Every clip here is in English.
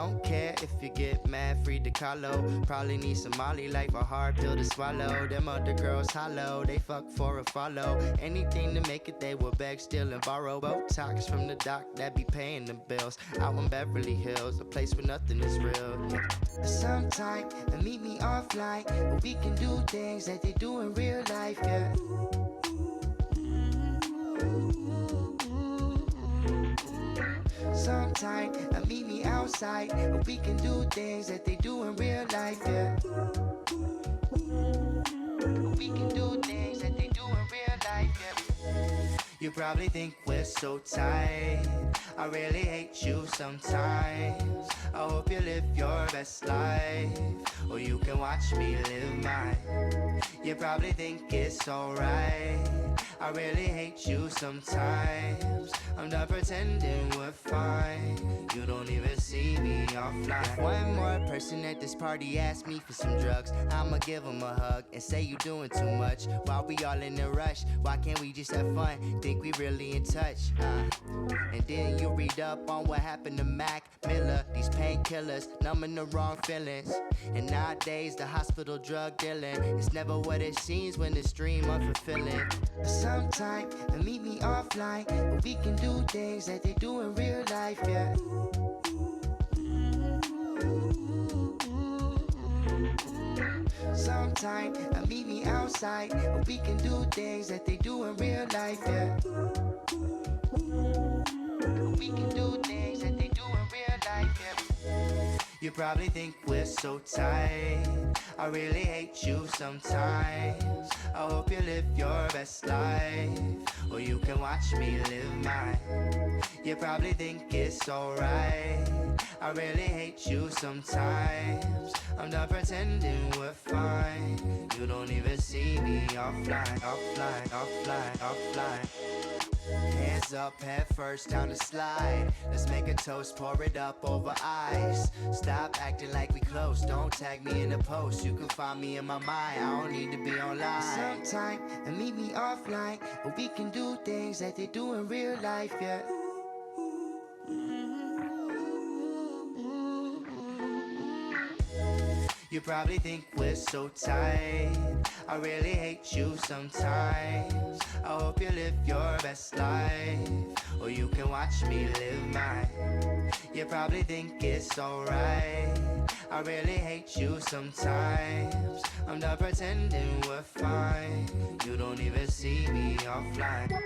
don't care if you get mad, free to Carlo. Probably need some Molly, like a hard pill to swallow. Them other girls hollow, they fuck for a follow. Anything to make it, they will beg, steal, and borrow. Botox from the doc that be paying the bills. Out in Beverly Hills, a place where nothing is real. Sometime, meet me offline, but we can do things that they do in real life, yeah. Sometime, meet me outside, but we can do things that they do in real life, yeah. We can do things that they do in real life, yeah. You probably think we're so tight. I really hate you sometimes. I hope you live your best life, or you can watch me live mine. You probably think it's alright. I really hate you sometimes. I'm not pretending we're fine. You don't even see me offline. If one more person at this party asks me for some drugs, I'ma give them a hug and say you doing too much. While we all in a rush, why can't we just have fun? Think we really in touch, And then you read up on what happened to Mac Miller. These painkillers numbing the wrong feelings. And nowadays the hospital drug dealing, it's never what it seems when it's dream unfulfilling. Sometime, meet me offline, but we can do things that they do in real life, yeah. Sometime, meet me outside, but we can do things that they do in real life, yeah. We can do things that they do in real life, yeah. You probably think we're so tight. I really hate you sometimes. I hope you live your best life, or you can watch me live mine. You probably think it's alright. I really hate you sometimes. I'm not pretending we're fine. You don't even see me offline, offline, offline, offline. Hands up, head first, down the slide. Let's make a toast, pour it up over ice. Stop acting like we close, don't tag me in the post. You can find me in my mind, I don't need to be online. Sometime, meet me offline, but we can do things that they do in real life, yeah. You probably think we're so tight. I really hate you sometimes. I hope you live your best life, or you can watch me live mine. You probably think it's alright. I really hate you sometimes. I'm not pretending we're fine. You don't even see me offline.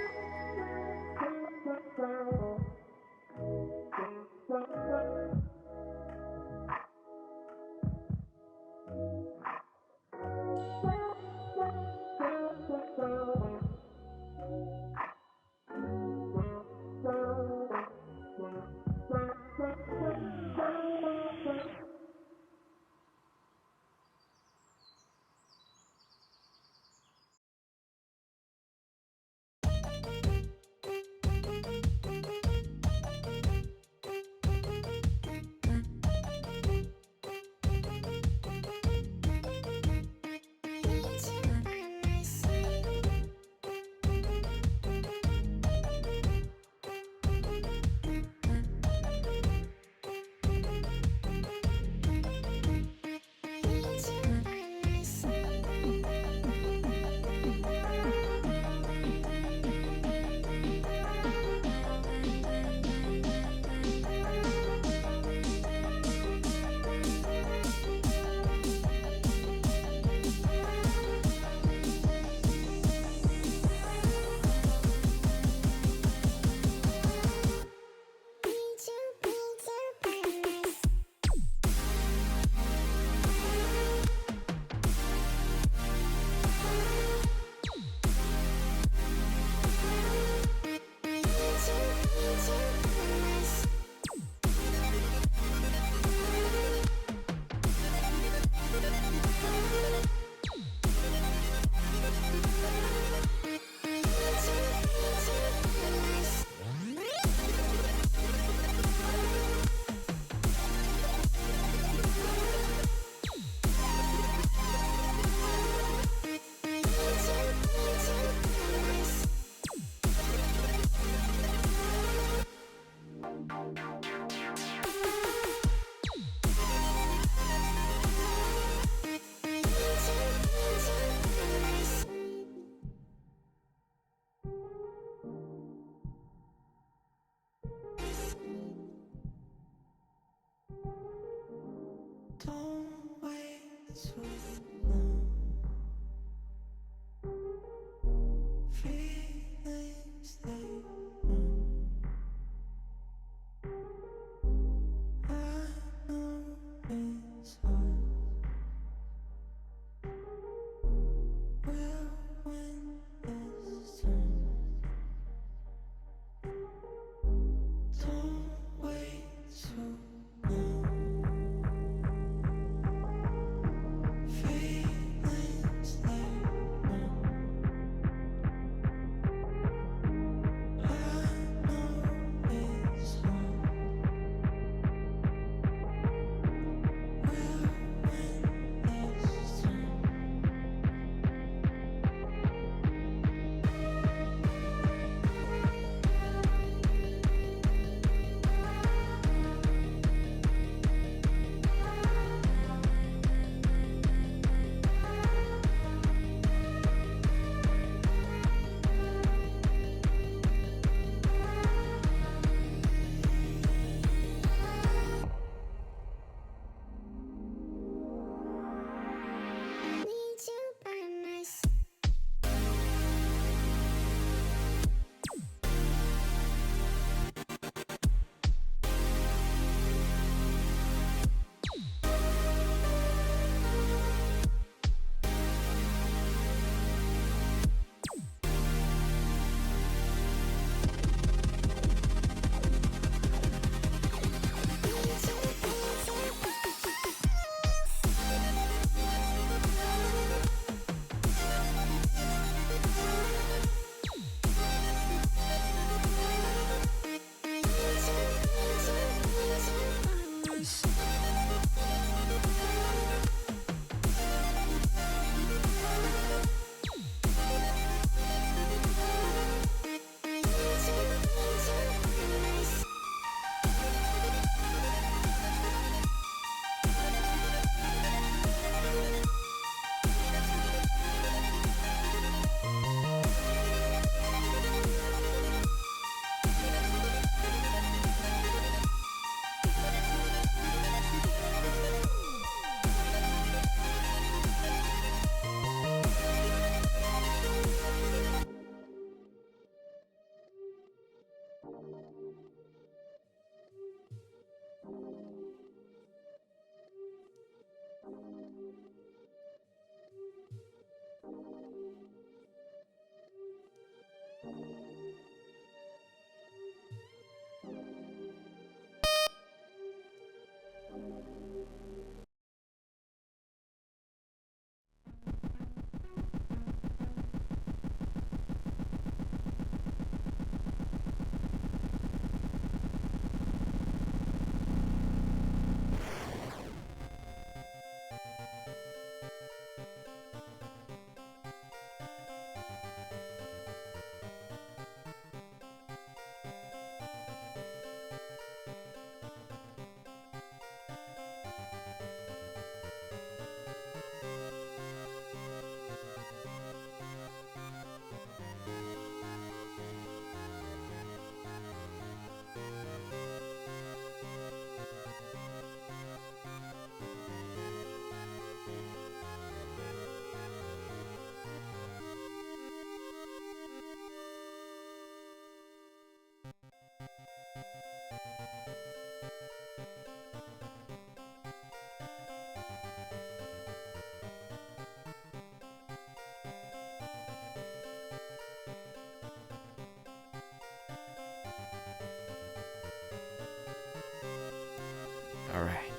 Alright.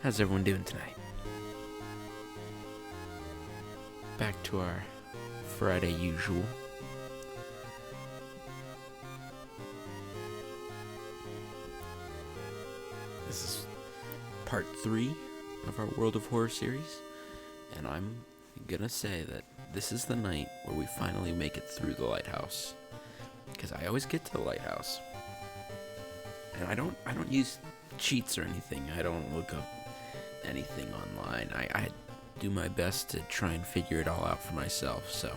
How's everyone doing tonight? Back to our Friday usual. This is part 3 of our World of Horror series, and I'm gonna say that this is the night where we finally make it through the lighthouse. Because I always get to the lighthouse, and I don't use cheats or anything. I don't look up anything online. I do my best to try and figure it all out for myself, so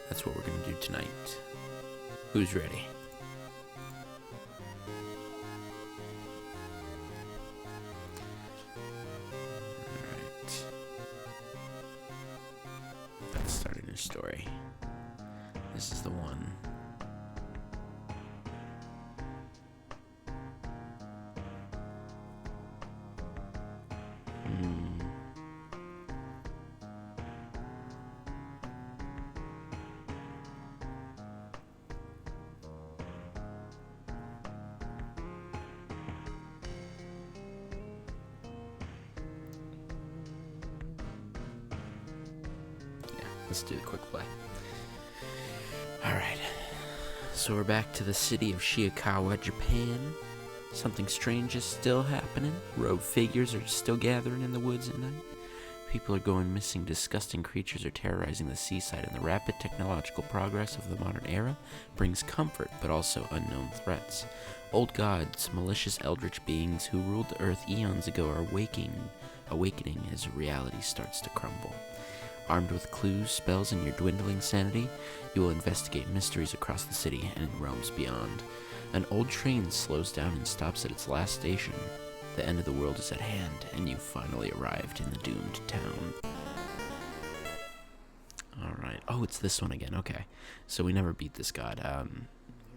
that's what we're gonna do tonight. Who's ready? Alright. Let's start a new story. This is the one. Let's do the quick play. Alright. So we're back to the city of Shiikawa, Japan. Something strange is still happening. Rogue figures are still gathering in the woods at night. People are going missing. Disgusting creatures are terrorizing the seaside, and the rapid technological progress of the modern era brings comfort, but also unknown threats. Old gods, malicious eldritch beings who ruled the earth eons ago are awakening as reality starts to crumble. Armed with clues, spells, and your dwindling sanity, you will investigate mysteries across the city and in realms beyond. An old train slows down and stops at its last station. The end of the world is at hand, and you've finally arrived in the doomed town. Alright. Oh, it's this one again. Okay. So we never beat this god.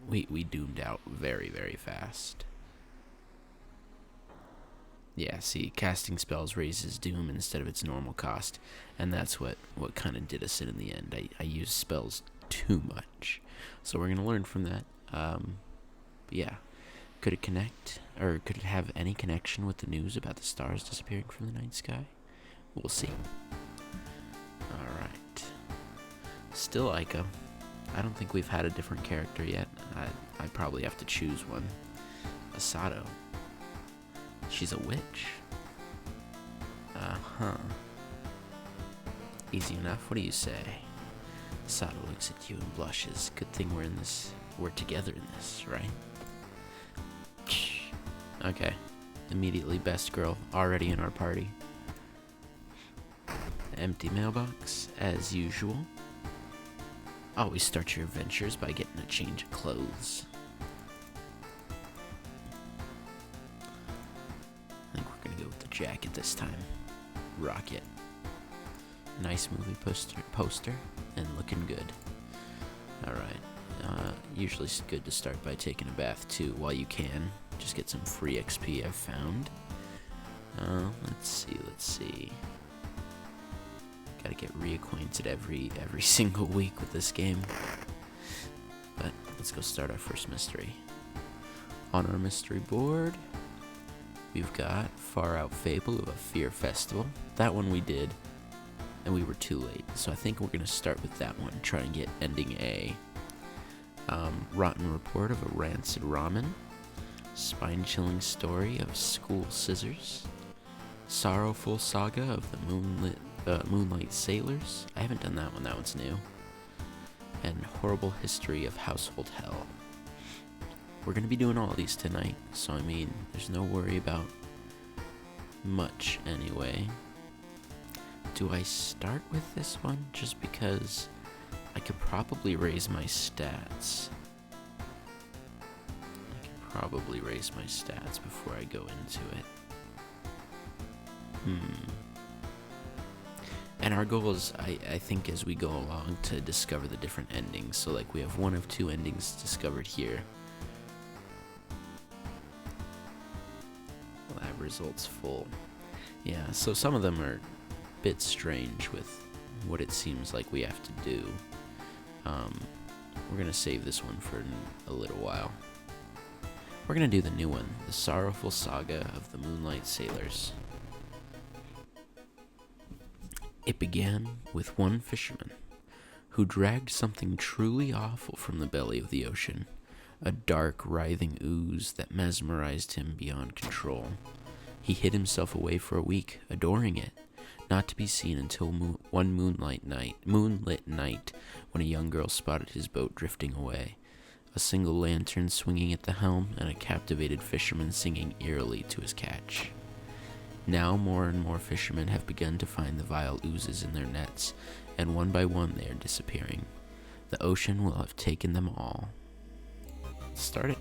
We doomed out very, very fast. Yeah, see, casting spells raises doom instead of its normal cost, and that's what kind of did us in the end. I used spells too much, so we're going to learn from that. But yeah, could it connect, or could it have any connection with the news about the stars disappearing from the night sky? We'll see. Alright. Still Aika. I don't think we've had a different character yet. I probably have to choose one. Asato. She's a witch. Uh-huh. Easy enough, what do you say? Sato looks at you and blushes. Good thing we're together in this, right? Okay. Immediately best girl, already in our party. Empty mailbox, as usual. Always start your adventures by getting a change of clothes. Jacket this time. Rock it. Nice movie poster and looking good. Alright. Usually it's good to start by taking a bath too while you can. Just get some free XP I've found. Let's see. Gotta get reacquainted every single week with this game. But let's go start our first mystery. On our mystery board, we've got Far Out Fable of a Fear Festival. That one we did, and we were too late. So I think we're going to start with that one, try and get ending A. Rotten Report of a Rancid Ramen. Spine-chilling story of School Scissors. Sorrowful Saga of the Moonlight Sailors. I haven't done that one, that one's new. And Horrible History of Household Hell. We're going to be doing all of these tonight, so I mean, there's no worry about much anyway. Do I start with this one just because I could probably raise my stats? Before I go into it. And our goal is, I think, as we go along, to discover the different endings. So, like, we have one of 2 endings discovered here. Lab results full. Yeah, so some of them are a bit strange with what it seems like we have to do. We're going to save this one for a little while. We're gonna do the new one, The Sorrowful Saga of the Moonlight Sailors. It began with one fisherman who dragged something truly awful from the belly of the ocean, a dark, writhing ooze that mesmerized him beyond control. He hid himself away for a week, adoring it, not to be seen until one moonlit night, when a young girl spotted his boat drifting away, a single lantern swinging at the helm, and a captivated fisherman singing eerily to his catch. Now more and more fishermen have begun to find the vile oozes in their nets, and one by one they are disappearing. The ocean will have taken them all. Let's start it.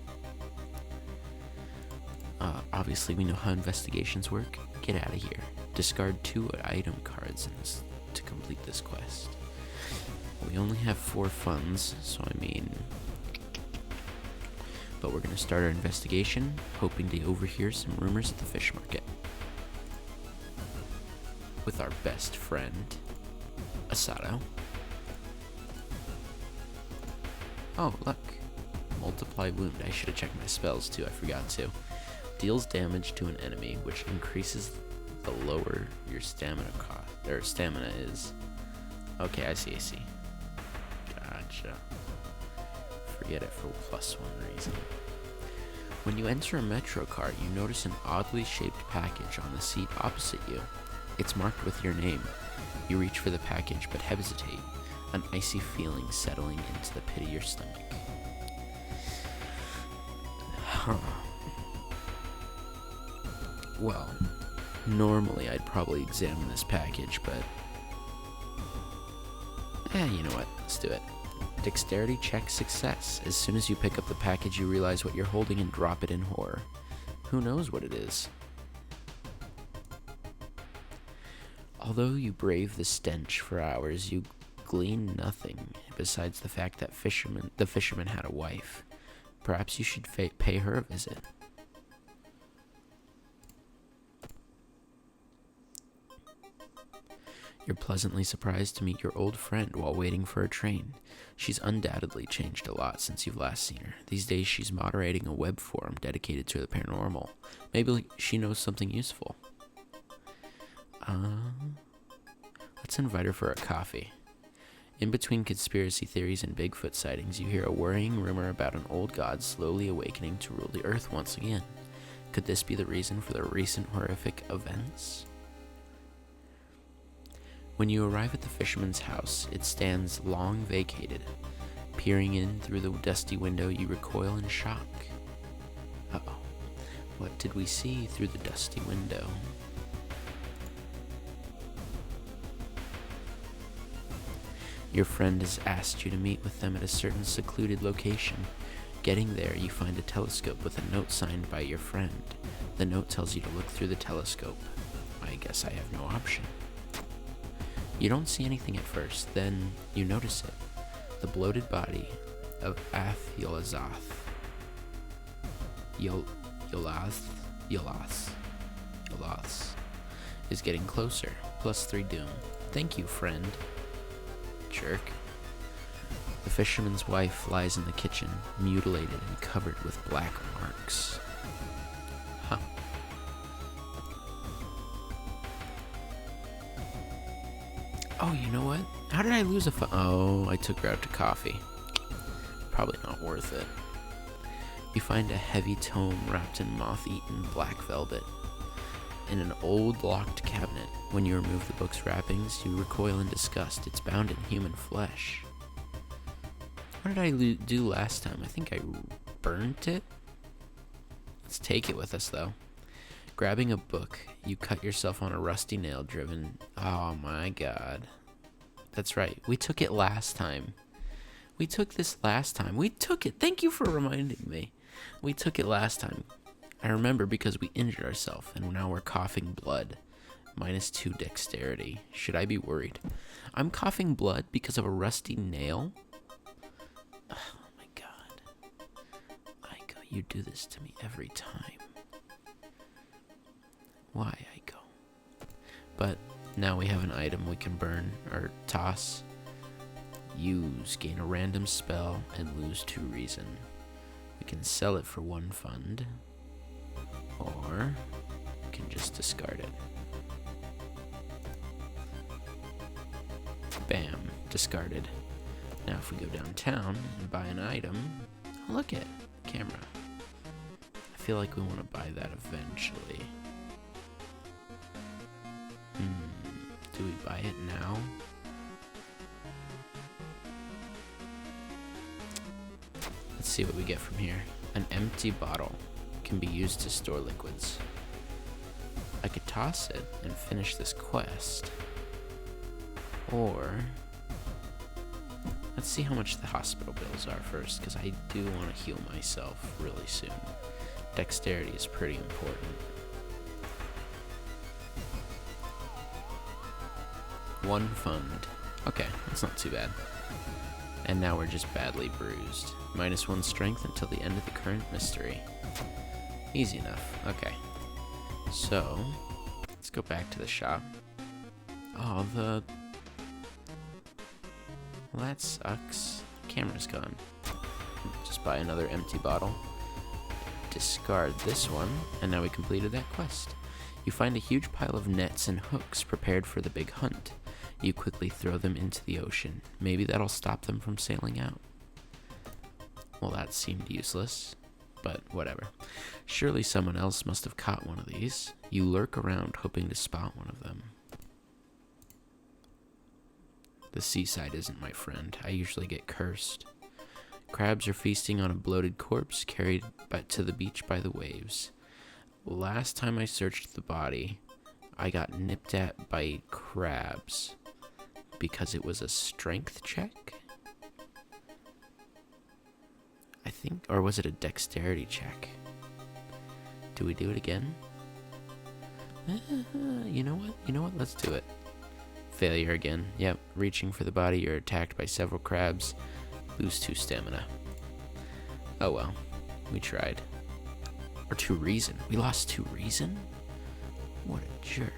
Obviously, we know how investigations work. Get out of here. Discard 2 item cards to complete this quest. We only have 4 funds, but we're going to start our investigation, hoping to overhear some rumors at the fish market. With our best friend, Asato. Oh, look. Multiply wound. I should have checked my spells too, I forgot to. Deals damage to an enemy, which increases the lower your stamina is. Okay, I see. Gotcha. Forget it for +1 reason. When you enter a metro cart, you notice an oddly shaped package on the seat opposite you. It's marked with your name. You reach for the package but hesitate, an icy feeling settling into the pit of your stomach. Well, normally I'd probably examine this package, but you know what? Let's do it. Dexterity check success. As soon as you pick up the package, you realize what you're holding and drop it in horror. Who knows what it is? Although you brave the stench for hours, you glean nothing besides the fact that the fisherman had a wife. Perhaps you should pay her a visit. You're pleasantly surprised to meet your old friend while waiting for a train. She's undoubtedly changed a lot since you've last seen her. These days she's moderating a web forum dedicated to the paranormal. Maybe she knows something useful. Let's invite her for a coffee. In between conspiracy theories and Bigfoot sightings, you hear a worrying rumor about an old god slowly awakening to rule the earth once again. Could this be the reason for the recent horrific events? When you arrive at the fisherman's house, it stands long vacated. Peering in through the dusty window, you recoil in shock. Uh-oh. What did we see through the dusty window? Your friend has asked you to meet with them at a certain secluded location. Getting there, you find a telescope with a note signed by your friend. The note tells you to look through the telescope. I guess I have no option. You don't see anything at first, then you notice it. The bloated body of Yolath is getting closer. +3 doom. Thank you, friend. Jerk. The fisherman's wife lies in the kitchen, mutilated and covered with black marks. Huh. Oh, you know what? How did I lose a Oh, I took her out to coffee. Probably not worth it. You find a heavy tome wrapped in moth-eaten black velvet. In an old locked cabinet. When you remove the book's wrappings, you recoil in disgust. It's bound in human flesh. What did I do last time? I think I burnt it? Let's take it with us, though. Grabbing a book, you cut yourself on a rusty nail driven... Oh my god. That's right. We took it last time. We took this last time. We took it. Thank you for reminding me. We took it last time. I remember because we injured ourselves, and now we're coughing blood. -2 dexterity. Should I be worried? I'm coughing blood because of a rusty nail? Oh my god. Aiko, you do this to me every time. Why, Aiko? But now we have an item we can burn or toss. Use. Gain a random spell and lose 2 reason. can sell it for 1 fund, or you can just discard it. Bam, discarded. Now if we go downtown and buy an item, look at camera. I feel like we want to buy that eventually. Do we buy it now? Let's see what we get from here. An empty bottle can be used to store liquids. I could toss it and finish this quest. Or, let's see how much the hospital bills are first, because I do want to heal myself really soon. Dexterity is pretty important. 1 fund. Okay, that's not too bad. And now we're just badly bruised. -1 strength until the end of the current mystery. Easy enough. Okay. So, let's go back to the shop. Oh, well, that sucks. Camera's gone. Just buy another empty bottle. Discard this one, and now we completed that quest. You find a huge pile of nets and hooks prepared for the big hunt. You quickly throw them into the ocean. Maybe that'll stop them from sailing out. Well, that seemed useless, but whatever. Surely someone else must have caught one of these. You lurk around hoping to spot one of them. The seaside isn't my friend. I usually get cursed. Crabs are feasting on a bloated corpse carried to the beach by the waves. Last time I searched the body, I got nipped at by crabs because it was a strength check? I think, or was it a dexterity check? Do we do it again? You know what? Let's do it. Failure again. Yep, reaching for the body, you're attacked by several crabs. Lose 2 stamina. Oh well, we tried. Or 2 reason. We lost 2 reason? What a jerk.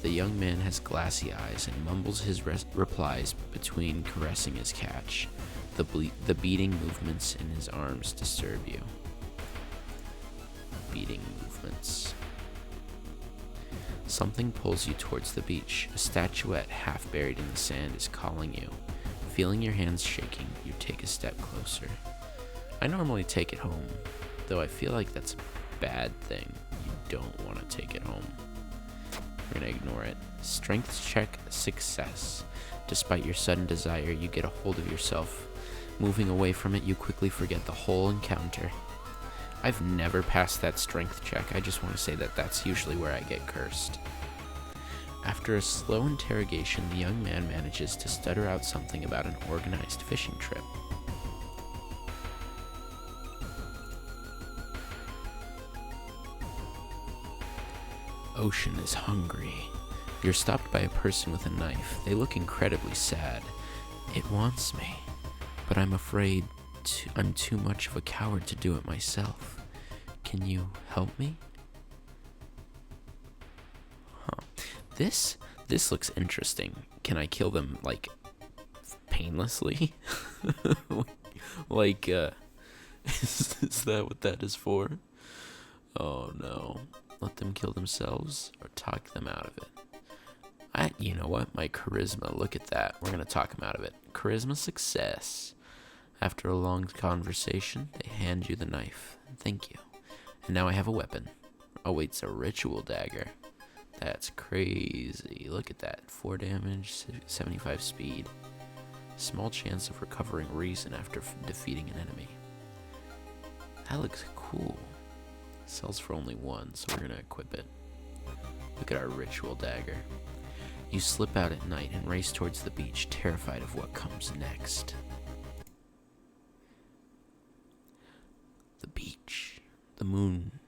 The young man has glassy eyes and mumbles his replies between caressing his catch. The beating movements in his arms disturb you. Beating movements. Something pulls you towards the beach. A statuette half buried in the sand is calling you. Feeling your hands shaking, you take a step closer. I normally take it home, though I feel like that's a bad thing. You don't want to take it home. We're going to ignore it. Strength check success. Despite your sudden desire, you get a hold of yourself. Moving away from it, you quickly forget the whole encounter. I've never passed that strength check. I just want to say that that's usually where I get cursed. After a slow interrogation, the young man manages to stutter out something about an organized fishing trip. Ocean is hungry. You're stopped by a person with a knife. They look incredibly sad. It wants me, but I'm afraid I'm too much of a coward to do it myself. Can you help me? Huh. This looks interesting. Can I kill them, like, painlessly? Like, is that what that is for? Oh no. Let them kill themselves or talk them out of it. You know what? My charisma, look at that. We're going to talk them out of it. Charisma success. After a long conversation, they hand you the knife. Thank you. And now I have a weapon. Oh wait, it's a ritual dagger. That's crazy. Look at that. 4 damage, 75 speed. Small chance of recovering reason after defeating an enemy. That looks cool. Sells for only 1, so we're gonna equip it. Look at our ritual dagger. You slip out at night and race towards the beach, terrified of what comes next. The beach. The moon.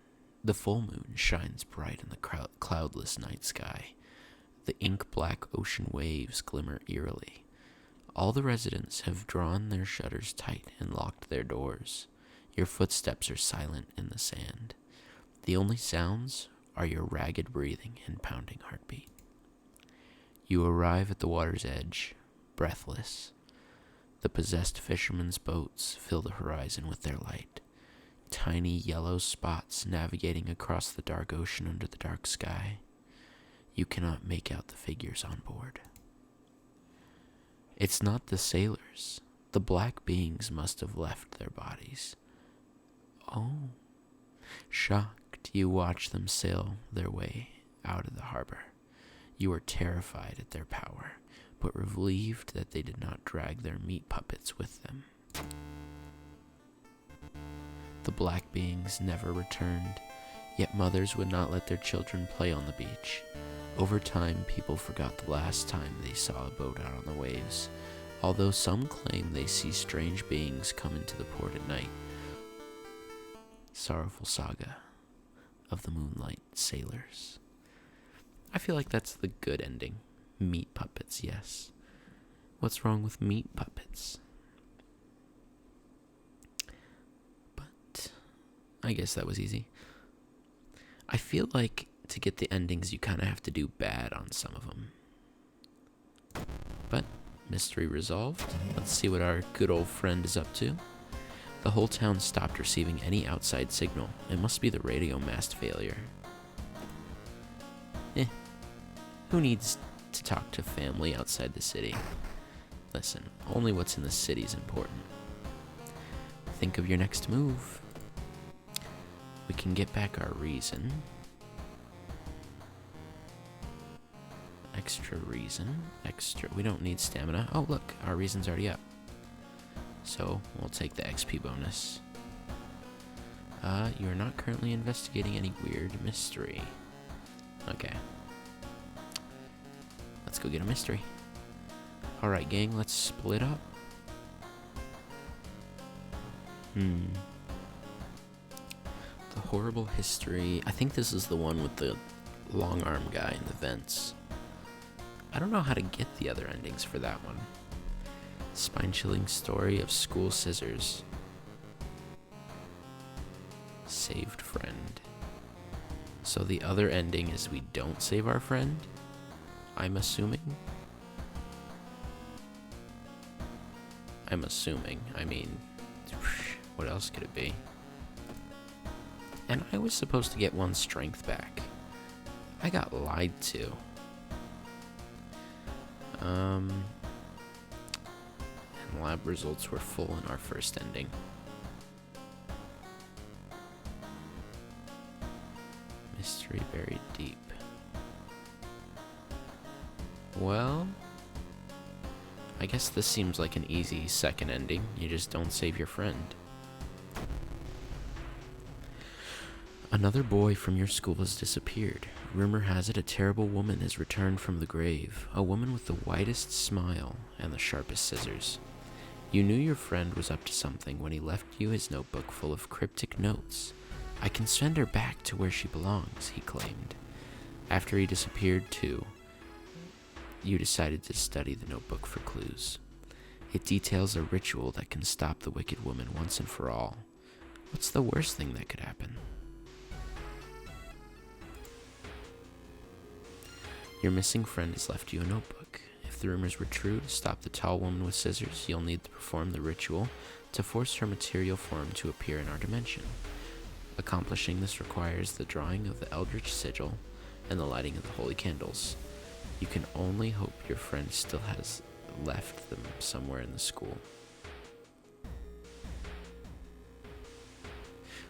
The full moon shines bright in the cloudless night sky. The ink-black ocean waves glimmer eerily. All the residents have drawn their shutters tight and locked their doors. Your footsteps are silent in the sand. The only sounds are your ragged breathing and pounding heartbeat. You arrive at the water's edge, breathless. The possessed fishermen's boats fill the horizon with their light. Tiny yellow spots navigating across the dark ocean under the dark sky. You cannot make out the figures on board. It's not the sailors. The black beings must have left their bodies. Oh. Shocked, you watch them sail their way out of the harbor. You are terrified at their power, but relieved that they did not drag their meat puppets with them. The black beings never returned, yet mothers would not let their children play on the beach. Over time, people forgot the last time they saw a boat out on the waves, although some claim they see strange beings come into the port at night. Sorrowful saga of the Moonlight Sailors. I feel like that's the good ending. Meat puppets, yes. What's wrong with meat puppets? But I guess that was easy. I feel like to get the endings, you kind of have to do bad on some of them. But mystery resolved. Let's see what our good old friend is up to. The whole town stopped receiving any outside signal. It must be the radio mast failure. Who needs to talk to family outside the city? Listen, only what's in the city is important. Think of your next move. We can get back our reason. Extra reason. We don't need stamina. Oh, look, our reason's already up. So, we'll take the XP bonus. You're not currently investigating any weird mystery. Okay. Let's go get a mystery. Alright, gang, let's split up. The horrible history. I think this is the one with the long arm guy in the vents. I don't know how to get the other endings for that one. Spine-chilling story of school scissors. Saved friend. So the other ending is we don't save our friend? I'm assuming. I mean, what else could it be? And I was supposed to get one strength back. I got lied to. And lab results were full in our first ending. Mystery buried deep. Well, I guess this seems like an easy second ending. You just don't save your friend. Another boy from your school has disappeared. Rumor has it a terrible woman has returned from the grave. A woman with the whitest smile and the sharpest scissors. You knew your friend was up to something when he left you his notebook full of cryptic notes. I can send her back to where she belongs, he claimed. After he disappeared too, you decided to study the notebook for clues. It details a ritual that can stop the wicked woman once and for all. What's the worst thing that could happen? Your missing friend has left you a notebook. If the rumors were true, to stop the tall woman with scissors, you'll need to perform the ritual to force her material form to appear in our dimension. Accomplishing this requires the drawing of the Eldritch Sigil and the lighting of the holy candles. You can only hope your friend still has left them somewhere in the school.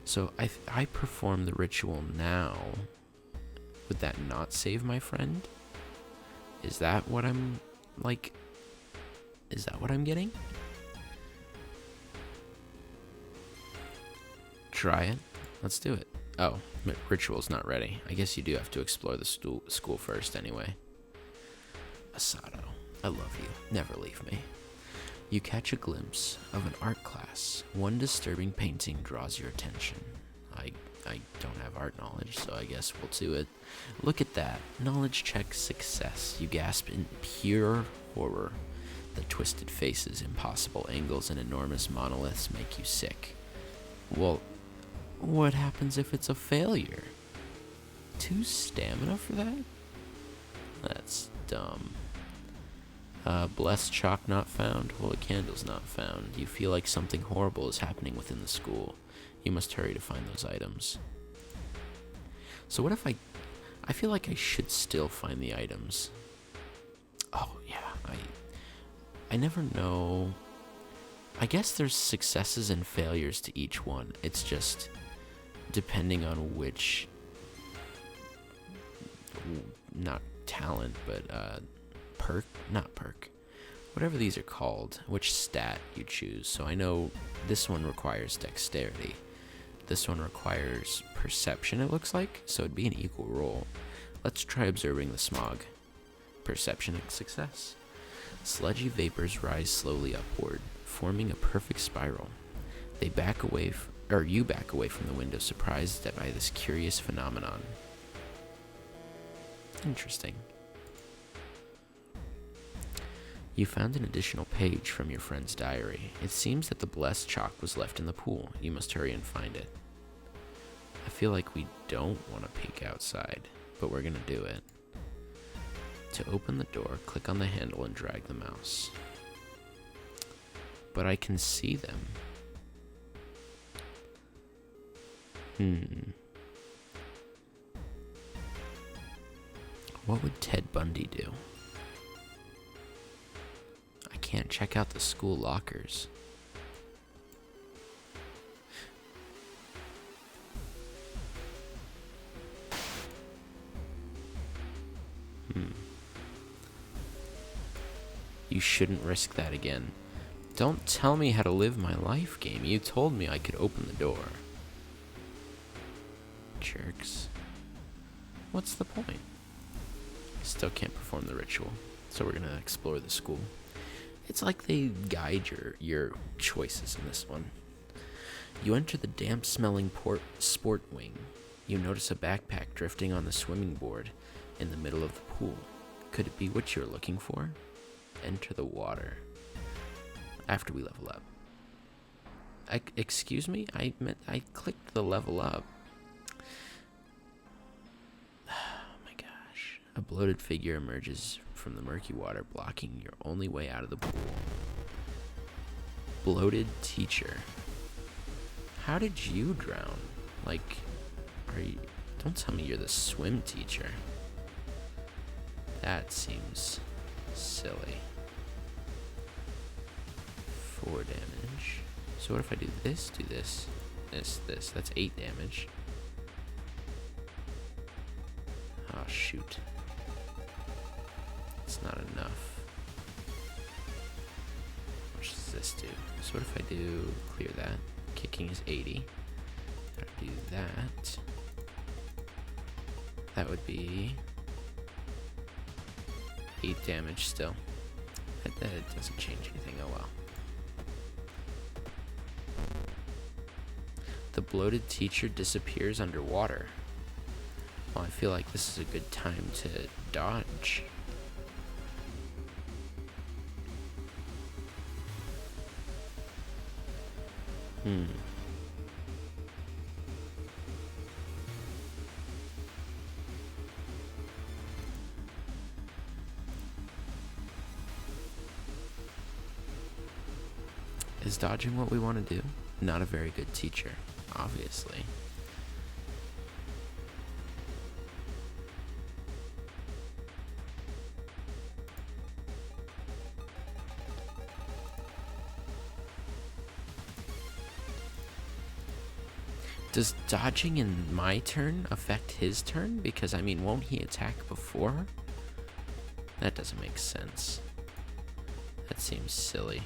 So I perform the ritual now. Would that not save my friend? Is that what I'm getting? Try it. Let's do it. Oh, ritual's not ready. I guess you do have to explore the school first anyway. Asado, I love you. Never leave me. You catch a glimpse of an art class. One disturbing painting draws your attention. I don't have art knowledge, so I guess we'll do it. Look at that. Knowledge check success. You gasp in pure horror. The twisted faces, impossible angles, and enormous monoliths make you sick. Well, what happens if it's a failure? 2 stamina for that? That's dumb. Blessed chalk not found. Holy candles not found. You feel like something horrible is happening within the school. You must hurry to find those items. So what if I feel like I should still find the items. Oh, yeah. I never know. I guess there's successes and failures to each one. It's just depending on which, not talent, but not perk, whatever these are called, which stat you choose. So I know this one requires dexterity. This one requires perception, it looks like, so it'd be an equal roll. Let's try observing the smog. Perception and success. Sludgy vapors rise slowly upward, forming a perfect spiral. They back away, you back away from the window, surprised by this curious phenomenon. Interesting. You found an additional page from your friend's diary. It seems that the blessed chalk was left in the pool. You must hurry and find it. I feel like we don't want to peek outside, but we're gonna do it. To open the door, click on the handle and drag the mouse. But I can see them. What would Ted Bundy do? I can't check out the school lockers. You shouldn't risk that again. Don't tell me how to live my life, game. You told me I could open the door. Jerks. What's the point? I still can't perform the ritual, so we're gonna explore the school. It's like they guide your choices in this one. You enter the damp-smelling sport wing. You notice a backpack drifting on the swimming board in the middle of the pool. Could it be what you're looking for? Enter the water. After we level up. Excuse me? I clicked the level up. Oh my gosh. A bloated figure emerges from the murky water, blocking your only way out of the pool. Bloated teacher. How did you drown? Like, don't tell me you're the swim teacher. That seems silly. 4 damage. So what if I do this, this? That's 8 damage. Oh, shoot. It's not enough. What does this do? So what if I do clear that? Kicking is 80. If I do that, that would be 8 damage still. That doesn't change anything, oh well. The bloated teacher disappears underwater. Well, I feel like this is a good time to dodge. Is dodging what we want to do? Not a very good teacher, obviously. Does dodging in my turn affect his turn? Because, I mean, won't he attack before? That doesn't make sense. That seems silly.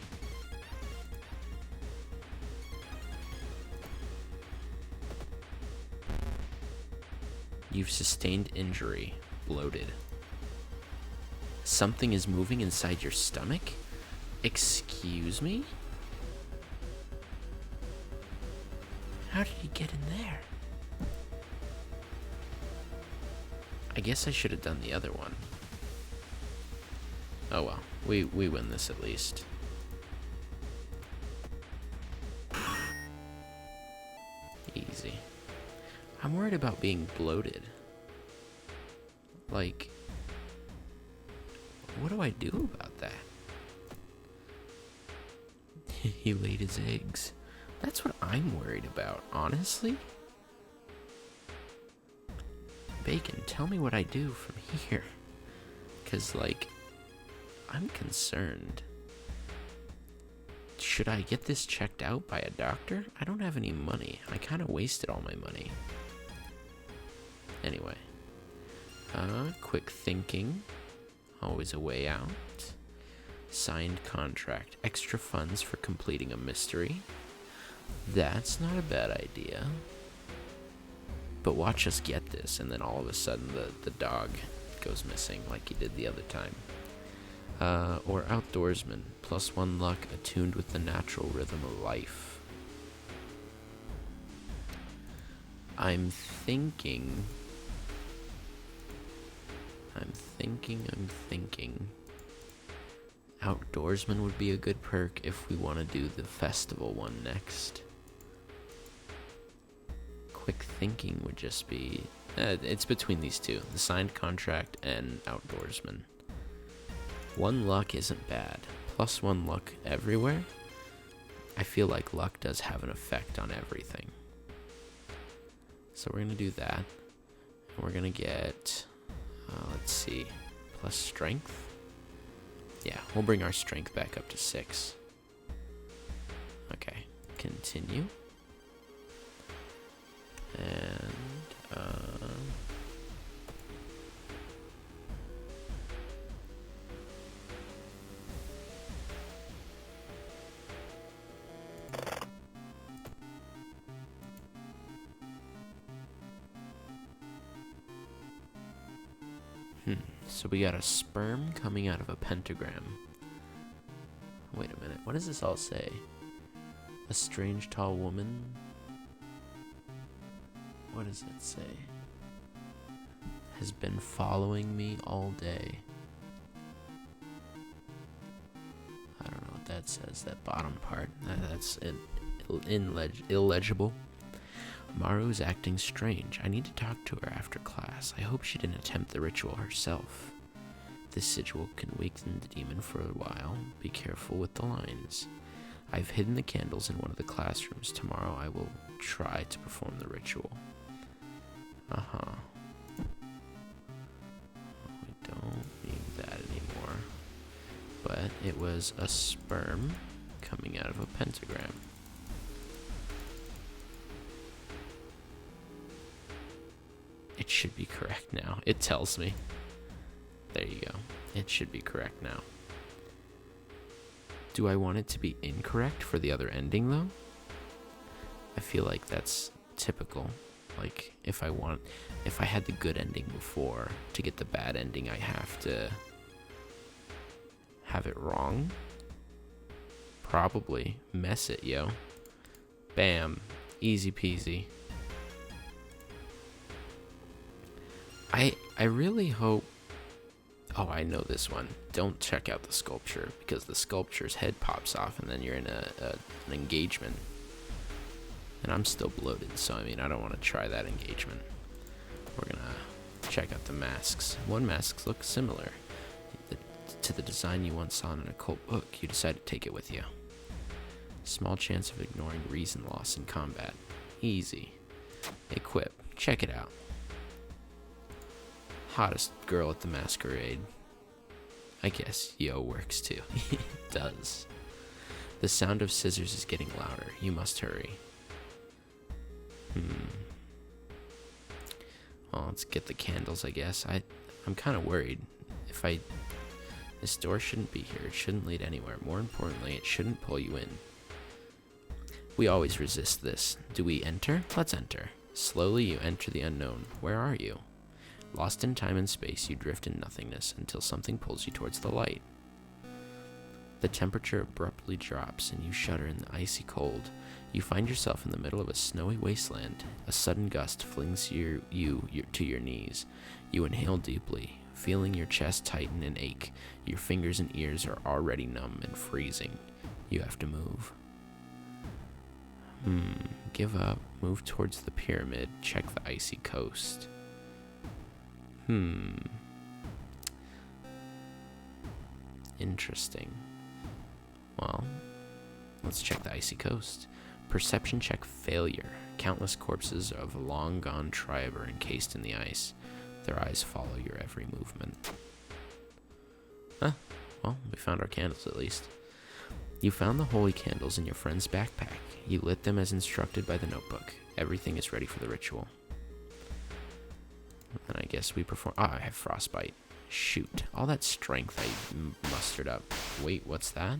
You've sustained injury. Bloated. Something is moving inside your stomach? Excuse me? How did he get in there? I guess I should have done the other one. Oh well, we win this at least. Easy. I'm worried about being bloated. Like, What do I do about that? He laid his eggs. That's what I'm worried about, honestly. Bacon, tell me what I do from here. Because, like, I'm concerned. Should I get this checked out by a doctor? I don't have any money. I kind of wasted all my money. Anyway. Quick thinking. Always a way out. Signed contract. Extra funds for completing a mystery. That's not a bad idea. But watch us get this, and then all of a sudden the dog goes missing like he did the other time. Or outdoorsman. +1 luck, attuned with the natural rhythm of life. I'm thinking. Outdoorsman would be a good perk if we want to do the festival one next. Quick thinking would just be... it's between these two. The signed contract and outdoorsman. 1 luck isn't bad. +1 luck everywhere. I feel like luck does have an effect on everything. So we're going to do that. And we're going to get... let's see. Plus strength. Yeah, we'll bring our strength back up to 6. Okay, continue. And, so we got a sperm coming out of a pentagram. Wait a minute, what does this all say? A strange tall woman? What does it say? Has been following me all day. I don't know what that says, that bottom part. That's illegible. Maru's acting strange. I need to talk to her after class. I hope she didn't attempt the ritual herself. This sigil can waken the demon for a while. Be careful with the lines. I've hidden the candles in one of the classrooms. Tomorrow I will try to perform the ritual. We don't need that anymore. But it was a sperm coming out of a pentagram. It should be correct now. It tells me. There you go. It should be correct now. Do I want it to be incorrect for the other ending, though? I feel like that's typical. Like, if I had the good ending before, to get the bad ending, I have to have it wrong? Probably. Mess it, yo. Bam. Easy peasy. I really hope... Oh, I know this one. Don't check out the sculpture, because the sculpture's head pops off and then you're in an engagement. And I'm still bloated, so I mean, I don't want to try that engagement. We're gonna check out the masks. One mask looks similar to the design you once saw in an occult book. You decide to take it with you. Small chance of ignoring reason loss in combat. Easy. Equip. Check it out. Hottest girl at the masquerade. I guess yo works too. It does. The sound of scissors is getting louder. You must hurry. Well, let's get the candles, I guess. I'm kind of worried. This door shouldn't be here. It shouldn't lead anywhere. More importantly, it shouldn't pull you in. We always resist this. Do we enter? Let's enter. Slowly you enter the unknown. Where are you? Lost in time and space, you drift in nothingness until something pulls you towards the light. The temperature abruptly drops and you shudder in the icy cold. You find yourself in the middle of a snowy wasteland. A sudden gust flings you to your knees. You inhale deeply, feeling your chest tighten and ache. Your fingers and ears are already numb and freezing. You have to move. Give up. Move towards the pyramid. Check the icy coast. Interesting. Well, let's check the icy coast. Perception check failure. Countless corpses of a long-gone tribe are encased in the ice. Their eyes follow your every movement. Huh. Well, we found our candles at least. You found the holy candles in your friend's backpack. You lit them as instructed by the notebook. Everything is ready for the ritual. And I guess we perform... I have frostbite. Shoot. All that strength I mustered up. Wait, what's that?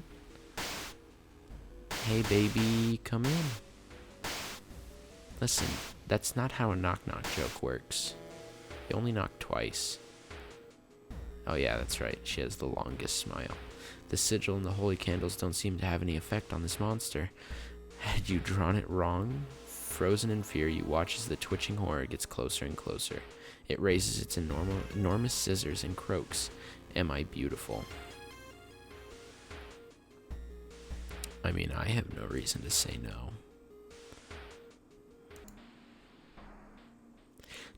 Hey, baby, come in. Listen, that's not how a knock-knock joke works. You only knock twice. Oh yeah, that's right. She has the longest smile. The sigil and the holy candles don't seem to have any effect on this monster. Had you drawn it wrong? Frozen in fear, you watch as the twitching horror gets closer and closer. It raises its enormous scissors and croaks. Am I beautiful? I mean, I have no reason to say no.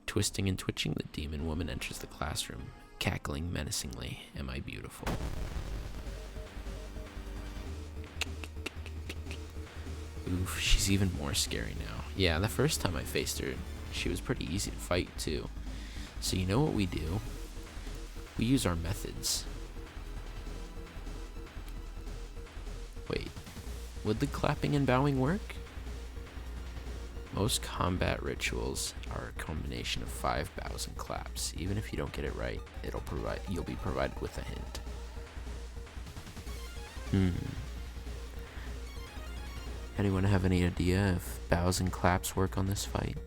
Twisting and twitching, the demon woman enters the classroom, cackling menacingly. Am I beautiful? Oof, she's even more scary now. Yeah, the first time I faced her, she was pretty easy to fight too. So you know what we do? We use our methods. Wait, would the clapping and bowing work? Most combat rituals are a combination of 5 bows and claps. Even if you don't get it right, you'll be provided with a hint. Anyone have any idea if bows and claps work on this fight?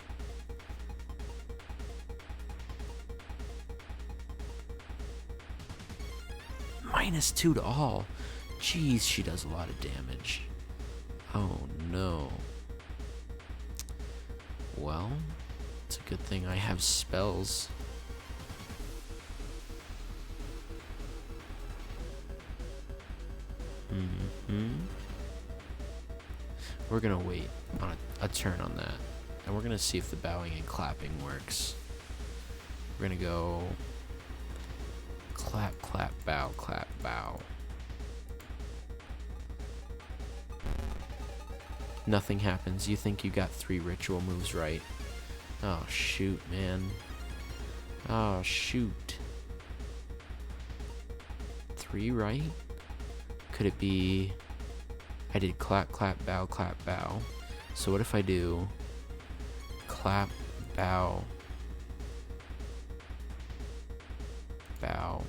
-2 to all. Jeez, she does a lot of damage. Oh no. Well, it's a good thing I have spells. We're gonna wait on a turn on that. And we're gonna see if the bowing and clapping works. We're gonna go clap, clap, bow, clap, bow. Nothing happens. You think you got 3 ritual moves right. Oh, shoot, man. Oh, shoot. 3 right? Could it be... I did clap, clap, bow, clap, bow. So what if I do clap, bow, bow,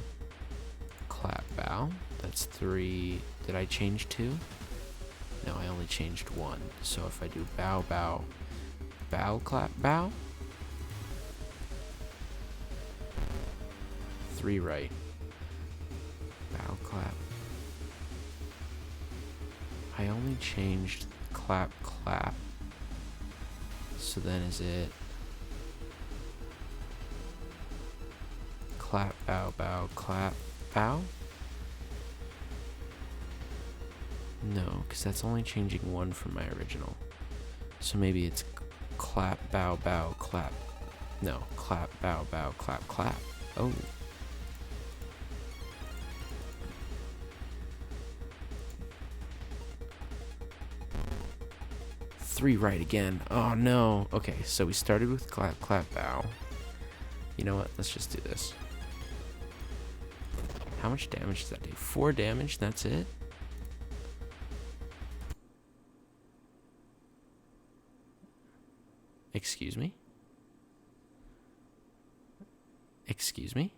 clap, bow? That's 3. Did I change 2? No, I only changed 1. So if I do bow, bow, bow, clap, bow. 3 right. Bow, clap. I only changed clap, clap. So then is it clap, bow, bow, clap, bow? No, because that's only changing 1 from my original. So maybe it's clap, bow, bow, clap. No, clap, bow, bow, clap, clap. Oh. Three right again. Oh no. Okay, so we started with clap, clap, bow. You know what? Let's just do this. How much damage does that do? 4 damage? That's it? Excuse me? Excuse me?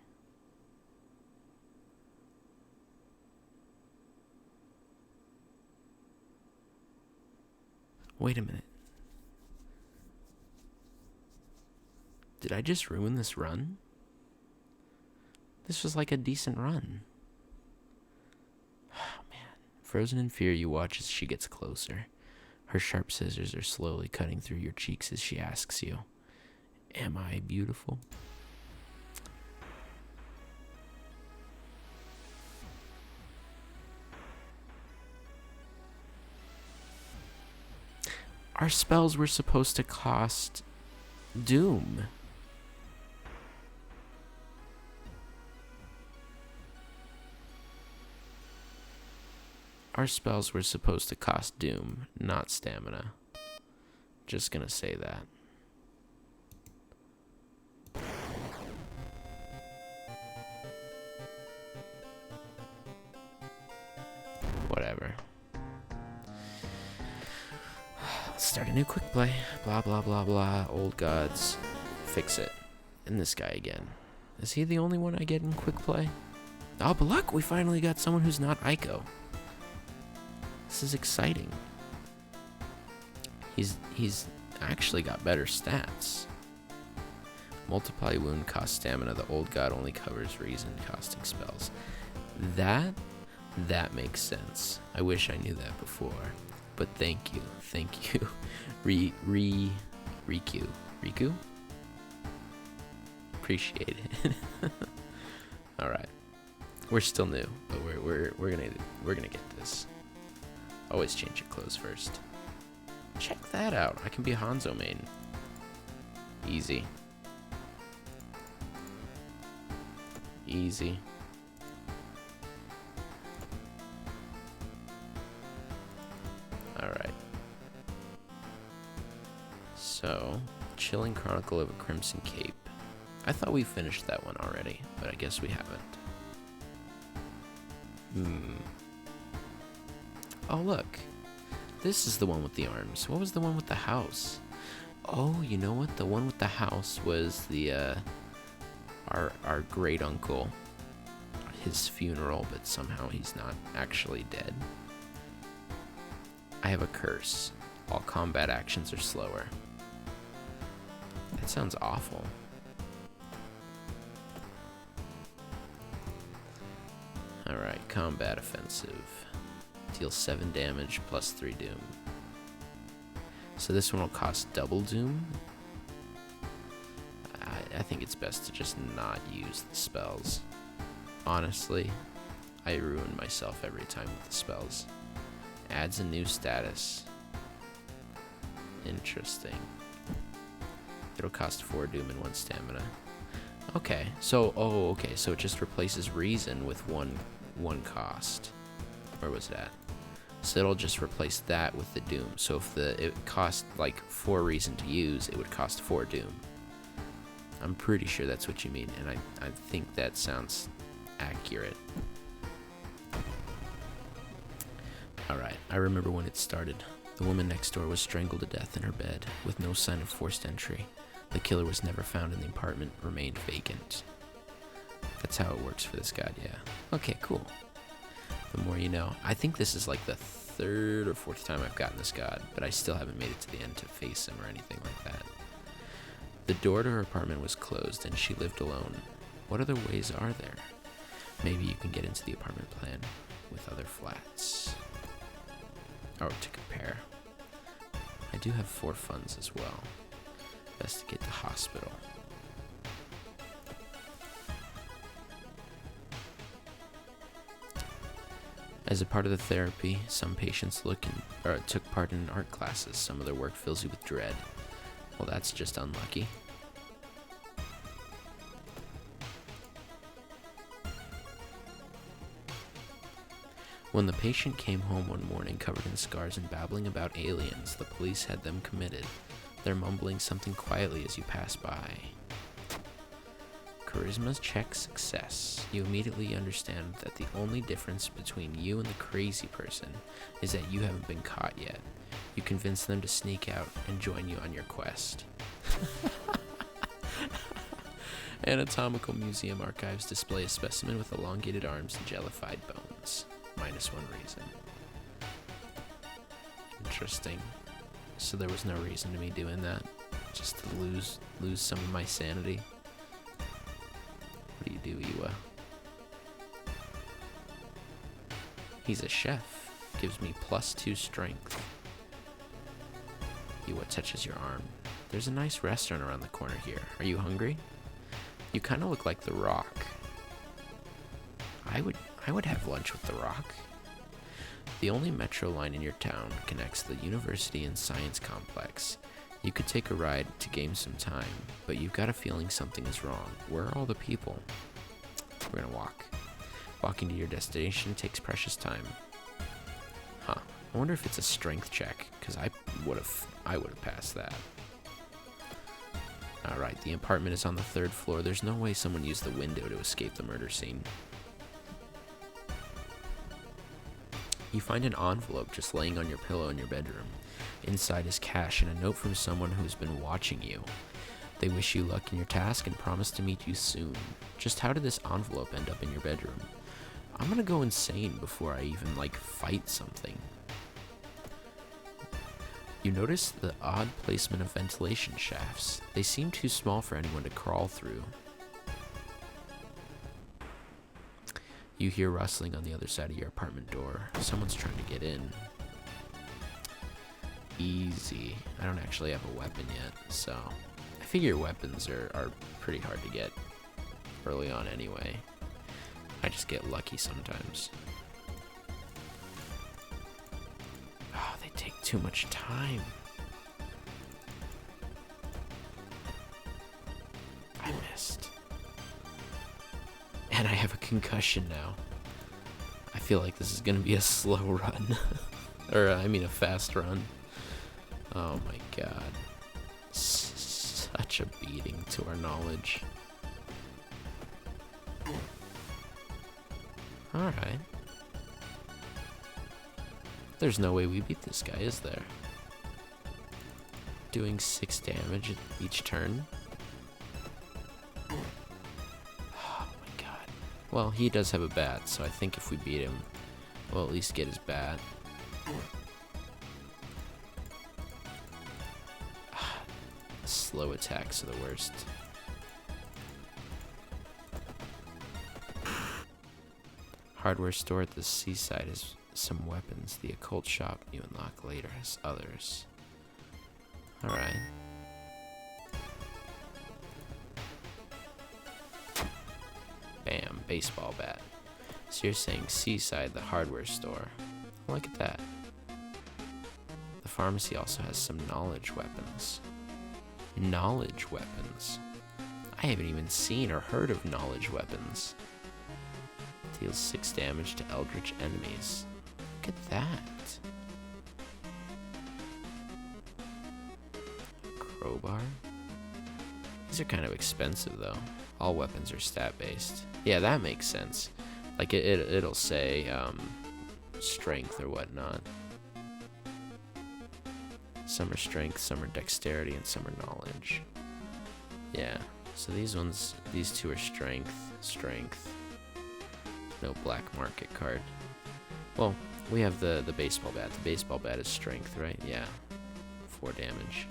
Wait a minute. Did I just ruin this run? This was like a decent run. Oh man. Frozen in fear, you watch as she gets closer. Her sharp scissors are slowly cutting through your cheeks as she asks you, "Am I beautiful?" Our spells were supposed to cost doom. our spells were supposed to cost doom, not stamina. Just gonna say that. Whatever. Let's start a new quick play. Blah, blah, blah, blah. Old gods. Fix it. And this guy again. Is he the only one I get in quick play? Oh, but look, we finally got someone who's not Aiko. This is exciting. He's actually got better stats. Multiply wound cost stamina. The old god only covers reason costing spells. That makes sense. I wish I knew that before. But thank you. Riku? Appreciate it. All right. We're still new, but we're gonna get this. Always change your clothes first. Check that out. I can be a Hanzo main. Easy. Alright. So, Chilling Chronicle of a Crimson Cape. I thought we finished that one already, but I guess we haven't. Oh, look. This is the one with the arms. What was the one with the house? Oh, you know what? The one with the house was the, our great uncle. His funeral, but somehow he's not actually dead. I have a curse. All combat actions are slower. That sounds awful. Alright, combat offensive. Deal 7 damage plus 3 doom. So this one will cost double doom. I think it's best to just not use the spells. Honestly, I ruin myself every time with the spells. Adds a new status. Interesting. It'll cost 4 doom and 1 stamina. Okay, so so it just replaces reason with one cost. Where was that? So it'll just replace that with the doom. So if it cost like 4 reason to use, it would cost 4 doom. I'm pretty sure that's what you mean, and I think that sounds accurate. Alright, I remember when it started. The woman next door was strangled to death in her bed, with no sign of forced entry. The killer was never found and the apartment remained vacant. That's how it works for this god, yeah. Okay, cool. The more you know. I think this is like the 3rd or 4th time I've gotten this god, but I still haven't made it to the end to face him or anything like that. The door to her apartment was closed and she lived alone. What other ways are there? Maybe you can get into the apartment plan with other flats. Or to compare. I do have 4 funds as well. Best to get to hospital. As a part of the therapy, some patients took part in art classes. Some of their work fills you with dread. Well, that's just unlucky. When the patient came home one morning covered in scars and babbling about aliens, the police had them committed. They're mumbling something quietly as you pass by. Charisma's check success. You immediately understand that the only difference between you and the crazy person is that you haven't been caught yet. You convince them to sneak out and join you on your quest. Anatomical Museum archives display a specimen with elongated arms and jellified bones. -1 reason. Interesting. So there was no reason to me doing that. Just to lose some of my sanity. What do you do, Iwa? He's a chef. Gives me +2 strength. Iwa touches your arm. There's a nice restaurant around the corner here. Are you hungry? You kind of look like The Rock. I would have lunch with The Rock. The only metro line in your town connects the university and science complex. You could take a ride to gain some time, but you've got a feeling something is wrong. Where are all the people? We're gonna walk. Walking to your destination takes precious time. I wonder if it's a strength check, because I would have passed that. Alright, the apartment is on the 3rd floor. There's no way someone used the window to escape the murder scene. You find an envelope just laying on your pillow in your bedroom. Inside is cash and a note from someone who's been watching you. They wish you luck in your task and promise to meet you soon. Just how did this envelope end up in your bedroom? I'm gonna go insane before I even, fight something. You notice the odd placement of ventilation shafts. They seem too small for anyone to crawl through. You hear rustling on the other side of your apartment door. Someone's trying to get in. Easy. I don't actually have a weapon yet, so I figure weapons are pretty hard to get early on anyway. I just get lucky sometimes. Oh, they take too much time. I missed. And I have a concussion now. I feel like this is gonna be a slow run. Or, a fast run. Oh my god. Such a beating to our knowledge. Alright. There's no way we beat this guy, is there? Doing 6 damage each turn. Oh my god. Well, he does have a bat, so I think if we beat him, we'll at least get his bat. Slow attacks are the worst. Hardware store at the seaside has some weapons. The occult shop you unlock later has others. Alright. Bam, baseball bat. So you're saying seaside, the hardware store. Look at that. The pharmacy also has some knowledge weapons. Knowledge weapons? I haven't even seen or heard of knowledge weapons. Deals 6 damage to eldritch enemies. Look at that. Crowbar? These are kind of expensive though. All weapons are stat based. Yeah, that makes sense. Like it'll say strength or whatnot. Some are strength, some are dexterity, and some are knowledge. Yeah, so these two are strength. No black market card. Well, we have the baseball bat. The baseball bat is strength, right? Yeah. 4 damage.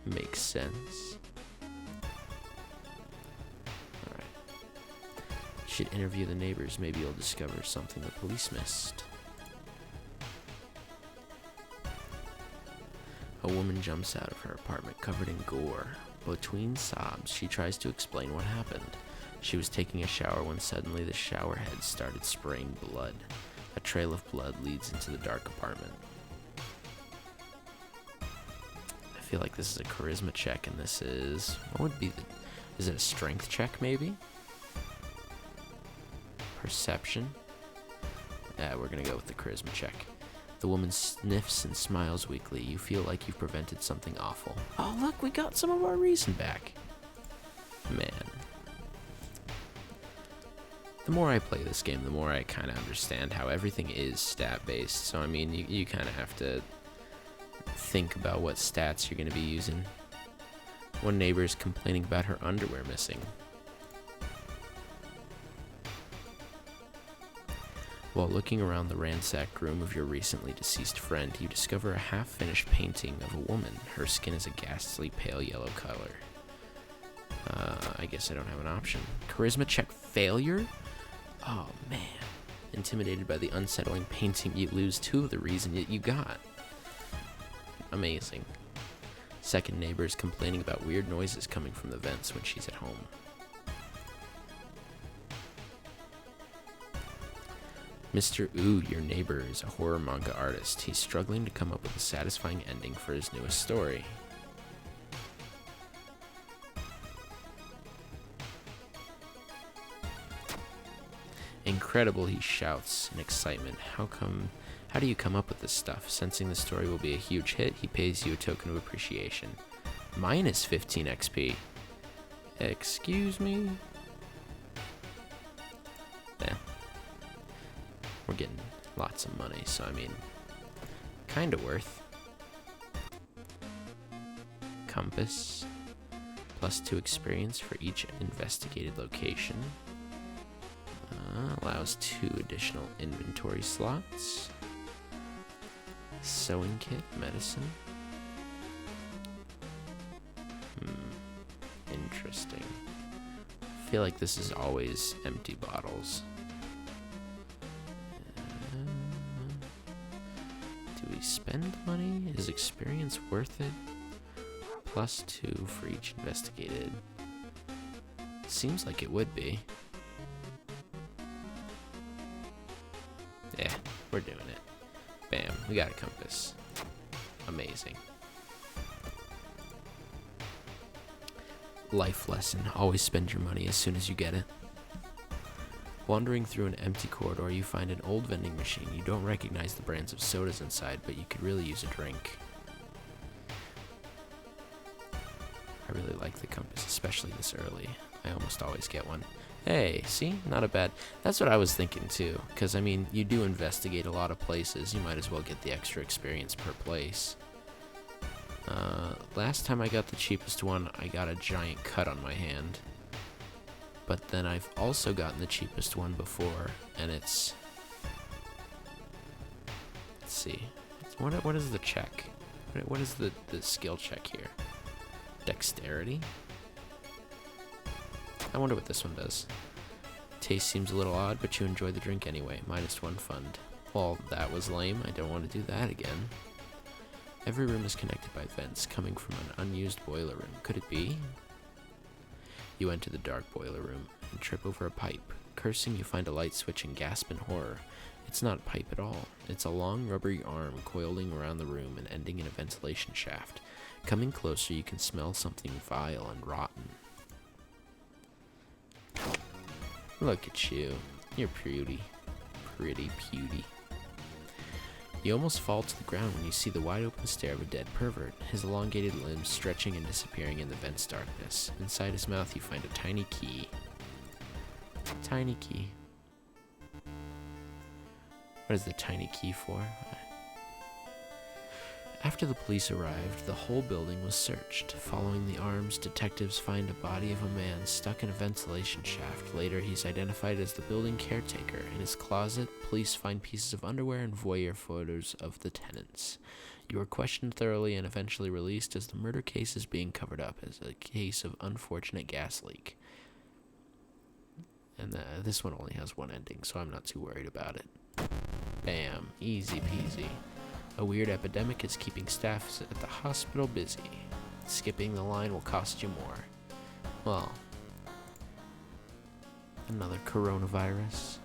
Makes sense. Alright. You should interview the neighbors. Maybe you'll discover something the police missed. A woman jumps out of her apartment covered in gore. Between sobs, she tries to explain what happened. She was taking a shower when suddenly the shower head started spraying blood. A trail of blood leads into the dark apartment. I feel like this is a charisma check, and this is... What would be the... Is it a strength check, maybe? Perception? Yeah, we're gonna go with the charisma check. The woman sniffs and smiles weakly. You feel like you've prevented something awful. Oh, look, we got some of our reason back. Man. The more I play this game, the more I kind of understand how everything is stat-based. So, I mean, you kind of have to think about what stats you're going to be using. One neighbor is complaining about her underwear missing. While looking around the ransacked room of your recently deceased friend, you discover a half-finished painting of a woman. Her skin is a ghastly pale yellow color. I guess I don't have an option. Charisma check failure? Oh, man. Intimidated by the unsettling painting, you lose 2 of the reason you got. Amazing. Second neighbor is complaining about weird noises coming from the vents when she's at home. Mr. Ooh, your neighbor, is a horror manga artist. He's struggling to come up with a satisfying ending for his newest story. Incredible, he shouts in excitement. How come How do you come up with this stuff? Sensing the story will be a huge hit, he pays you a token of appreciation. Minus 15 XP. Excuse me? Yeah. We're getting lots of money, so I mean, kinda worth. Compass. +2 experience for each investigated location. Allows 2 additional inventory slots. Sewing kit, medicine. Interesting. I feel like this is always empty bottles. Do we spend money? Is experience worth it? +2 for each investigated. Seems like it would be. Yeah, we're doing it. Bam, we got a compass. Amazing. Life lesson, always spend your money as soon as you get it. Wandering through an empty corridor, you find an old vending machine. You don't recognize the brands of sodas inside, but you could really use a drink. I really like the compass, especially this early. I almost always get one. Hey, see? Not a bad... That's what I was thinking too, because I mean, you do investigate a lot of places. You might as well get the extra experience per place. Last time I got the cheapest one, I got a giant cut on my hand. But then I've also gotten the cheapest one before, and it's... Let's see. What is the check? What is the skill check here? Dexterity? I wonder what this one does. Taste seems a little odd, but you enjoy the drink anyway. -1 fund. Well, that was lame. I don't want to do that again. Every room is connected by vents coming from an unused boiler room. Could it be? You enter the dark boiler room and trip over a pipe. Cursing, you find a light switch and gasp in horror. It's not a pipe at all. It's a long, rubbery arm coiling around the room and ending in a ventilation shaft. Coming closer, you can smell something vile and rotten. Look at you. You're pretty. Pretty beauty. You almost fall to the ground when you see the wide-open stare of a dead pervert, his elongated limbs stretching and disappearing in the vent's darkness. Inside his mouth, you find a tiny key. Tiny key. What is the tiny key for? After the police arrived, the whole building was searched. Following the arms, detectives find a body of a man stuck in a ventilation shaft. Later, he's identified as the building caretaker. In his closet, police find pieces of underwear and voyeur photos of the tenants. You are questioned thoroughly and eventually released as the murder case is being covered up as a case of unfortunate gas leak. And this one only has one ending, so I'm not too worried about it. Bam. Easy peasy. A weird epidemic is keeping staff at the hospital busy. Skipping the line will cost you more. Well, another coronavirus.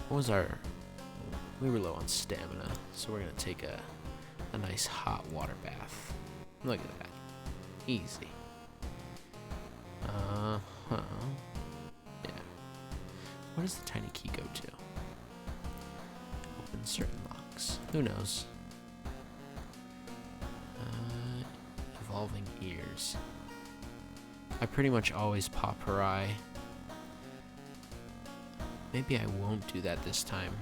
What was our... We were low on stamina, so we're going to take a nice hot water bath. Look at that. Easy. Yeah. Where does the tiny key go to? Open certain locks. Who knows? Evolving ears. I pretty much always pop her eye. Maybe I won't do that this time.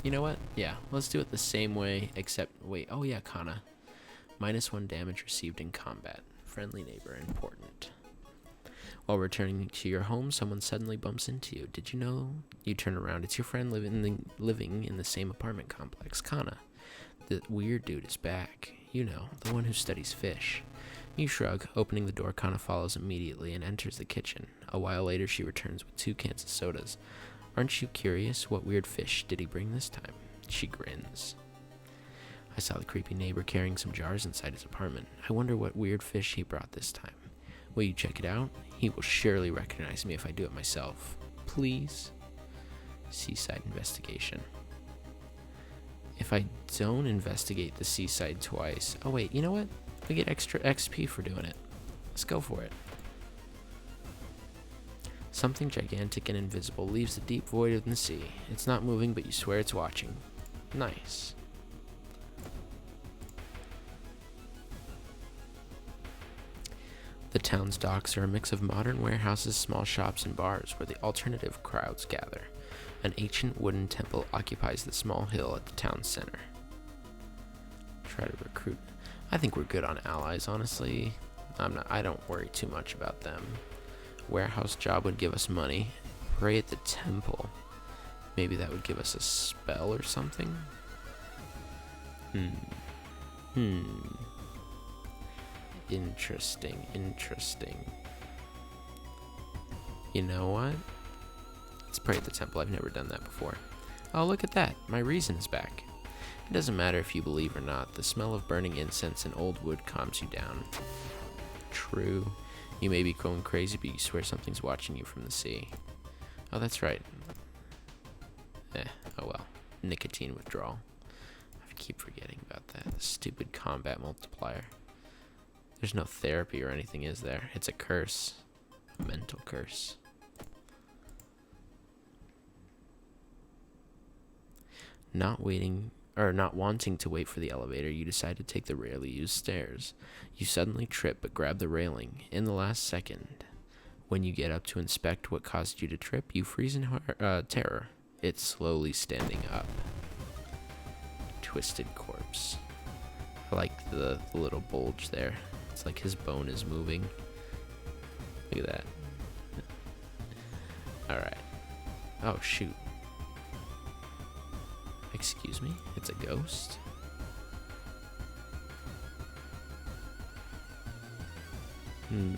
You know what? Yeah, let's do it the same way, except... Wait, oh yeah, Kana. -1 damage received in combat. Friendly neighbor, important. While returning to your home, someone suddenly bumps into you. Did you know? You turn around. It's your friend living in the same apartment complex, Kana. The weird dude is back. You know, the one who studies fish. You shrug. Opening the door, Kana follows immediately and enters the kitchen. A while later, she returns with 2 cans of sodas. Aren't you curious? What weird fish did he bring this time? She grins. I saw the creepy neighbor carrying some jars inside his apartment. I wonder what weird fish he brought this time. Will you check it out? He will surely recognize me if I do it myself. Please? Seaside investigation. If I don't investigate the seaside twice... Oh wait, you know what? We get extra XP for doing it. Let's go for it. Something gigantic and invisible leaves a deep void in the sea. It's not moving, but you swear it's watching. Nice. The town's docks are a mix of modern warehouses, small shops, and bars where the alternative crowds gather. An ancient wooden temple occupies the small hill at the town center. Try to recruit. I think we're good on allies, honestly. I don't worry too much about them. Warehouse job would give us money. Pray at the temple. Maybe that would give us a spell or something? Interesting. You know what? Let's pray at the temple. I've never done that before. Oh, look at that. My reason is back. It doesn't matter if you believe or not. The smell of burning incense and old wood calms you down. True. You may be going crazy, but you swear something's watching you from the sea. Oh, that's right. Oh well. Nicotine withdrawal. I keep forgetting about that. The stupid combat multiplier. There's no therapy or anything, is there? It's a curse. A mental curse. Not wanting to wait for the elevator, you decide to take the rarely used stairs. You suddenly trip but grab the railing in the last second. When you get up to inspect what caused you to trip, you freeze in terror. It's slowly standing up. Twisted corpse. I like the little bulge there. It's like his bone is moving. Look at that. Alright. Oh, shoot. Excuse me? It's a ghost? Hmm.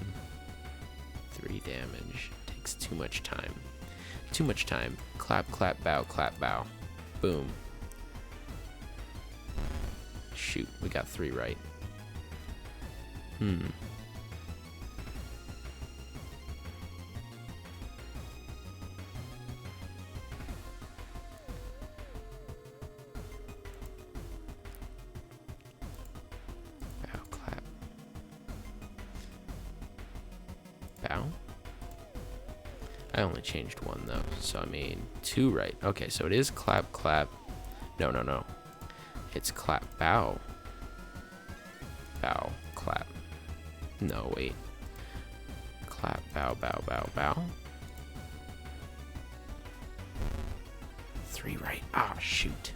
3 damage. Takes too much time. Too much time. Clap, clap, bow, clap, bow. Boom. Shoot, we got 3 right. Hmm. Bow, clap. Bow? I only changed 1 though, so I mean 2 right. Okay, so it is clap, clap. No. It's clap, bow. Bow, clap. No, wait. Clap, bow, bow, bow, bow. 3 right. Ah, shoot.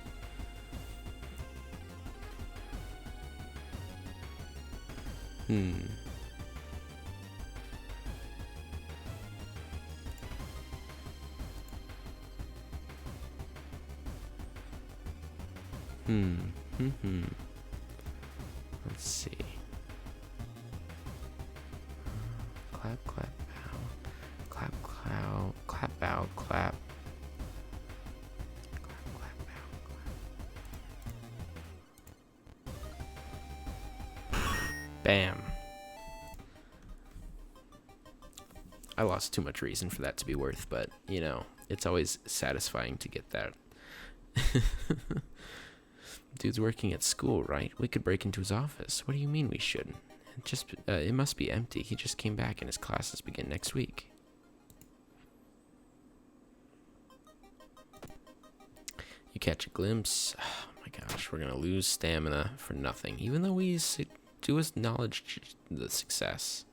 Let's see. Clap, clap, bow. Clap, clow. Clap, bow, clap. Clap, clap, bow, clap. Bam. I lost too much reason for that to be worth, but, you know, it's always satisfying to get that. Dude's working at school, right? We could break into his office. What do you mean we shouldn't? It must be empty. He just came back and his classes begin next week. You catch a glimpse. Oh my gosh, we're gonna lose stamina for nothing, even though we do acknowledge the success.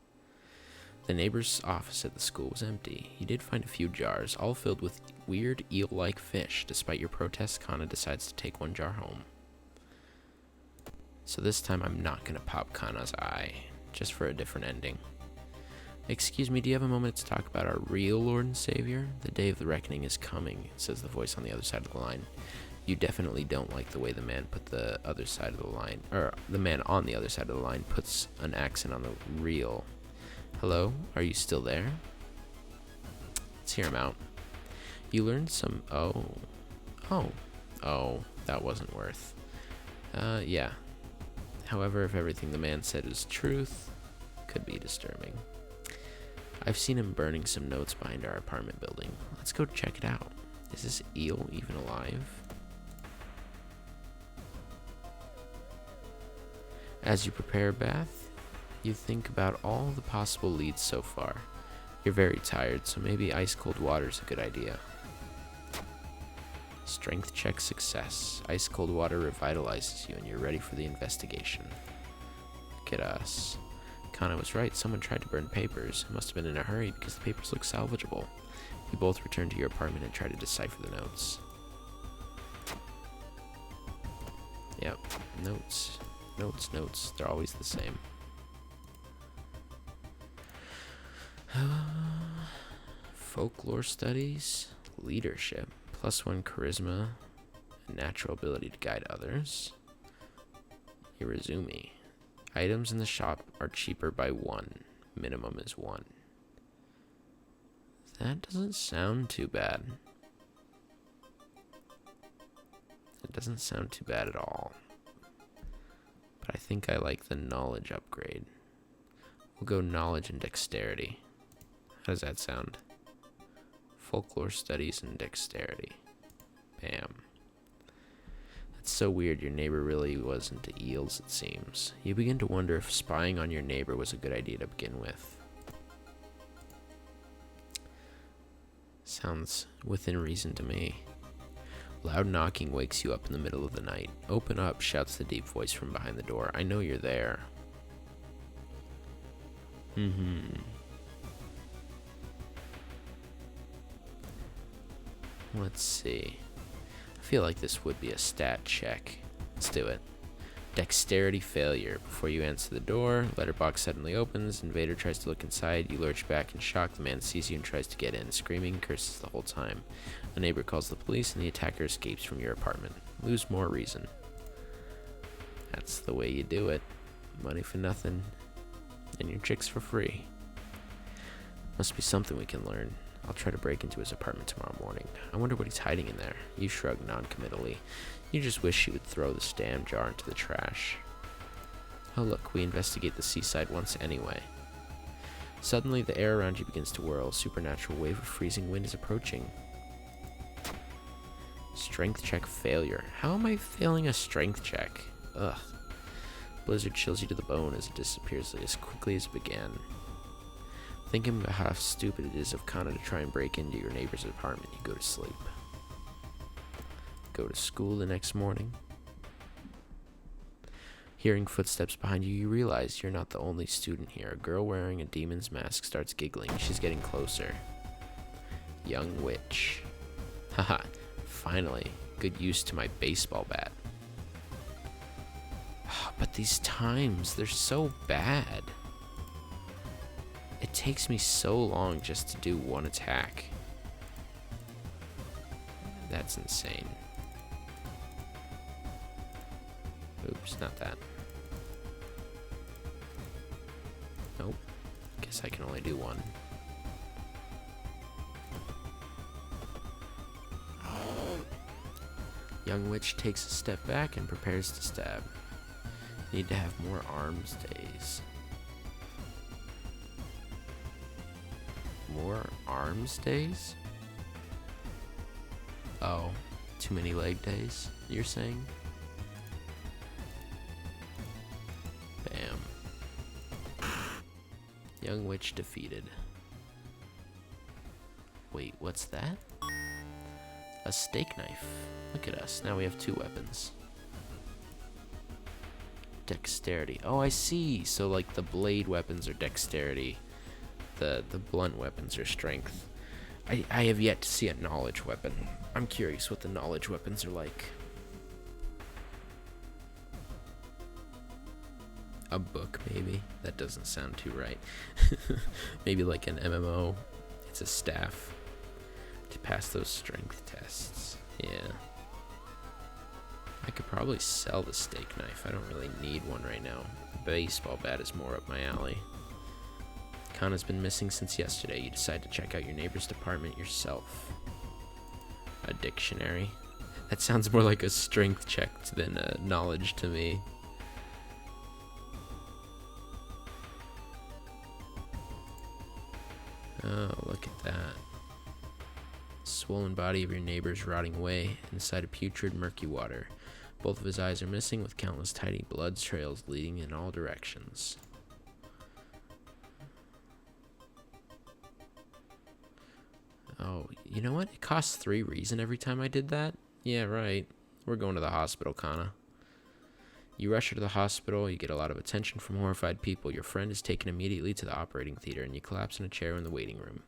The neighbor's office at the school was empty. You did find a few jars, all filled with weird eel-like fish. Despite your protests, Kana decides to take 1 jar home. So this time I'm not going to pop Kana's eye, just for a different ending. Excuse me, do you have a moment to talk about our real Lord and Savior? The day of the reckoning is coming, says the voice on the other side of the line. You definitely don't like the way the man on the other side of the line puts an accent on the real. Hello? Are you still there? Let's hear him out. You learned some... Oh, that wasn't worth. Yeah. However, if everything the man said is truth, could be disturbing. I've seen him burning some notes behind our apartment building. Let's go check it out. Is this eel even alive? As you prepare a bath, you think about all the possible leads so far. You're very tired, so maybe ice cold water is a good idea. Strength check success. Ice cold water revitalizes you and you're ready for the investigation. Look at us. Kana was right, someone tried to burn papers. It must have been in a hurry because the papers look salvageable. You both return to your apartment and try to decipher the notes. Yep, notes. Notes. They're always the same. Folklore studies, leadership, +1 charisma, and natural ability to guide others. Irizumi. Items in the shop are cheaper by 1. Minimum is 1. That doesn't sound too bad. It doesn't sound too bad at all. But I think I like the knowledge upgrade. We'll go knowledge and dexterity. How does that sound? Folklore studies and dexterity. Bam. That's so weird. Your neighbor really was into eels, it seems. You begin to wonder if spying on your neighbor was a good idea to begin with. Sounds within reason to me. Loud knocking wakes you up in the middle of the night. Open up, shouts the deep voice from behind the door. I know you're there. Let's see. I feel like this would be a stat check. Let's do it. Dexterity failure. Before you answer the door, letterbox suddenly opens. Invader tries to look inside. You lurch back in shock. The man sees you and tries to get in, screaming, curses the whole time. A neighbor calls the police and the attacker escapes from your apartment. Lose more reason. That's the way you do it. Money for nothing, and your chicks for free. Must be something we can learn. I'll try to break into his apartment tomorrow morning. I wonder what he's hiding in there. You shrug non-committally. You just wish he would throw the damn jar into the trash. Oh look, we investigate the seaside once anyway. Suddenly, the air around you begins to whirl. A supernatural wave of freezing wind is approaching. Strength check failure. How am I failing a strength check? Ugh. Blizzard chills you to the bone as it disappears as quickly as it began. Thinking about how stupid it is of Kana to try and break into your neighbor's apartment, you go to sleep. Go to school the next morning. Hearing footsteps behind you, you realize you're not the only student here. A girl wearing a demon's mask starts giggling. She's getting closer. Young witch. Haha, finally. Good use to my baseball bat. But these times, they're so bad. It takes me so long just to do one attack. That's insane. Oops, not that. Nope. Guess I can only do one. Young witch takes a step back and prepares to stab. Need to have more arms days. More arms days? Oh, too many leg days, you're saying? Bam. Young witch defeated. Wait, what's that? A steak knife. Look at us, now we have 2 weapons. Dexterity. Oh, I see. So like the blade weapons are dexterity. The blunt weapons are strength. I have yet to see a knowledge weapon. I'm curious what the knowledge weapons are like. A book, maybe? That doesn't sound too right. Maybe like an MMO. It's a staff to pass those strength tests. Yeah. I could probably sell the steak knife. I don't really need one right now. The baseball bat is more up my alley. Kana's been missing since yesterday. You decide to check out your neighbor's apartment yourself. A dictionary. That sounds more like a strength check than a knowledge to me. Oh, look at that. Swollen body of your neighbor's rotting away inside a putrid, murky water. Both of his eyes are missing, with countless tiny blood trails leading in all directions. Oh, you know what? It costs 3 reason every time I did that. Yeah, right. We're going to the hospital, Kana. You rush her to the hospital, you get a lot of attention from horrified people. Your friend is taken immediately to the operating theater, and you collapse in a chair in the waiting room.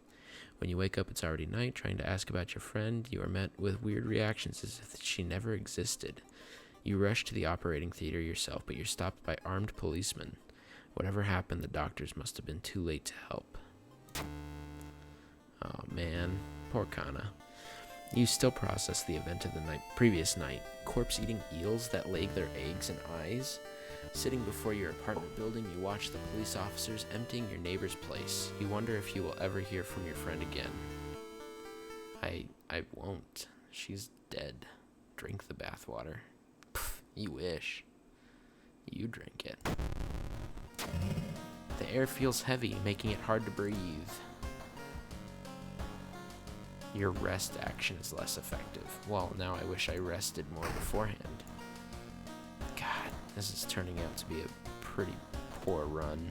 When you wake up, it's already night. Trying to ask about your friend, you are met with weird reactions as if she never existed. You rush to the operating theater yourself, but you're stopped by armed policemen. Whatever happened, the doctors must have been too late to help. Oh man, poor Kana. You still process the event of the previous night. Corpse-eating eels that lay their eggs and eyes. Sitting before your apartment building, you watch the police officers emptying your neighbor's place. You wonder if you will ever hear from your friend again. I won't. She's dead. Drink the bathwater. Pff, you wish. You drink it. The air feels heavy, making it hard to breathe. Your rest action is less effective. Well, now I wish I rested more beforehand. God, this is turning out to be a pretty poor run.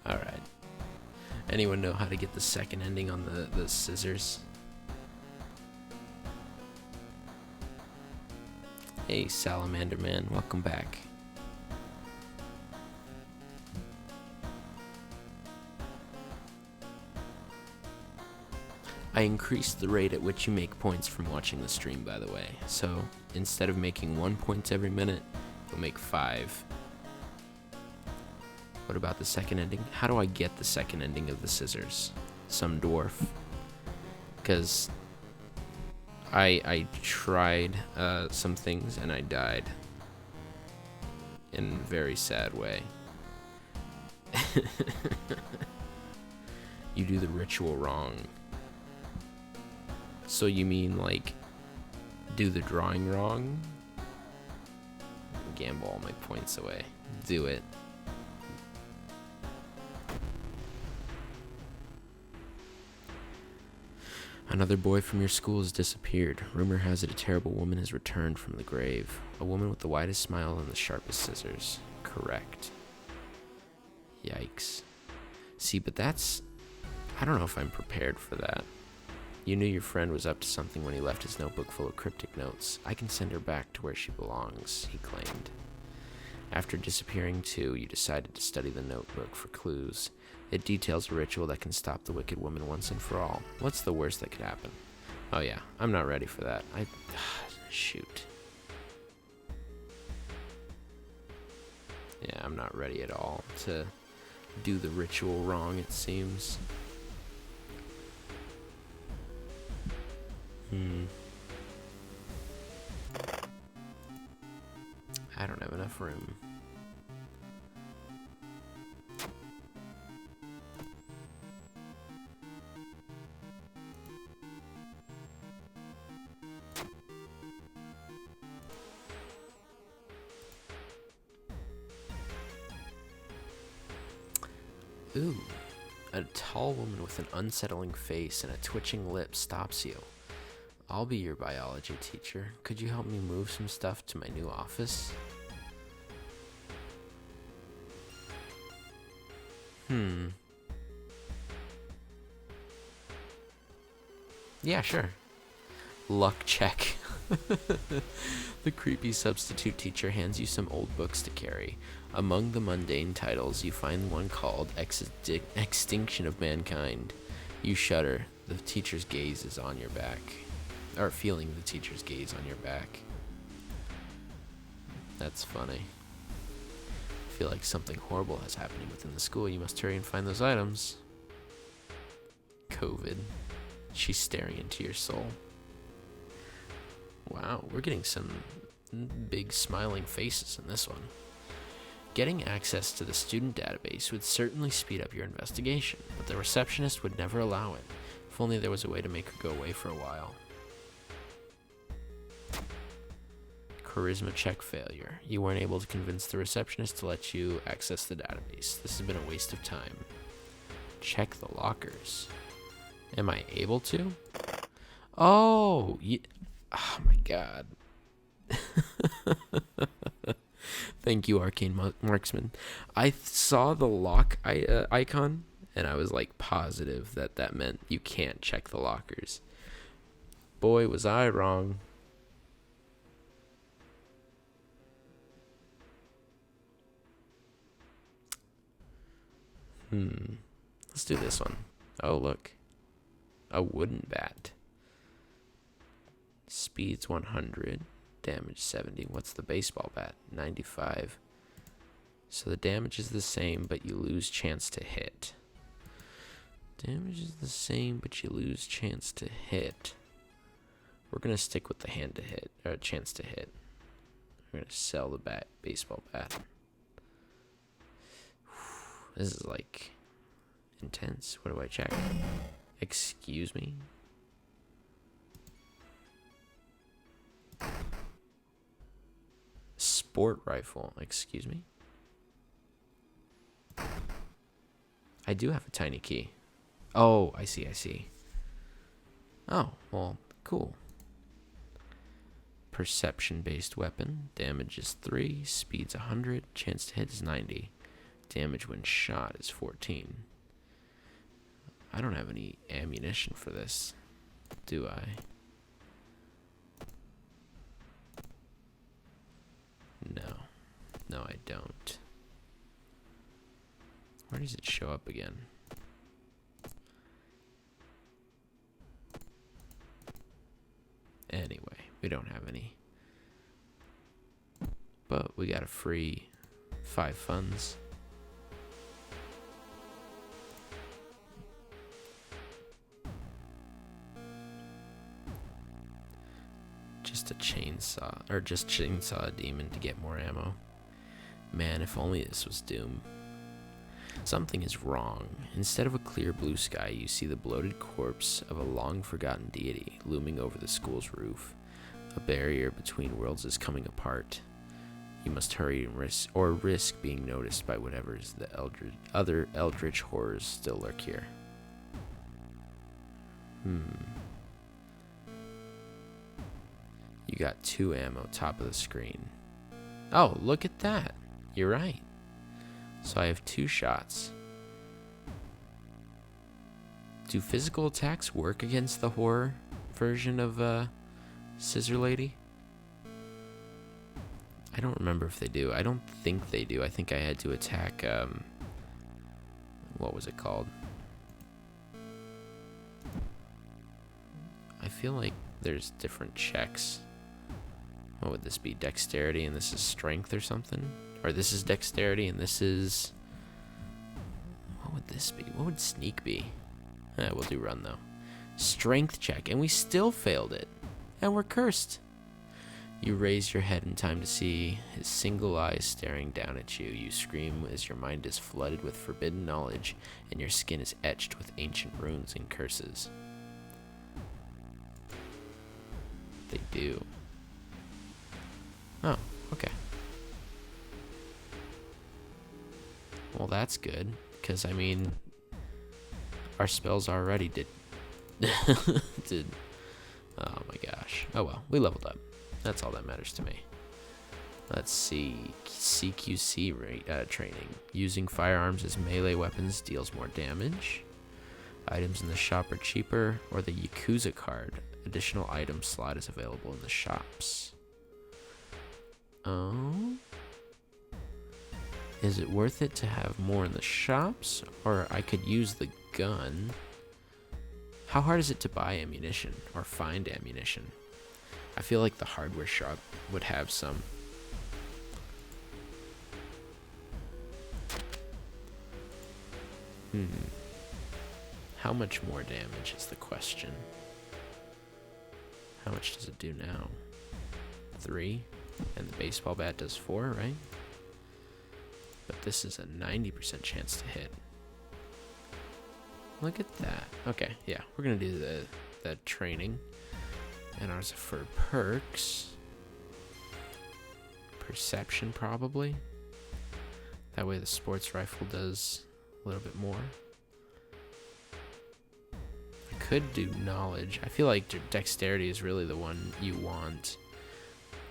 Alright. Anyone know how to get the second ending on the scissors? Hey, Salamander Man, welcome back. I increased the rate at which you make points from watching the stream, by the way. So, instead of making 1 point every minute, you'll make 5. What about the second ending? How do I get the second ending of the scissors? Some dwarf. Because I tried some things and I died in a very sad way. You do the ritual wrong. So you mean like do the drawing wrong? Gamble all my points away. Do it. Another boy from your school has disappeared. Rumor has it a terrible woman has returned from the grave. A woman with the widest smile and the sharpest scissors. Correct. Yikes. See, but that's... I don't know if I'm prepared for that. You knew your friend was up to something when he left his notebook full of cryptic notes. I can send her back to where she belongs, he claimed. After disappearing too, you decided to study the notebook for clues. It details a ritual that can stop the wicked woman once and for all. What's the worst that could happen? Oh yeah, I'm not ready for that. Shoot. Yeah, I'm not ready at all to do the ritual wrong, it seems. I don't have enough room. Ooh, a tall woman with an unsettling face and a twitching lip stops you. I'll be your biology teacher. Could you help me move some stuff to my new office? Yeah, sure. Luck check. The creepy substitute teacher hands you some old books to carry. Among the mundane titles, you find one called Extinction of Mankind. You shudder. The teacher's gaze is on your back. Or feeling the teacher's gaze on your back. That's funny. I feel like something horrible is happening within the school. You must hurry and find those items. COVID. She's staring into your soul. Wow, we're getting some big smiling faces in this one. Getting access to the student database would certainly speed up your investigation, but the receptionist would never allow it. If only there was a way to make her go away for a while. Charisma check failure. You weren't able to convince the receptionist to let you access the database. This has been a waste of time. Check the lockers. Am I able to? Oh! Oh my god. Thank you, Arcane Marksman. I saw the lock icon, and I was like positive that that meant you can't check the lockers. Boy, was I wrong. Let's do this one. Oh, look. A wooden bat. Speed's 100. Damage 70. What's the baseball bat? 95. So the damage is the same, but you lose chance to hit. Damage is the same, but you lose chance to hit. We're going to stick with the hand to hit, or chance to hit. We're going to sell the baseball bat. This is like intense. What do I check? Excuse me? Sport rifle. Excuse me? I do have a tiny key. Oh, I see. Oh, well, cool. Perception-based weapon. Damage is 3. Speed's 100. Chance to hit is 90. Damage when shot is 14. I don't have any ammunition for this, do I? No, I don't. Where does it show up again? Anyway, we don't have any. But we got a free 5 funds. Just a chainsaw, or just chainsaw a demon to get more ammo. Man, if only this was Doom. Something is wrong. Instead of a clear blue sky, you see the bloated corpse of a long-forgotten deity looming over the school's roof. A barrier between worlds is coming apart. You must hurry and risk being noticed by whatever's the other eldritch horrors still lurk here. You got 2 ammo, top of the screen. Oh, look at that. You're right. So I have 2 shots. Do physical attacks work against the horror version of Scissor Lady? I don't remember if they do. I don't think they do. I think I had to attack, what was it called? I feel like there's different checks. What would this be? Dexterity and this is strength or something? Or this is dexterity and this is... What would this be? What would sneak be? We'll do run though. Strength check, and we still failed it. And we're cursed. You raise your head in time to see his single eye staring down at you. You scream as your mind is flooded with forbidden knowledge and your skin is etched with ancient runes and curses. They do. Oh, okay. Well, that's good, because, I mean, our spells already did. Oh my gosh. Oh well, we leveled up. That's all that matters to me. Let's see. CQC training. Using firearms as melee weapons deals more damage. Items in the shop are cheaper, or the Yakuza card. Additional item slot is available in the shops. Oh? Is it worth it to have more in the shops? Or I could use the gun. How hard is it to buy ammunition or find ammunition? I feel like the hardware shop would have some. How much more damage is the question? How much does it do now? 3? And the baseball bat does 4, right? But this is a 90% chance to hit. Look at that. Okay, yeah, we're gonna do the training. And ours are for perks. Perception, probably. That way the sports rifle does a little bit more. I could do knowledge. I feel like dexterity is really the one you want.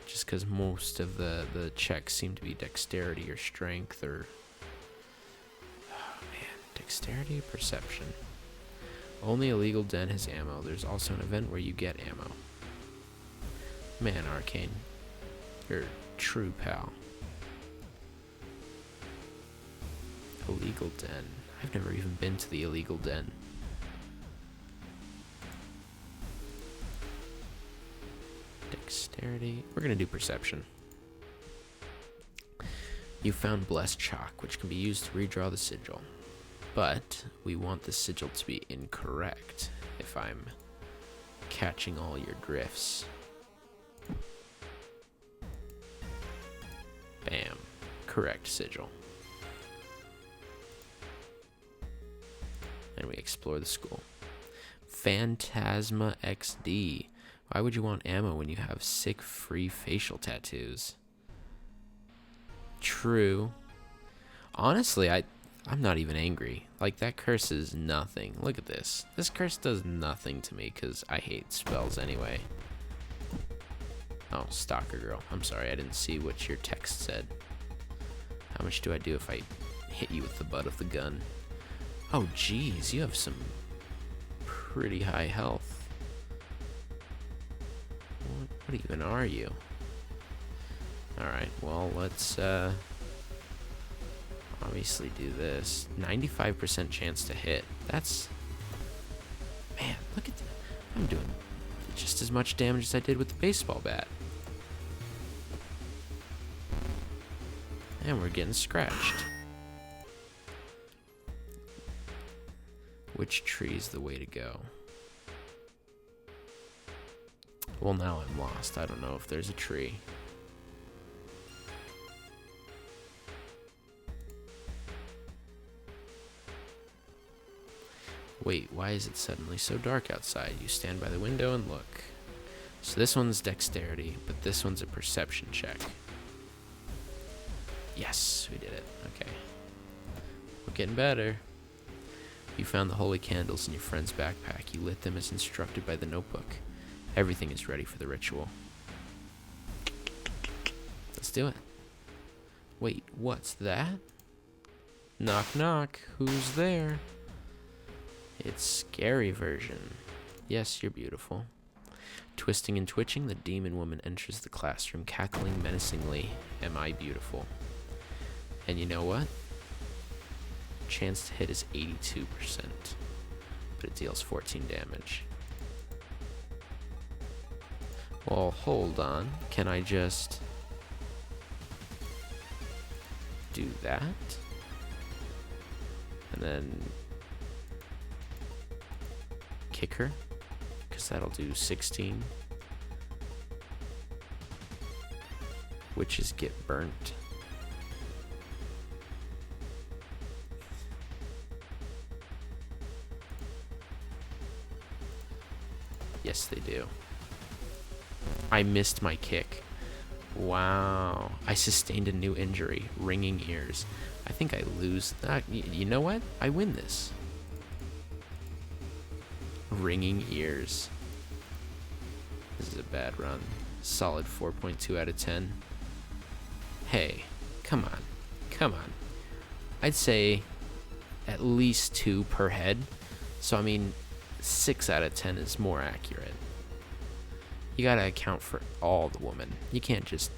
Just because most of the checks seem to be dexterity or strength or... Oh man, dexterity or perception. Only illegal den has ammo. There's also an event where you get ammo. Man, Arcane. You're true pal. Illegal den. I've never even been to the illegal den. Dexterity. We're gonna do perception. You found blessed chalk, which can be used to redraw the sigil. But we want the sigil to be incorrect, if I'm catching all your drifts. Bam. Correct sigil. And we explore the school. Phantasma XD. Why would you want ammo when you have sick free facial tattoos? True. Honestly, I'm not even angry. Like, that curse is nothing. Look at this. This curse does nothing to me because I hate spells anyway. Oh, Stalker Girl. I'm sorry, I didn't see what your text said. How much do I do if I hit you with the butt of the gun? Oh, geez, you have some pretty high health. What even are you? Alright, well, let's obviously do this. 95% chance to hit. That's... Man, look at that. I'm doing just as much damage as I did with the baseball bat. And we're getting scratched. Which tree is the way to go? Well, now I'm lost. I don't know if there's a tree. Wait, why is it suddenly so dark outside? You stand by the window and look. So this one's dexterity, but this one's a perception check. Yes, we did it. Okay. We're getting better. You found the holy candles in your friend's backpack. You lit them as instructed by the notebook. Everything is ready for the ritual. Let's do it. Wait, what's that? Knock, knock. Who's there? It's scary version. Yes, you're beautiful. Twisting and twitching, the demon woman enters the classroom, cackling menacingly. Am I beautiful? And you know what? Chance to hit is 82%, but it deals 14 damage. Well, hold on. Can I just do that? And then kick her, because that'll do 16. Witches get burnt. Yes, they do. I missed my kick. Wow. I sustained a new injury. Ringing ears. I think I lose. You know what? I win this. Ringing ears. This is a bad run. Solid 4.2 out of 10. Hey, come on. Come on. I'd say at least 2 per head. So, I mean, 6 out of 10 is more accurate. You gotta account for all the woman. You can't just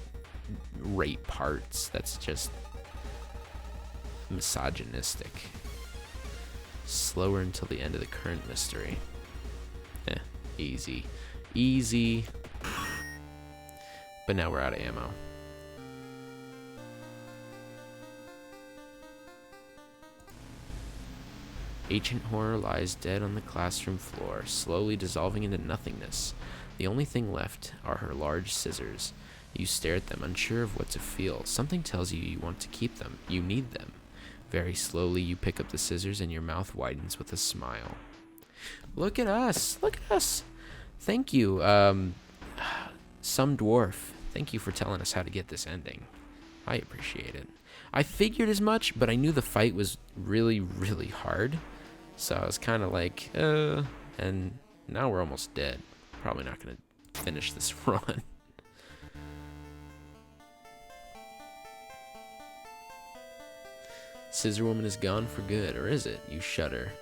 rate parts. That's just misogynistic. Slower until the end of the current mystery. Easy. Easy. But now we're out of ammo. Ancient horror lies dead on the classroom floor, slowly dissolving into nothingness. The only thing left are her large scissors. You stare at them, unsure of what to feel. Something tells you you want to keep them. You need them. Very slowly, you pick up the scissors and your mouth widens with a smile. Look at us. Look at us. Thank you, some dwarf. Thank you for telling us how to get this ending. I appreciate it. I figured as much, but I knew the fight was really, really hard. So I was kind of like, and And now we're almost dead. Probably not going to finish this run. Scissor Woman is gone for good, or is it? You shudder.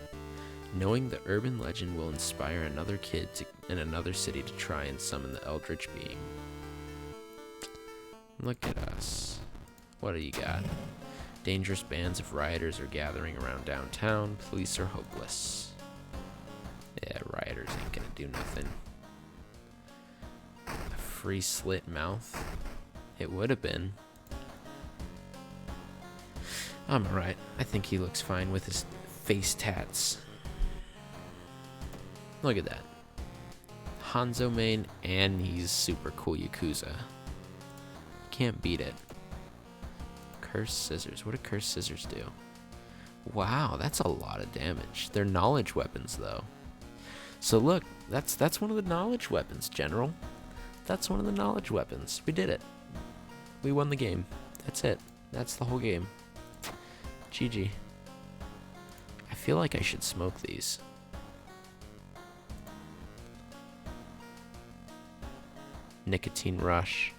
Knowing the urban legend will inspire another kid in another city to try and summon the Eldritch Being. Look at us. What do you got? Dangerous bands of rioters are gathering around downtown. Police are hopeless. Yeah, rioters ain't gonna do nothing. A free slit mouth? It would have been. I'm alright. I think he looks fine with his face tats. Look at that. Hanzo main, and he's super cool Yakuza. Can't beat it. Cursed scissors. What do cursed scissors do? Wow, that's a lot of damage. They're knowledge weapons, though. So look, that's one of the knowledge weapons, General. That's one of the knowledge weapons. We did it. We won the game. That's it. That's the whole game. GG. I feel like I should smoke these. Nicotine rush.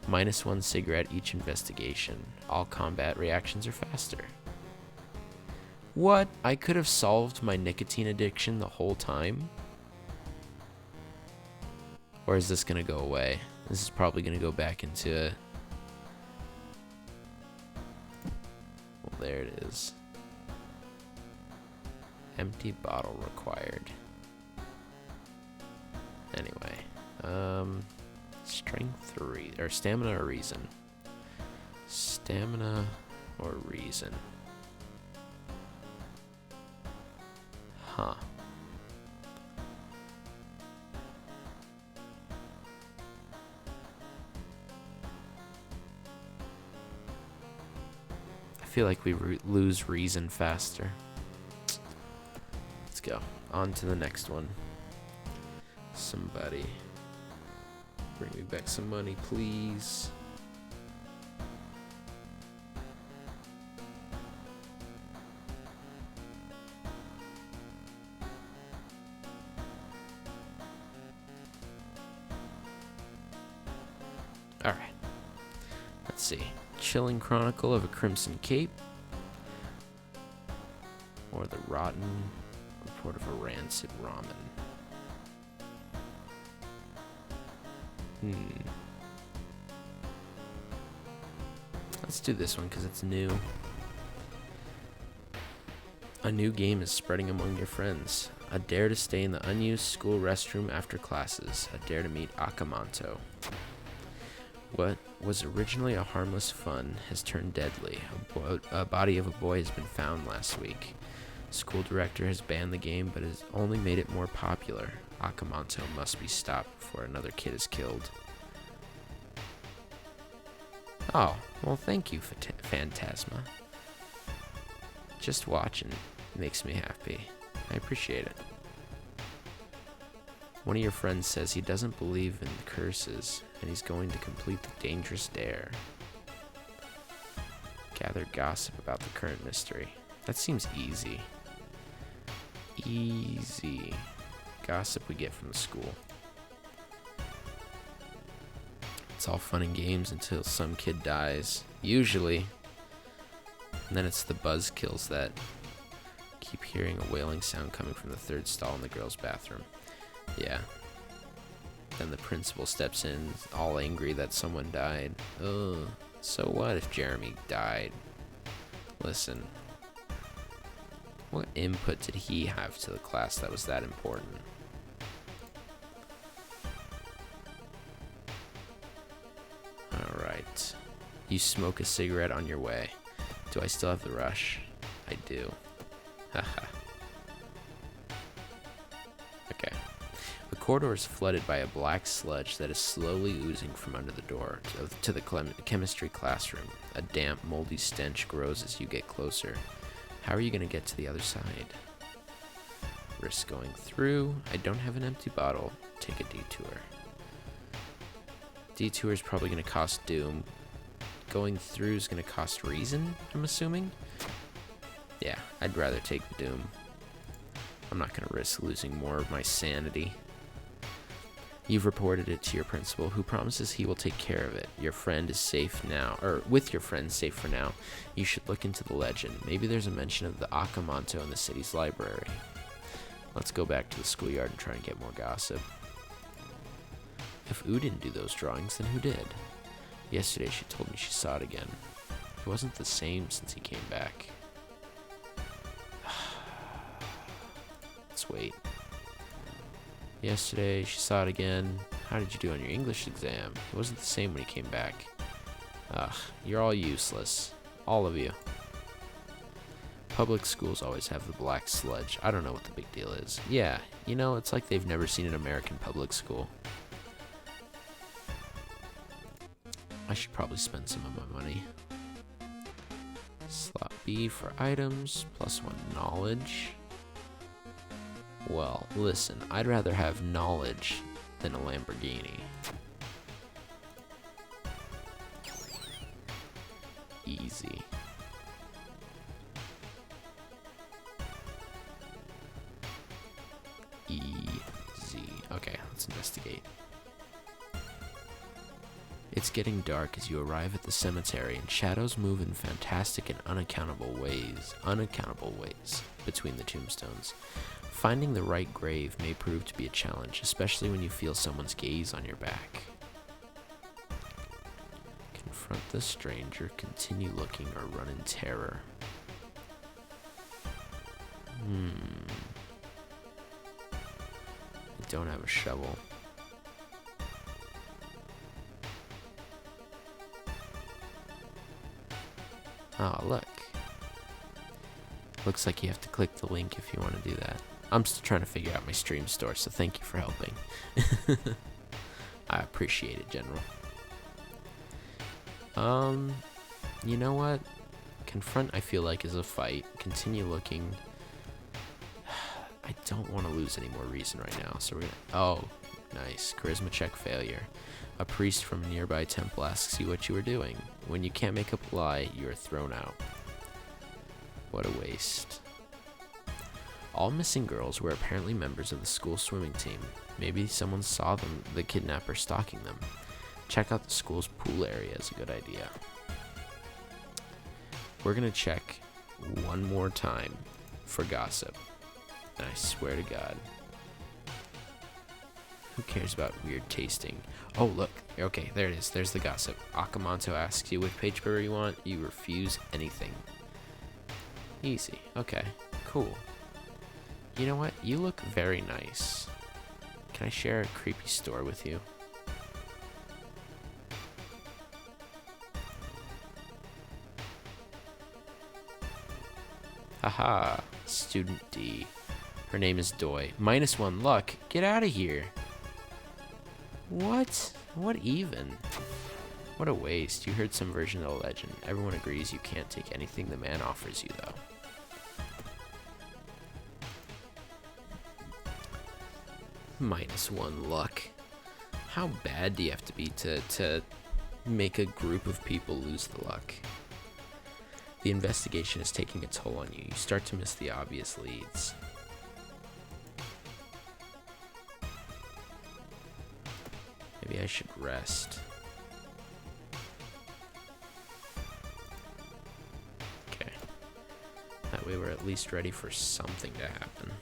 -1 cigarette each investigation. All combat reactions are faster. What? I could have solved my nicotine addiction the whole time? Or is this gonna go away? This is probably gonna go back into... Well, there it is. Empty bottle required. Anyway, strength or stamina or reason? Stamina or reason? Huh. I feel like we lose reason faster. Let's go. On to the next one. Somebody bring me back some money, please. All right. Let's see. Chilling Chronicle of a Crimson Cape, or the Rotten Report of a Rancid Ramen. Let's do this one because it's new. A new game is spreading among your friends. A dare to stay in the unused school restroom after classes. A dare to meet Akamanto. What was originally a harmless fun has turned deadly. A body of a boy has been found last week. School director has banned the game but has only made it more popular. Akamanto must be stopped before another kid is killed. Oh, well thank you, Phantasma. Just watching makes me happy. I appreciate it. One of your friends says he doesn't believe in curses, and he's going to complete the dangerous dare. Gather gossip about the current mystery. That seems easy. Easy. Gossip we get from the school. It's all fun and games until some kid dies. Usually. And then it's the buzzkills that keep hearing a wailing sound coming from the third stall in the girls' bathroom. Yeah. Then the principal steps in, all angry that someone died. Ugh. So what if Jeremy died? Listen. What input did he have to the class that was that important? Alright. You smoke a cigarette on your way. Do I still have the rush? I do. Haha. Okay. The corridor is flooded by a black sludge that is slowly oozing from under the door to the chemistry classroom. A damp, moldy stench grows as you get closer. How are you going to get to the other side? Risk going through. I don't have an empty bottle. Take a detour. Detour is probably going to cost Doom. Going through is going to cost Reason, I'm assuming? Yeah, I'd rather take the Doom. I'm not going to risk losing more of my sanity. You've reported it to your principal, who promises he will take care of it. Your friend is safe now, or with your friend safe for now. You should look into the legend. Maybe there's a mention of the Akamanto in the city's library. Let's go back to the schoolyard and try and get more gossip. If U didn't do those drawings, then who did? Yesterday she told me she saw it again. He wasn't the same since he came back. Let's wait. Yesterday, she saw it again. How did you do on your English exam? It wasn't the same when he came back. Ugh, you're all useless. All of you. Public schools always have the black sludge. I don't know what the big deal is. Yeah, you know, it's like they've never seen an American public school. I should probably spend some of my money. Slot B for items, +1 knowledge. Well, listen, I'd rather have knowledge than a Lamborghini. Easy. Easy. Okay, let's investigate. It's getting dark as you arrive at the cemetery, and shadows move in fantastic and unaccountable ways between the tombstones. Finding the right grave may prove to be a challenge, especially when you feel someone's gaze on your back. Confront the stranger, continue looking, or run in terror. I don't have a shovel. Oh, look. Looks like you have to click the link if you want to do that. I'm still trying to figure out my stream store, so thank you for helping. I appreciate it, General. You know what? Confront, I feel like, is a fight. Continue looking. I don't want to lose any more reason right now, so we're gonna... Oh, nice. Charisma check failure. A priest from a nearby temple asks you what you were doing. When you can't make up a lie, you are thrown out. What a waste. All missing girls were apparently members of the school swimming team. Maybe someone saw them, the kidnapper stalking them. Check out the school's pool area is a good idea. We're gonna check one more time for gossip. And I swear to God. Who cares about weird tasting? Oh, look. Okay, there it is. There's the gossip. Akamanto asks you which page paper you want. You refuse anything. Easy. Okay, cool. You know what? You look very nice. Can I share a creepy store with you? Haha. Student D. Her name is Doi. -1 luck. Get out of here. What? What even? What a waste. You heard some version of the legend. Everyone agrees you can't take anything the man offers you, though. -1 luck. How bad do you have to be to make a group of people lose the luck? The investigation is taking a toll on you. You start to miss the obvious leads. Maybe I should rest. Okay. That way we're at least ready for something to happen.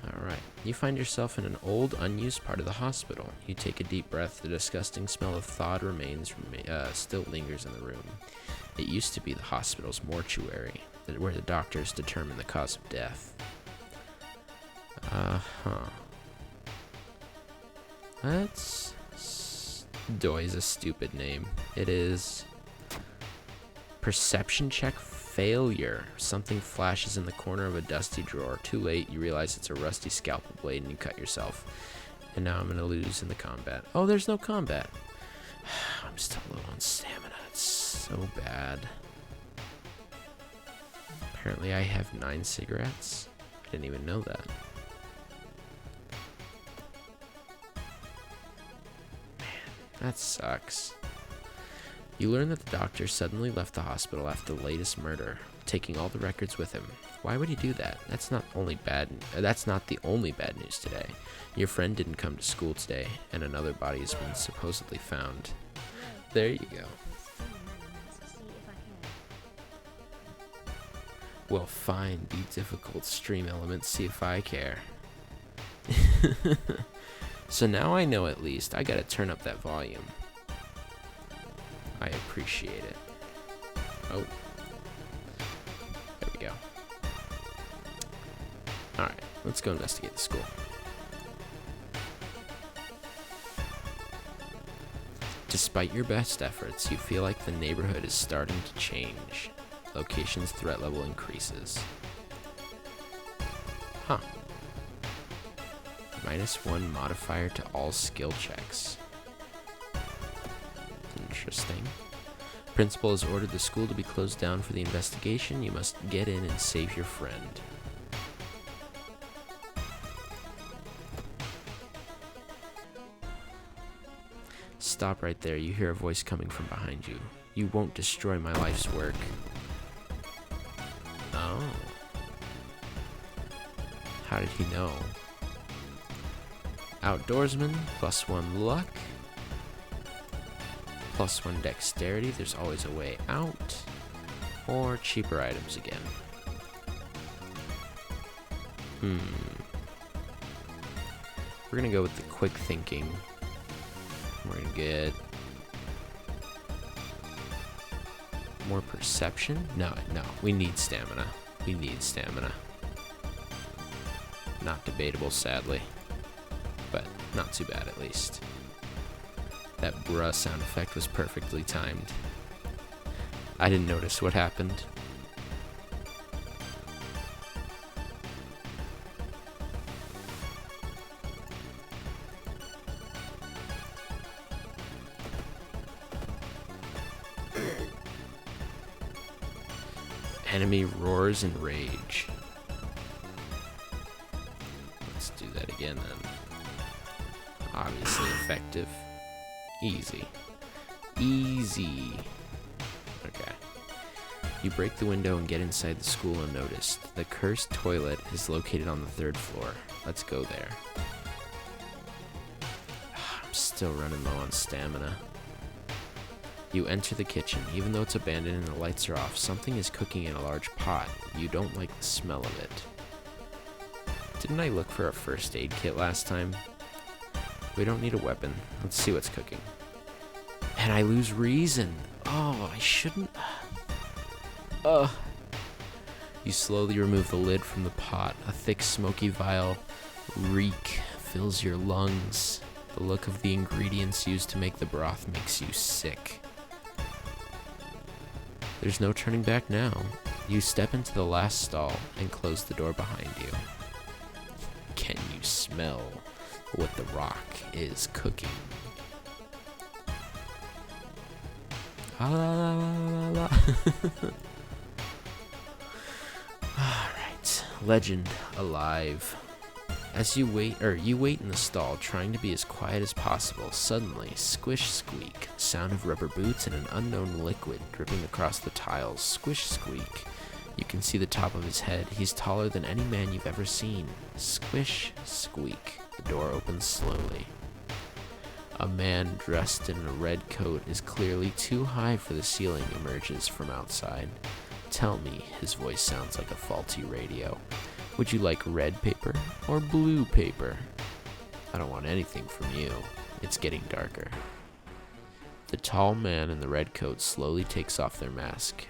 Alright. You find yourself in an old, unused part of the hospital. You take a deep breath. The disgusting smell of thawed remains still lingers in the room. It used to be the hospital's mortuary, where the doctors determine the cause of death. Doi is a stupid name. It is. Perception check failure. Something flashes in the corner of a dusty drawer. Too late, you realize it's a rusty scalpel blade and you cut yourself. And now I'm gonna lose in the combat. Oh, there's no combat. I'm still low on stamina. It's so bad. Apparently I have 9 cigarettes. I didn't even know that. That sucks. You learn that the doctor suddenly left the hospital after the latest murder, taking all the records with him. Why would he do that? That's not the only bad news today. Your friend didn't come to school today, and another body has been supposedly found. There you go. Well, fine, be difficult, stream elements, see if I care. So now I know at least. I gotta turn up that volume. I appreciate it. Oh. There we go. Alright, let's go investigate the school. Despite your best efforts, you feel like the neighborhood is starting to change. Location's threat level increases. Huh. -1 modifier to all skill checks. Interesting. Principal has ordered the school to be closed down for the investigation. You must get in and save your friend. Stop right there. You hear a voice coming from behind you. You won't destroy my life's work. Oh. How did he know? Outdoorsman, +1 luck. +1 dexterity, there's always a way out. Or cheaper items again. We're gonna go with the quick thinking. We're gonna get more perception. No, we need stamina. We need stamina. Not debatable, sadly. But not too bad, at least. That bruh sound effect was perfectly timed. I didn't notice what happened. Enemy roars in rage. Let's do that again then. Obviously effective. Easy. Easy. Okay. You break the window and get inside the school unnoticed. The cursed toilet is located on the 3rd floor. Let's go there. I'm still running low on stamina. You enter the kitchen. Even though it's abandoned and the lights are off, something is cooking in a large pot. You don't like the smell of it. Didn't I look for a first aid kit last time? We don't need a weapon. Let's see what's cooking. And I lose reason. Oh, I shouldn't. Ugh. You slowly remove the lid from the pot. A thick, smoky, vile reek fills your lungs. The look of the ingredients used to make the broth makes you sick. There's no turning back now. You step into the last stall and close the door behind you. Can you smell what the rock is cooking? La la la la la. Alright. Legend alive. As you wait in the stall, trying to be as quiet as possible. Suddenly, squish squeak, sound of rubber boots and an unknown liquid dripping across the tiles. Squish squeak. You can see the top of his head. He's taller than any man you've ever seen. Squish squeak. The door opens slowly. A man dressed in a red coat is clearly too high for the ceiling emerges from outside. Tell me, his voice sounds like a faulty radio. Would you like red paper or blue paper? I don't want anything from you. It's getting darker. The tall man in the red coat slowly takes their mask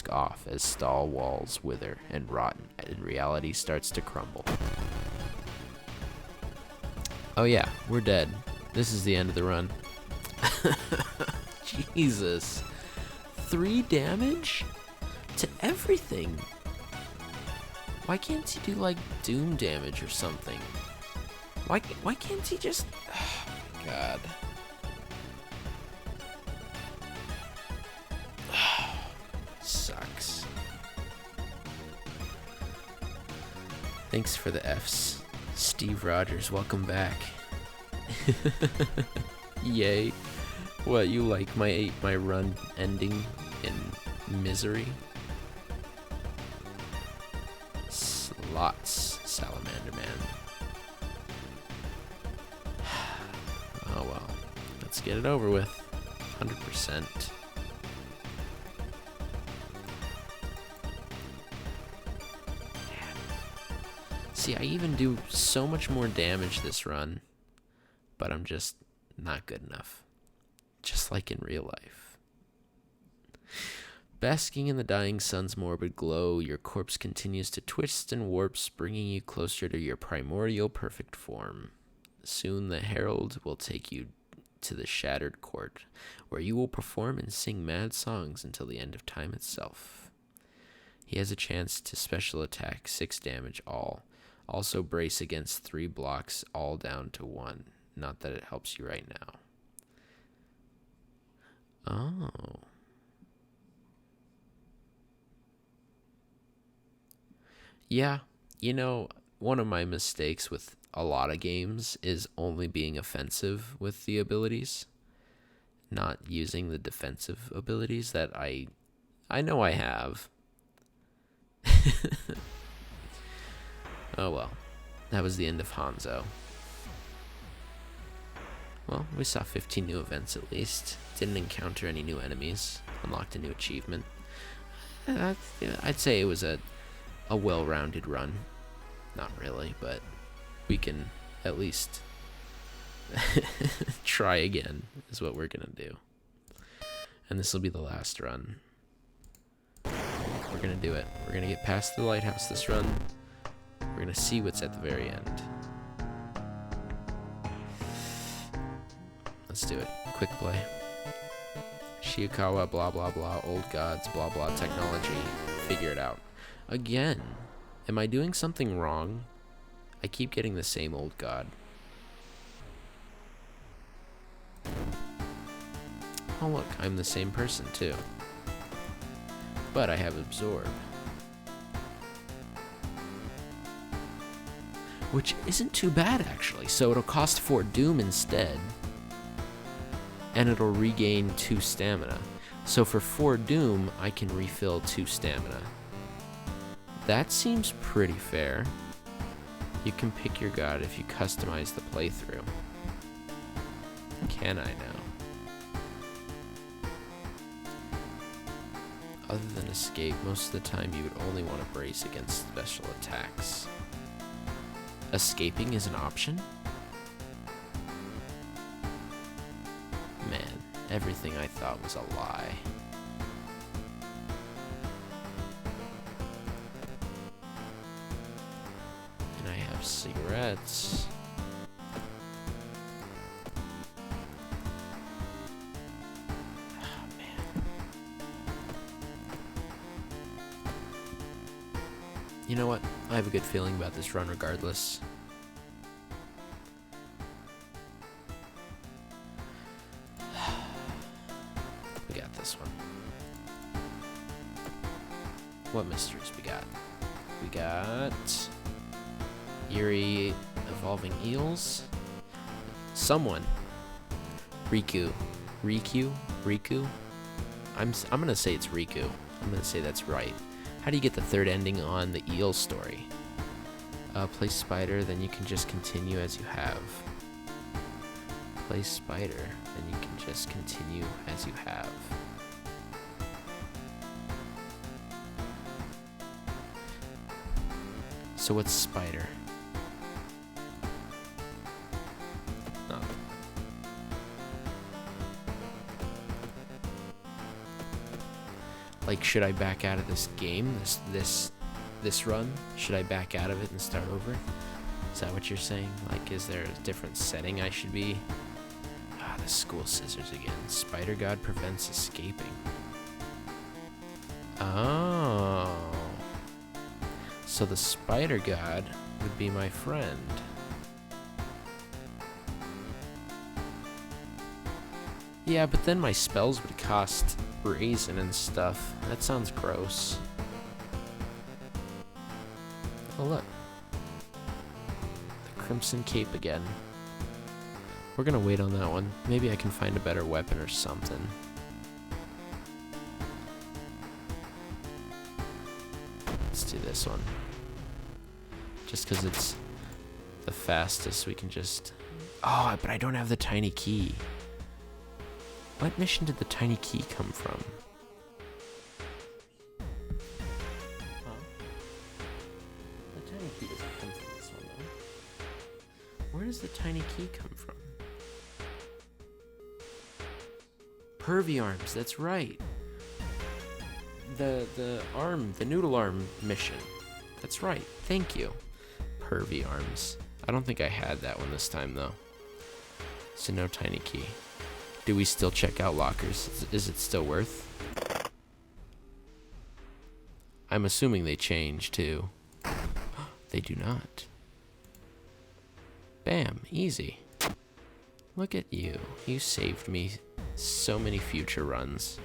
off as stall walls wither and rot and reality starts to crumble. Oh yeah, we're dead. This is the end of the run. Jesus. 3 damage? To everything. Why can't he do like doom damage or something? Why can't he just... Oh my god. Sucks. Thanks for the Fs. Steve Rogers, welcome back. Yay. What, you like my run ending in misery? Slots, Salamander Man. Oh well. Let's get it over with. 100%. See, I even do so much more damage this run, but I'm just not good enough. Just like in real life. Basking in the dying sun's morbid glow, your corpse continues to twist and warps, bringing you closer to your primordial perfect form. Soon the herald will take you to the shattered court, where you will perform and sing mad songs until the end of time itself. He has a chance to special attack 6 damage all. Also brace against 3 blocks, all down to 1. Not that it helps you right now. Oh. Yeah, you know, one of my mistakes with a lot of games is only being offensive with the abilities, not using the defensive abilities that I know I have. Oh well, that was the end of Hanzo. Well, we saw 15 new events at least. Didn't encounter any new enemies. Unlocked a new achievement. I'd say it was a well-rounded run. Not really, but we can at least try again is what we're gonna do. And this will be the last run. We're gonna do it. We're gonna get past the lighthouse this run. We're gonna see what's at the very end. Let's do it. Quick play. Shiokawa, blah blah blah, old gods, blah blah, technology. Figure it out. Again, am I doing something wrong? I keep getting the same old god. Oh look, I'm the same person too. But I have absorb. Which isn't too bad actually. So it'll cost 4 doom instead. And it'll regain 2 stamina. So for 4 doom, I can refill 2 stamina. That seems pretty fair. You can pick your god if you customize the playthrough. Can I now? Other than escape, most of the time you would only want to brace against special attacks. Escaping is an option? Man, everything I thought was a lie. And I have cigarettes. Oh, man. You know what? I have a good feeling about this run regardless. We got this one. What mysteries we got? We got eerie evolving eels. Someone. Riku. I'm gonna say it's Riku. I'm gonna say that's right. How do you get the 3rd ending on the eel story? Play spider, then you can just continue as you have. Play spider, then you can just continue as you have. So what's spider? Oh. Like, should I back out of this game? This run? Should I back out of it and start over? Is that what you're saying? Like, is there a different setting I should be? Ah, the school scissors again. Spider God prevents escaping. Oh. So the Spider God would be my friend. Yeah, but then my spells would cost brazen and stuff. That sounds gross. Oh look. The Crimson Cape again. We're gonna wait on that one. Maybe I can find a better weapon or something. Let's do this one. Just because it's the fastest, we can just... Oh, but I don't have the tiny key. What mission did the tiny key come from? The tiny key doesn't come from this one, though. Where does the tiny key come from? Pervy arms, that's right. The noodle arm mission. That's right. Thank you. Pervy arms. I don't think I had that one this time though. So no tiny key. Do we still check out lockers? Is it still worth? I'm assuming they change too. They do not. Bam, easy. Look at you. You saved me so many future runs.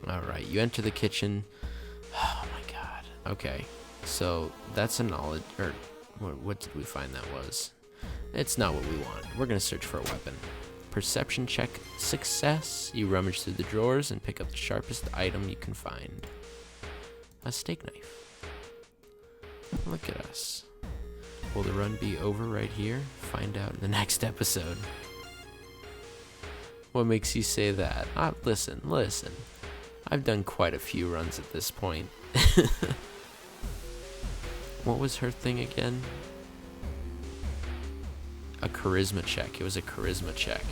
Alright, you enter the kitchen. Oh my god. Okay, so that's a knowledge, or what did we find that was? It's not what we want. We're gonna search for a weapon. Perception check success. You rummage through the drawers and pick up the sharpest item you can find. A steak knife. Look at us. Will the run be over right here? Find out in the next episode. What makes you say that? Listen. I've done quite a few runs at this point. What was her thing again? A charisma check. It was a charisma check.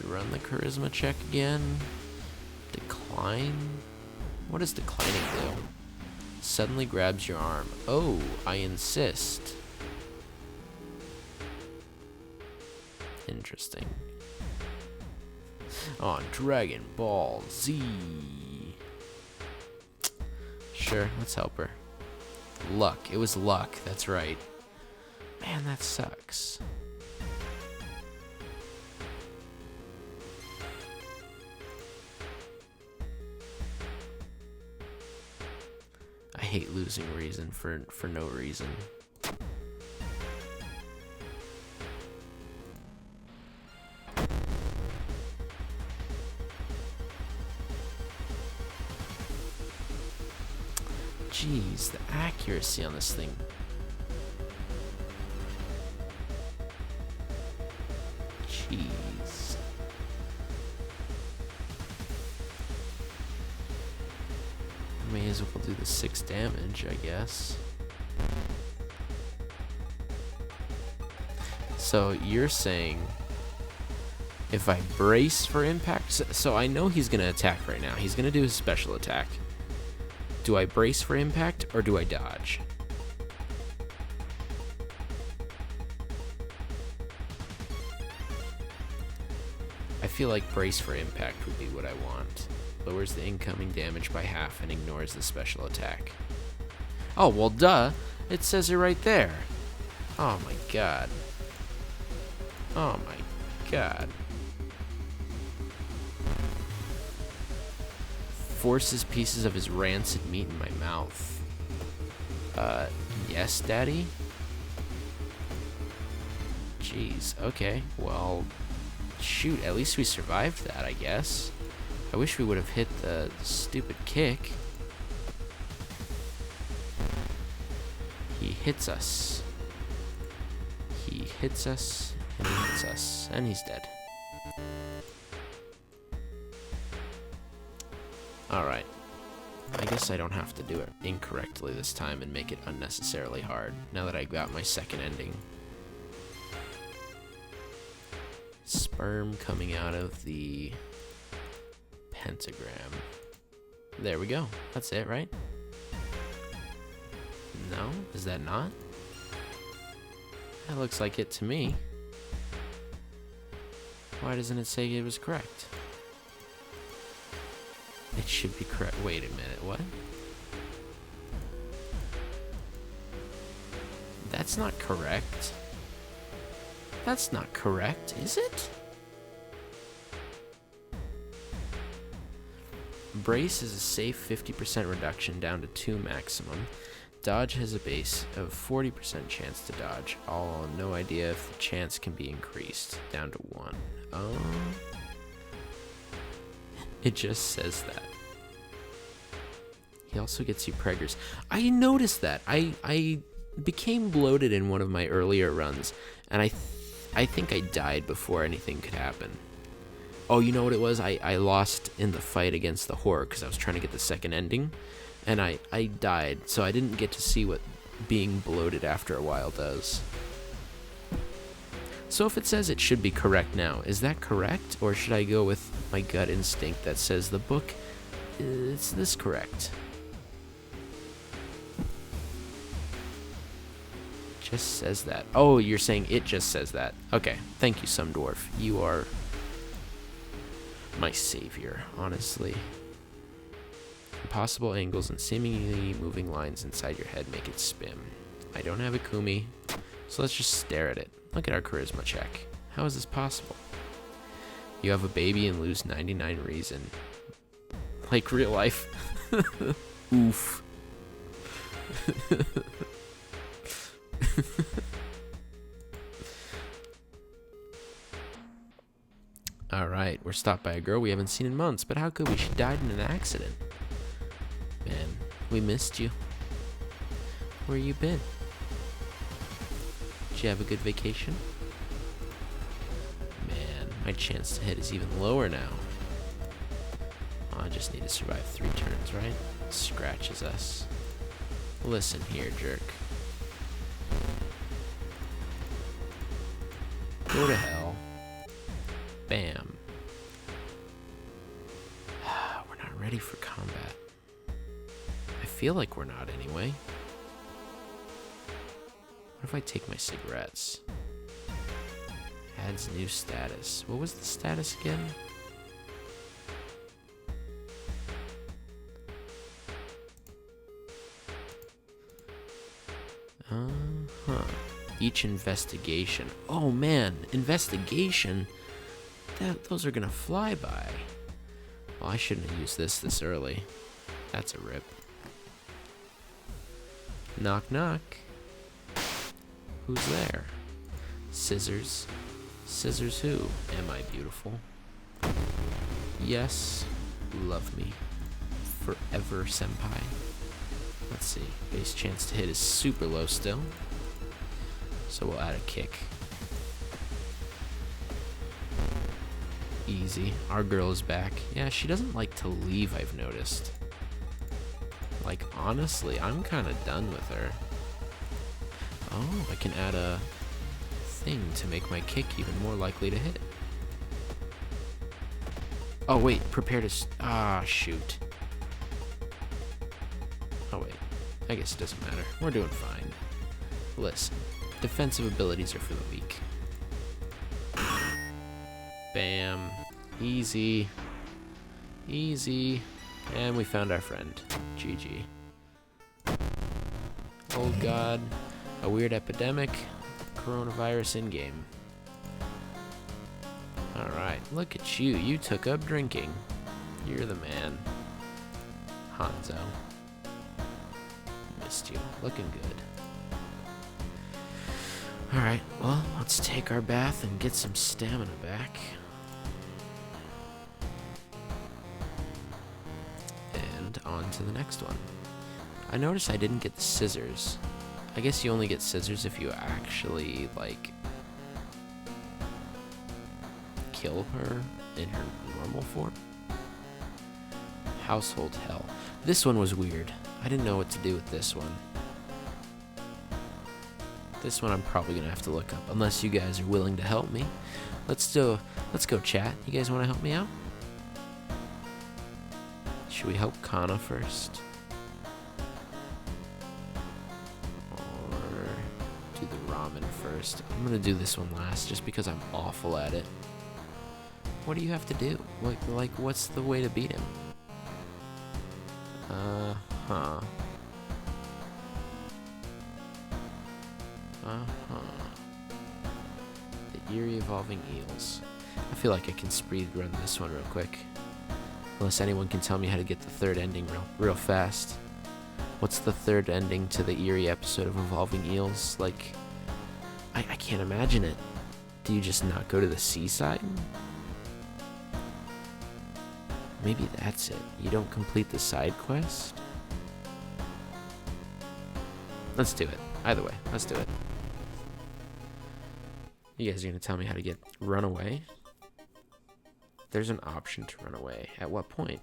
Run the charisma check again. Decline? What does declining do? Suddenly grabs your arm. Oh, I insist. Interesting. On Dragon Ball Z. Sure, let's help her. Luck. It was luck. That's right. Man, that sucks. I hate losing reason for no reason. Jeez, the accuracy on this thing. Jeez. May as well do the 6 damage, I guess. So you're saying if I brace for impact, so I know he's gonna attack right now. He's gonna do his special attack. Do I brace for impact or do I dodge? I feel like brace for impact would be what I want. Lowers the incoming damage by half and ignores the special attack. Oh, well, duh. It says it right there. Oh my god. Oh my god. Forces pieces of his rancid meat in my mouth. Yes, Daddy? Jeez, okay. Well, shoot, at least we survived that, I guess. I wish we would have hit the stupid kick. He hits us. He hits us, and he hits us, and he's dead. Alright. I guess I don't have to do it incorrectly this time and make it unnecessarily hard, now that I got my second ending. Sperm coming out of the pentagram. There we go. That's it, right? No? Is that not? That looks like it to me. Why doesn't it say it was correct? It should be correct. Wait a minute, what? That's not correct. That's not correct, is it? Brace is a safe 50% reduction down to 2 maximum. Dodge has a base of 40% chance to dodge. All no idea if the chance can be increased down to 1. It just says that. He also gets you preggers. I noticed that. I became bloated in one of my earlier runs, and I think I died before anything could happen. Oh, you know what it was? I lost in the fight against the Horde because I was trying to get the second ending, and I died, so I didn't get to see what being bloated after a while does. So if it says it should be correct now, is that correct? Or should I go with my gut instinct that says the book is this correct? Just says that. Oh, you're saying it just says that. Okay, thank you, Some Dwarf. You are my savior, honestly. Impossible angles and seemingly moving lines inside your head make it spin. I don't have a Kumi, so let's just stare at it. Look at our charisma check. How is this possible? You have a baby and lose 99 reason. Like real life. Oof. Alright, we're stopped by a girl we haven't seen in months, but how could we? She died in an accident. Man, we missed you. Where you been? Did you have a good vacation? Man, my chance to hit is even lower now. Oh, I just need to survive 3 turns, right? Scratches us. Listen here, jerk. Go to hell. Bam. We're not ready for combat. I feel like we're not anyway. What if I take my cigarettes? Adds new status. What was the status again? Each investigation. Oh man, investigation? Those are gonna fly by. Well, I shouldn't have used this early. That's a rip. Knock knock. Who's there? Scissors. Scissors who? Am I beautiful? Yes. Love me. Forever, senpai. Let's see. Base chance to hit is super low still. So we'll add a kick. Easy. Our girl is back. Yeah, she doesn't like to leave, I've noticed. Like, honestly, I'm kind of done with her. Oh, I can add a thing to make my kick even more likely to hit. Oh, wait. Prepare to... shoot. Oh, wait. I guess it doesn't matter. We're doing fine. Listen. Defensive abilities are for the weak. Bam. Easy. Easy. And we found our friend. GG. Oh god. A weird epidemic. Coronavirus in-game. Alright, look at you. You took up drinking. You're the man. Hanzo. Missed you. Looking good. Alright, well, let's take our bath and get some stamina back. And on to the next one. I noticed I didn't get the scissors. I guess you only get scissors if you actually, like, kill her in her normal form. Household hell. This one was weird. I didn't know what to do with this one. This one I'm probably gonna have to look up, unless you guys are willing to help me. Let's go chat. You guys want to help me out? Should we help Kana first? Or do the ramen first? I'm gonna do this one last, just because I'm awful at it. What do you have to do? Like what's the way to beat him? The eerie evolving eels. I feel like I can speed run this one real quick. Unless anyone can tell me how to get the third ending real fast. What's the third ending to the eerie episode of Evolving Eels? Like, I can't imagine it. Do you just not go to the seaside? Maybe that's it. You don't complete the side quest? Let's do it. Either way, let's do it. You guys are going to tell me how to get run away? There's an option to run away. At what point?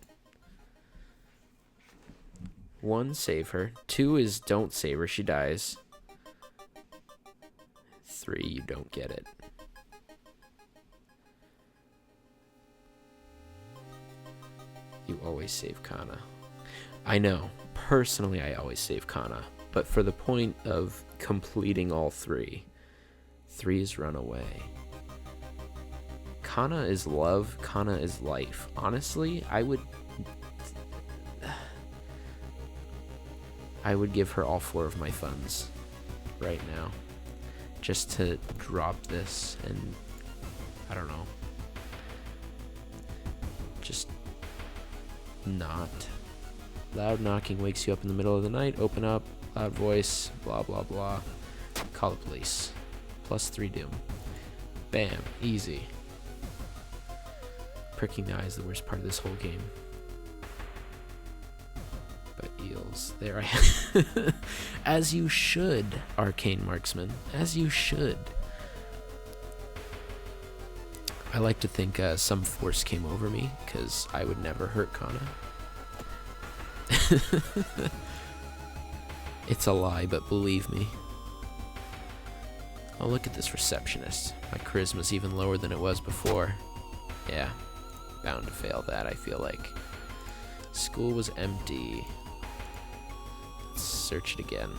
1, save her. 2 is don't save her, she dies. 3, you don't get it. You always save Kana. I know. Personally, I always save Kana. But for the point of completing all 3, 3 is run away. Kana is love. Kana is life. Honestly, I would give her all 4 of my funds right now. Just to drop this and, I don't know, just not. Loud knocking wakes you up in the middle of the night. Open up. Loud voice. Blah, blah, blah. Call the police. +3 doom. Bam. Easy. Pricking the eye is the worst part of this whole game. But eels. There I am. As you should, Arcane Marksman. As you should. I like to think some force came over me, because I would never hurt Kana. It's a lie, but believe me. Oh, look at this receptionist. My charisma's even lower than it was before. Yeah, bound to fail that, I feel like. School was empty. Let's search it again.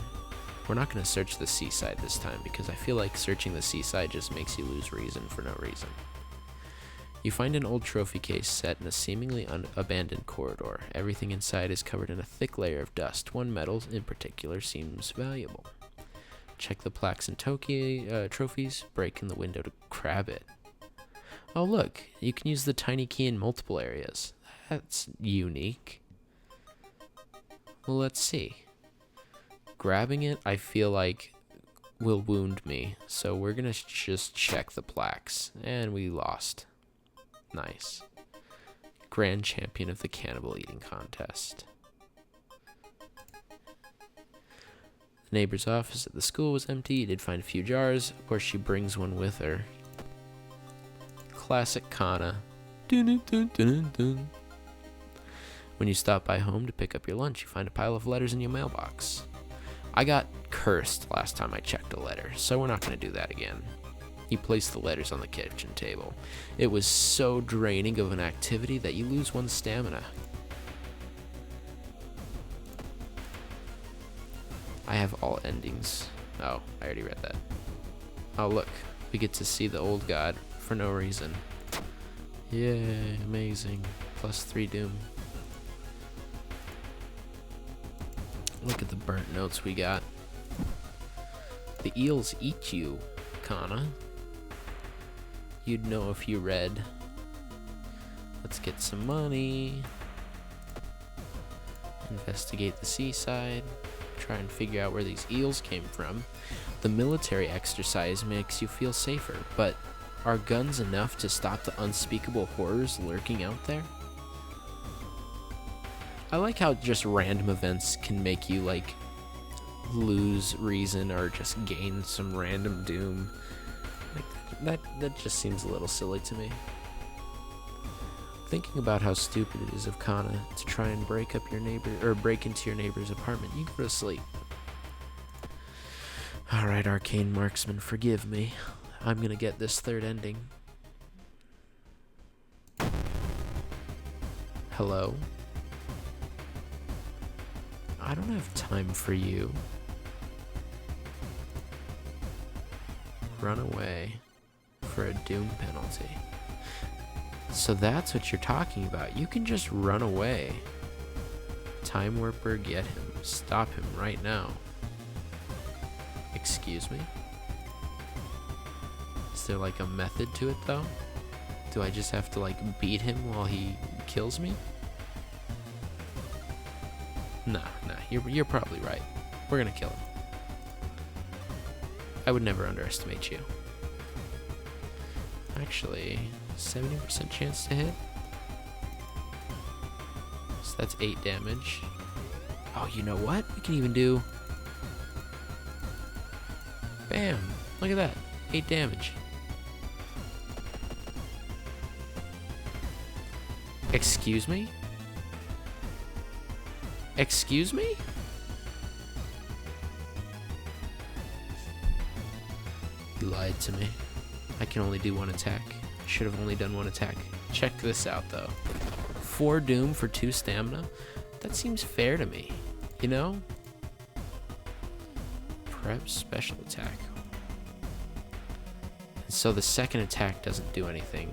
We're not going to search the seaside this time, because I feel like searching the seaside just makes you lose reason for no reason. You find an old trophy case set in a seemingly abandoned corridor. Everything inside is covered in a thick layer of dust. One medal in particular seems valuable. Check the plaques and trophies. Break in the window to grab it. Oh look, you can use the tiny key in multiple areas. That's unique. Well, let's see. Grabbing it, I feel like, will wound me. So we're gonna just check the plaques. And we lost. Nice. Grand champion of the cannibal eating contest. The neighbor's office at the school was empty. You did find a few jars. Of course, she brings one with her. Classic Kana. Dun, dun, dun, dun. When you stop by home to pick up your lunch, you find a pile of letters in your mailbox. I got cursed last time I checked a letter, so we're not going to do that again. You place the letters on the kitchen table. It was so draining of an activity that you lose one's stamina. I have all endings. Oh, I already read that. Oh, look. We get to see the old god for no reason. Yay, amazing. +3 doom. Look at the burnt notes we got. The eels eat you, Kana. You'd know if you read. Let's get some money. Investigate the seaside. Try and figure out where these eels came from. The military exercise makes you feel safer, but are guns enough to stop the unspeakable horrors lurking out there? I like how just random events can make you, like, lose reason or just gain some random doom. Like, that just seems a little silly to me. Thinking about how stupid it is of Kana to try and break into your neighbor's apartment, you go to sleep. Alright, Arcane Marksman, forgive me. I'm gonna get this third ending. Hello? I don't have time for you. Run away for a doom penalty. So that's what you're talking about. You can just run away. Time Warper, get him. Stop him right now. Excuse me? Is there like a method to it though? Do I just have to like beat him while he kills me? Nah, you're probably right. We're gonna kill him. I would never underestimate you. Actually, 70% chance to hit. So that's 8 damage. Oh, you know what? We can even do... Bam! Look at that. 8 damage. Excuse me? Excuse me? You lied to me. I can only do one attack. I should have only done one attack. Check this out, though. 4 doom for 2 stamina? That seems fair to me. You know? Prep special attack. So the second attack doesn't do anything.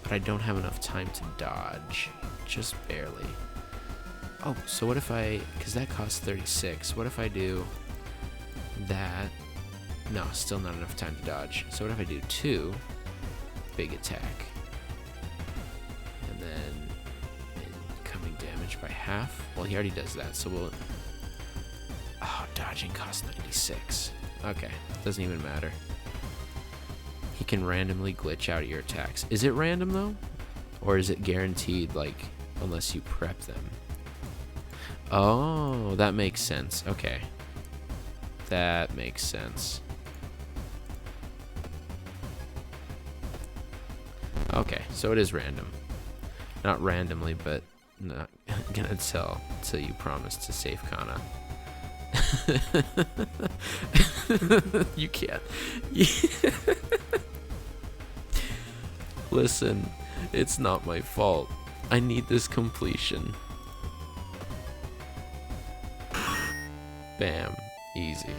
But I don't have enough time to dodge. Just barely. Oh, so what if I... Because that costs 36. What if I do that? No, still not enough time to dodge. So what if I do 2 big attack? And then incoming damage by half? Well, he already does that, so we'll... Oh, dodging costs 96. Okay, doesn't even matter. He can randomly glitch out of your attacks. Is it random, though? Or is it guaranteed, like, unless you prep them? Oh, that makes sense. Okay. That makes sense. Okay, so it is random. Not randomly, but not gonna tell till you promise to save Kana. You can't. Listen, it's not my fault. I need this completion. Bam. Easy.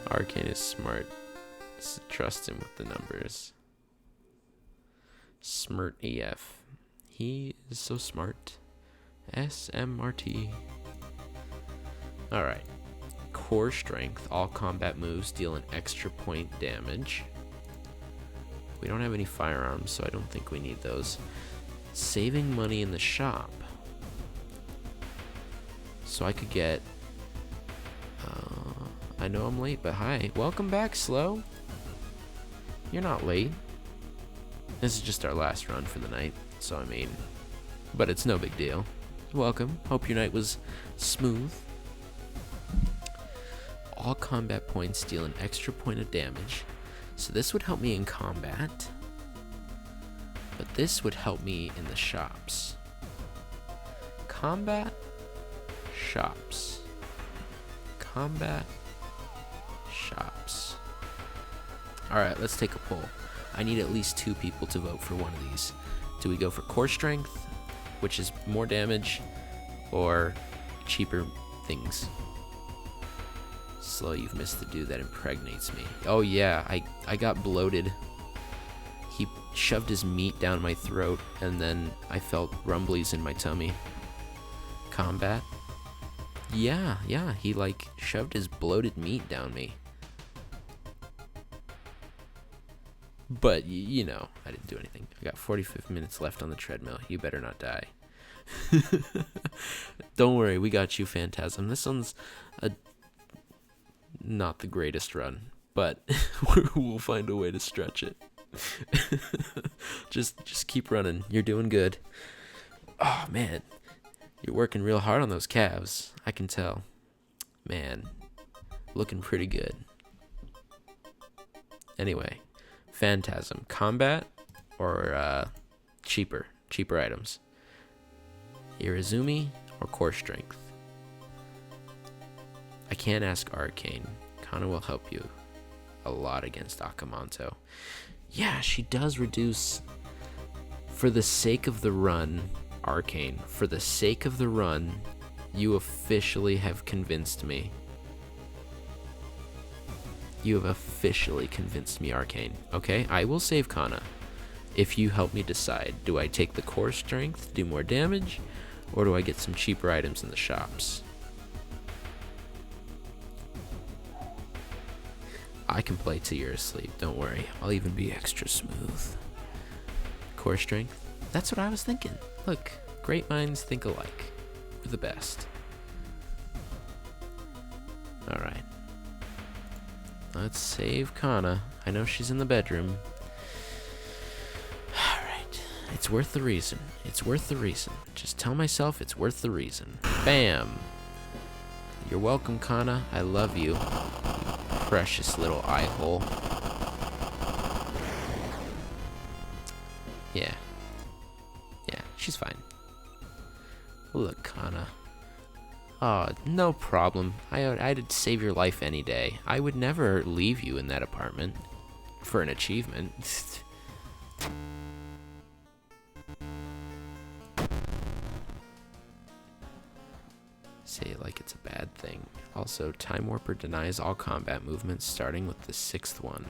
Arcane is smart. Trust him with the numbers. Smart EF. He is so smart. SMRT. Alright. Core strength. All combat moves deal an extra point damage. We don't have any firearms, so I don't think we need those. Saving money in the shop. So I could get... I know I'm late, but hi. Welcome back, Slow. You're not late. This is just our last run for the night, so I mean... But it's no big deal. Welcome. Hope your night was smooth. All combat points deal an extra point of damage. So this would help me in combat. But this would help me in the shops. Combat. Shops. Combat. Shops. Alright, let's take a poll. I need at least 2 people to vote for one of these. Do we go for core strength, which is more damage, or cheaper things? Slow, you've missed the dude that impregnates me. Oh yeah, I got bloated. He shoved his meat down my throat, and then I felt rumblies in my tummy. Combat? Yeah, he like shoved his bloated meat down me. But, you know, I didn't do anything. I got 45 minutes left on the treadmill. You better not die. Don't worry, we got you, Phantasm. This one's not the greatest run, but we'll find a way to stretch it. Just keep running. You're doing good. Oh, man. You're working real hard on those calves. I can tell. Man, looking pretty good. Anyway. Phantasm, combat, or cheaper items? Irizumi or core strength? I can't ask Arcane. Kana will help you a lot against Akamanto. Yeah, she does reduce. For the sake of the run, Arcane, for the sake of the run, you officially have convinced me. You have officially convinced me, Arcane. Okay, I will save Kana. If you help me decide, do I take the core strength, do more damage, or do I get some cheaper items in the shops? I can play till you're asleep, don't worry. I'll even be extra smooth. core strength. That's what I was thinking. Look, great minds think alike. We're the best. Alright. Let's save Kana. I know she's in the bedroom. Alright. It's worth the reason. It's worth the reason. Just tell myself it's worth the reason. Bam! You're welcome, Kana. I love you. You precious little eye hole. Yeah. Yeah, she's fine. Look, Kana. Oh, no problem. I'd save your life any day. I would never leave you in that apartment for an achievement. Say it like it's a bad thing. Also, Time Warper denies all combat movements starting with the 6th one.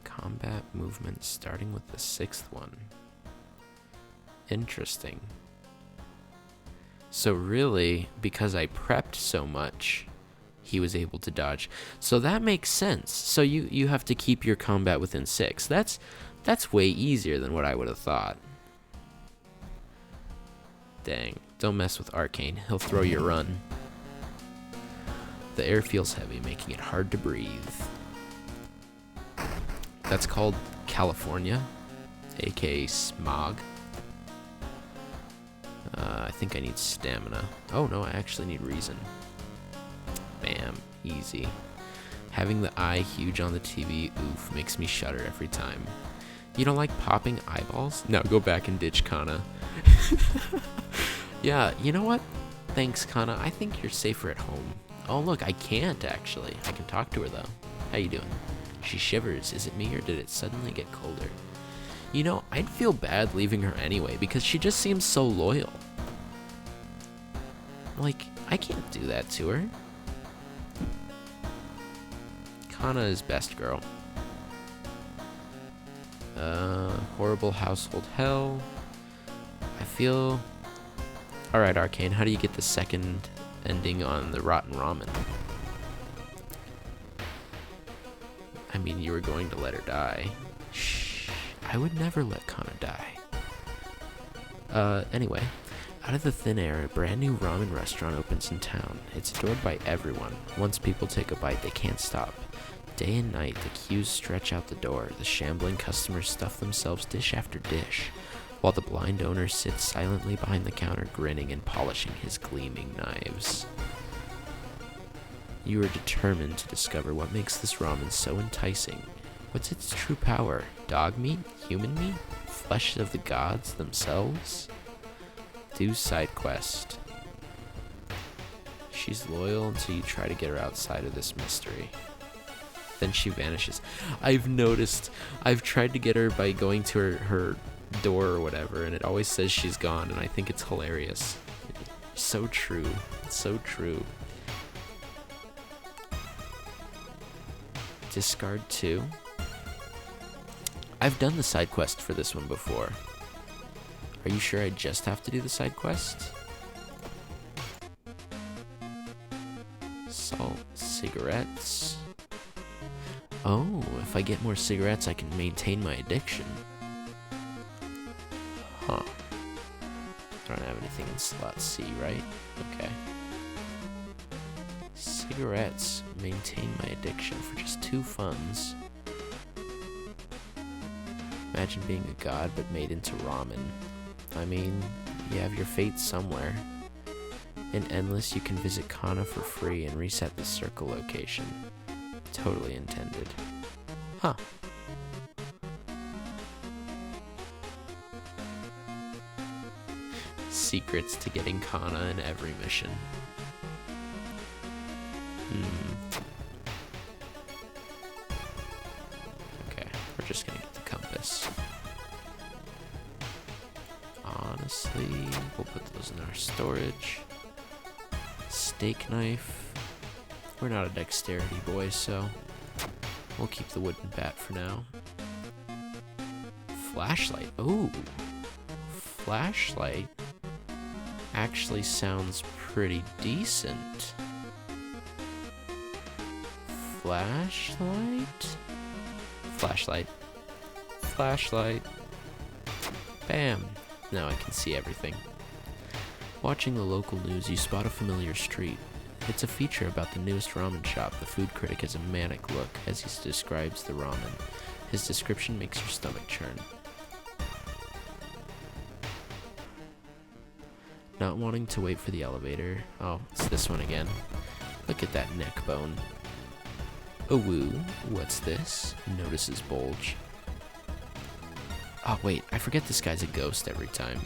Combat movements starting with the 6th one. Interesting. So really, because I prepped so much, he was able to dodge. So that makes sense. So you have to keep your combat within 6. That's way easier than what I would have thought. Dang. Don't mess with Arcane. He'll throw your run. The air feels heavy, making it hard to breathe. That's called California, aka smog. I think I need stamina. Oh no, I actually need reason. Bam, easy. Having the eye huge on the TV, oof, makes me shudder every time. You don't like popping eyeballs? No, go back and ditch Kana. Yeah, you know what? Thanks, Kana. I think you're safer at home. Oh look, I can't actually. I can talk to her though. How you doing? She shivers. Is it me or did it suddenly get colder? You know, I'd feel bad leaving her anyway because she just seems so loyal. Like, I can't do that to her. Kana is best girl. Horrible household hell. I feel... Alright, Arcane, how do you get the second ending on the Rotten Ramen? I mean, you were going to let her die. Shh. I would never let Kana die. Anyway. Out of the thin air, a brand new ramen restaurant opens in town. It's adored by everyone. Once people take a bite, they can't stop. Day and night, the queues stretch out the door. The shambling customers stuff themselves dish after dish, while the blind owner sits silently behind the counter, grinning and polishing his gleaming knives. You are determined to discover what makes this ramen so enticing. What's its true power? Dog meat? Human meat? Flesh of the gods themselves? Do side quest. She's loyal until you try to get her outside of this mystery. Then she vanishes. I've noticed. I've tried to get her by going to her door or whatever, and it always says she's gone, and I think it's hilarious. So true. So true. Discard 2. I've done the side quest for this one before. Are you sure I just have to do the side quest? Salt, cigarettes. Oh, if I get more cigarettes, I can maintain my addiction. Huh. I don't have anything in slot C, right? Okay. Cigarettes. Maintain my addiction for just 2 funds. Imagine being a god but made into ramen. I mean, you have your fate somewhere. In Endless, you can visit Kana for free and reset the circle location. Totally intended. Huh. Secrets to getting Kana in every mission. Okay, we're just gonna get the compass. Honestly, we'll put those in our storage. Steak knife. We're not a dexterity boy, so we'll keep the wooden bat for now. Flashlight. Ooh. Flashlight actually sounds pretty decent. Flashlight? Flashlight. flashlight. Bam! Now I can see everything. Watching the local news, you spot a familiar street. It's a feature about the newest ramen shop. The food critic has a manic look as he describes the ramen. His description makes your stomach churn. Not wanting to wait for the elevator. Oh, it's this one again. Look at that neck bone. Oh, woo. What's this? Notices bulge. Oh, wait. I forget this guy's a ghost every time.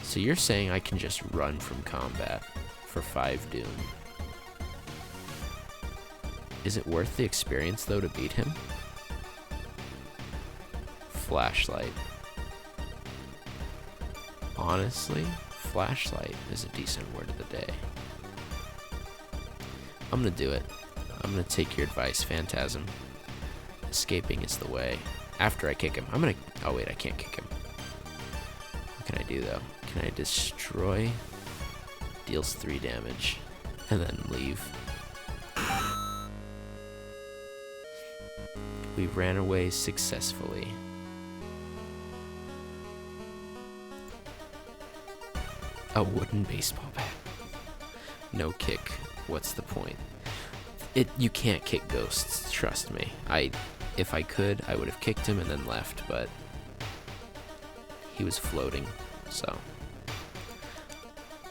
So you're saying I can just run from combat for 5 Doom. Is it worth the experience, though, to beat him? Flashlight. Honestly, flashlight is a decent word of the day. I'm gonna do it. I'm gonna take your advice, Phantasm. Escaping is the way. After I kick him, oh wait, I can't kick him. What can I do though? Can I destroy? Deals 3 damage. And then leave. We ran away successfully. A wooden baseball bat. No kick. What's the point? You can't kick ghosts, trust me. If I could, I would have kicked him and then left, but he was floating, so.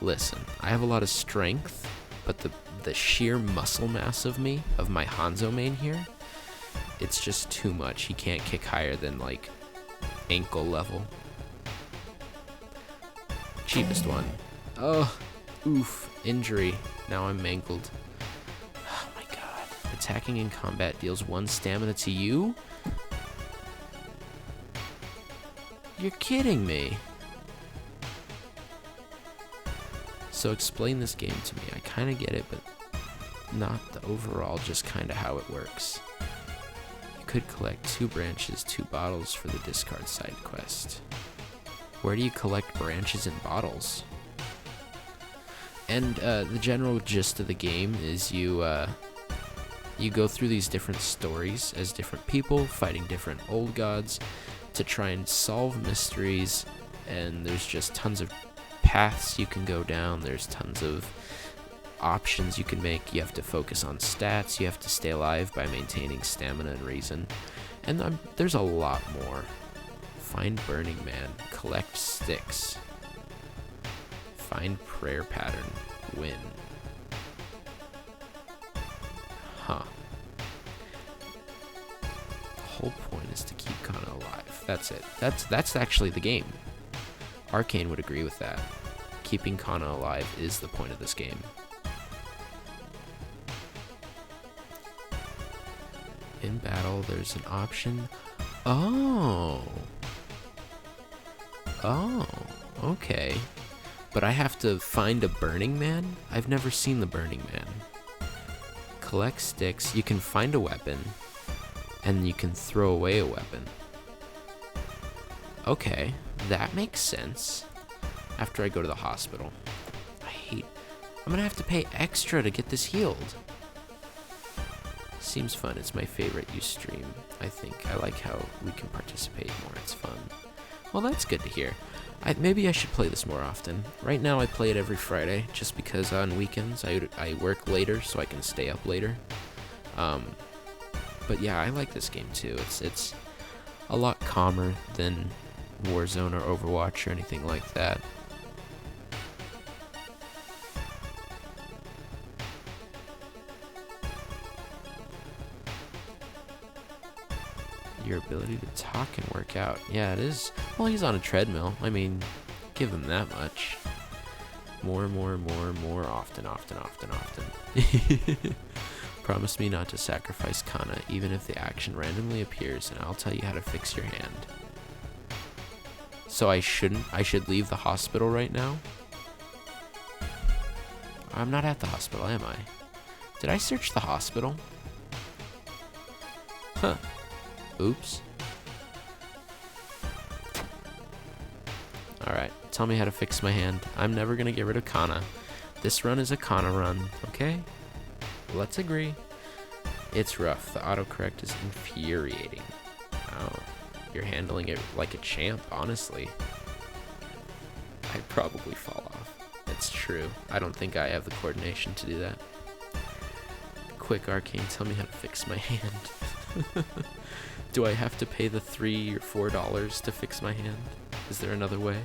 Listen, I have a lot of strength, but the sheer muscle mass of my Hanzo main here, it's just too much. He can't kick higher than, like, ankle level. Cheapest one. Oh, oof, injury. Now I'm mangled. Oh my god. Attacking in combat deals 1 stamina to you? You're kidding me. So explain this game to me. I kind of get it, but not the overall, just kind of how it works. You could collect 2 branches, 2 bottles for the discard side quest. Where do you collect branches and bottles? And the general gist of the game is you go through these different stories as different people fighting different old gods to try and solve mysteries, and there's just tons of paths you can go down. There's tons of options you can make. You have to focus on stats. You have to stay alive by maintaining stamina and reason. And there's a lot more. Find Burning Man. Collect sticks. Find prayer pattern. Win. Huh. The whole point is to keep Kana alive. That's it. That's actually the game. Arcane would agree with that. Keeping Kana alive is the point of this game. In battle, there's an option. Oh, okay. But I have to find a Burning Man? I've never seen the Burning Man. Collect sticks. You can find a weapon, and you can throw away a weapon. Okay, that makes sense. After I go to the hospital. I'm gonna have to pay extra to get this healed. Seems fun. It's my favorite Ustream, I think. I like how we can participate more. It's fun. Well, that's good to hear. Maybe I should play this more often. Right now I play it every Friday, just because on weekends I work later, so I can stay up later. But yeah, I like this game too. It's a lot calmer than Warzone or Overwatch or anything like that. Your ability to talk and work out. Yeah, it is. Well, he's on a treadmill. I mean, give him that much. More, often. Promise me not to sacrifice Kana, even if the action randomly appears, and I'll tell you how to fix your hand. So I should leave the hospital right now? I'm not at the hospital, am I? Did I search the hospital? Huh. Oops. Alright, tell me how to fix my hand. I'm never gonna get rid of Kana. This run is a Kana run, okay? Let's agree. It's rough. The autocorrect is infuriating. You're handling it like a champ, honestly. I'd probably fall off. That's true. I don't think I have the coordination to do that. Quick, Arcane, tell me how to fix my hand. Do I have to pay the $3 or $4 to fix my hand? Is there another way?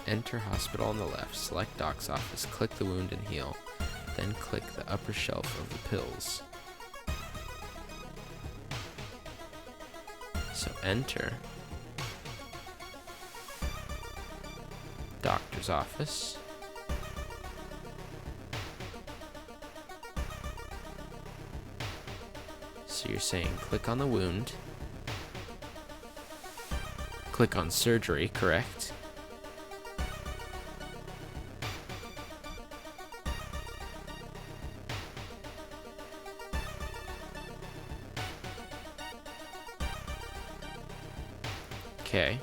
Enter hospital on the left, select doc's office, click the wound and heal, then click the upper shelf of the pills. So enter doctor's office. So you're saying click on the wound, click on surgery, correct? Okay.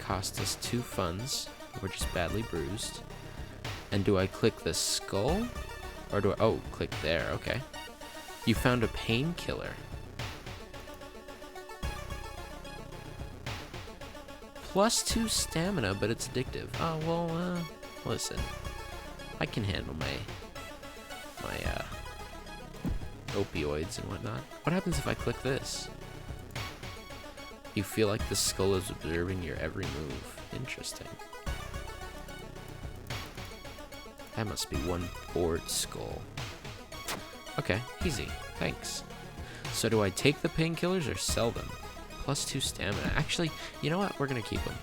Cost us 2 funds. We're just badly bruised. And do I click the skull? Or do I... Oh, click there. Okay. You found a painkiller. +2 stamina, but it's addictive. Oh, well, listen. I can handle my opioids and whatnot. What happens if I click this? You feel like the skull is observing your every move. Interesting. That must be one bored skull. Okay, easy. Thanks. So do I take the painkillers or sell them? +2 stamina. Actually, you know what? We're gonna keep them.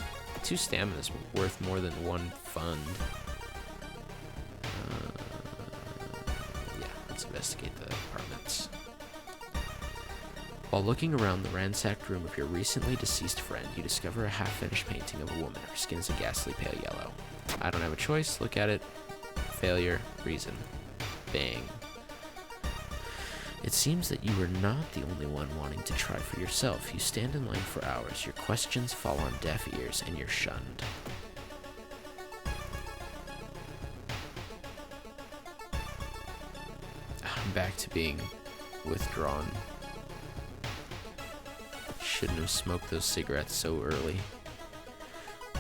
2 stamina is worth more than 1 fund. Yeah, let's investigate the apartments. While looking around the ransacked room of your recently deceased friend, you discover a half-finished painting of a woman. Her skin is a ghastly pale yellow. I don't have a choice. Look at it. Failure. Reason. Bang. It seems that you are not the only one wanting to try for yourself. You stand in line for hours. Your questions fall on deaf ears, and you're shunned. I'm back to being withdrawn. Shouldn't have smoked those cigarettes so early.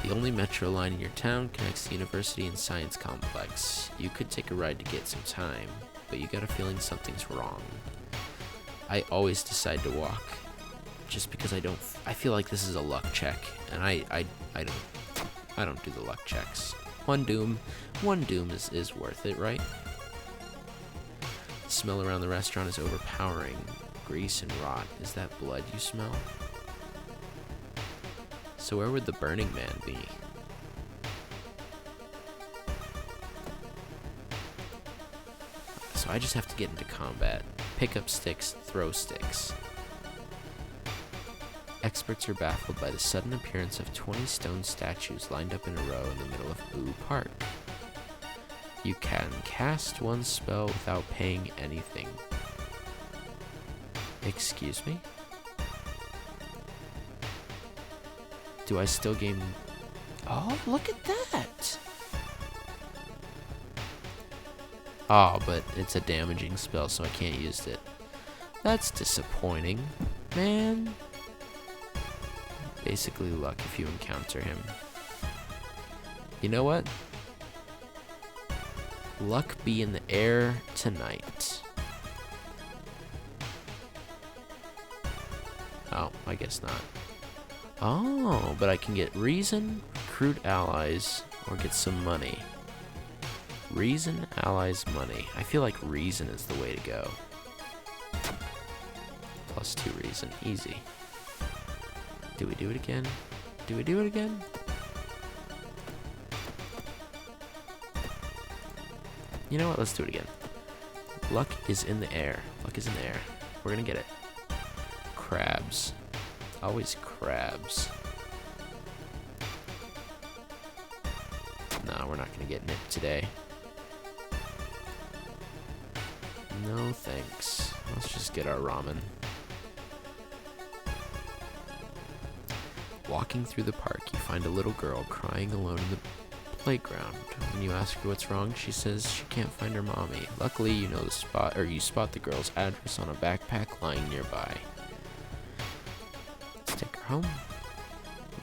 The only metro line in your town connects the university and science complex. You could take a ride to get some time, but you got a feeling something's wrong. I always decide to walk, just because I feel like this is a luck check, and I don't do the luck checks. One doom is worth it, right? The smell around the restaurant is overpowering. Grease and rot. Is that blood you smell? So where would the Burning Man be? So I just have to get into combat. Pick up sticks, throw sticks. Experts are baffled by the sudden appearance of 20 stone statues lined up in a row in the middle of Boo Park. You can cast one spell without paying anything. Excuse me? Do I still gain... Oh, look at that! Oh, but it's a damaging spell, so I can't use it. That's disappointing, man. Basically luck if you encounter him. You know what? Luck be in the air tonight. Oh, I guess not. Oh, but I can get reason, recruit allies, or get some money. Reason, allies, money. I feel like reason is the way to go. +2 reason. Easy. Do we do it again? Do we do it again? You know what? Let's do it again. Luck is in the air. Luck is in the air. We're gonna get it. Crabs. Always crabs. Nah, we're not gonna get nipped today. No thanks. Let's just get our ramen. Walking through the park, you find a little girl crying alone in the playground. When you ask her what's wrong, she says she can't find her mommy. Luckily, you know the spot, or you spot the girl's address on a backpack lying nearby. Let's take her home.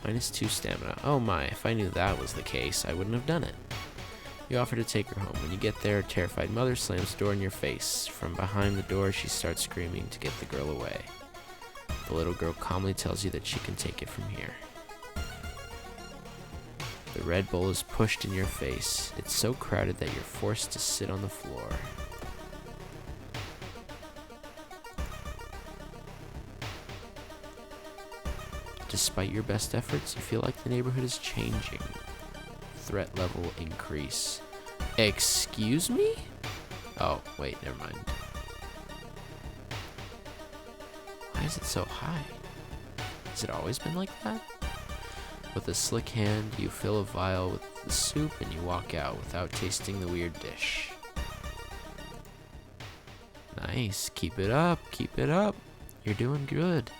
-2 stamina. Oh my, if I knew that was the case, I wouldn't have done it. You offer to take her home. When you get there, a terrified mother slams the door in your face. From behind the door, she starts screaming to get the girl away. The little girl calmly tells you that she can take it from here. The Red Bull is pushed in your face. It's so crowded that you're forced to sit on the floor. Despite your best efforts, you feel like the neighborhood is changing. Threat level increase. Excuse me? Oh, wait, never mind. Why is it so high? Has it always been like that? With a slick hand, you fill a vial with the soup and you walk out without tasting the weird dish. Nice. Keep it up. Keep it up. You're doing good.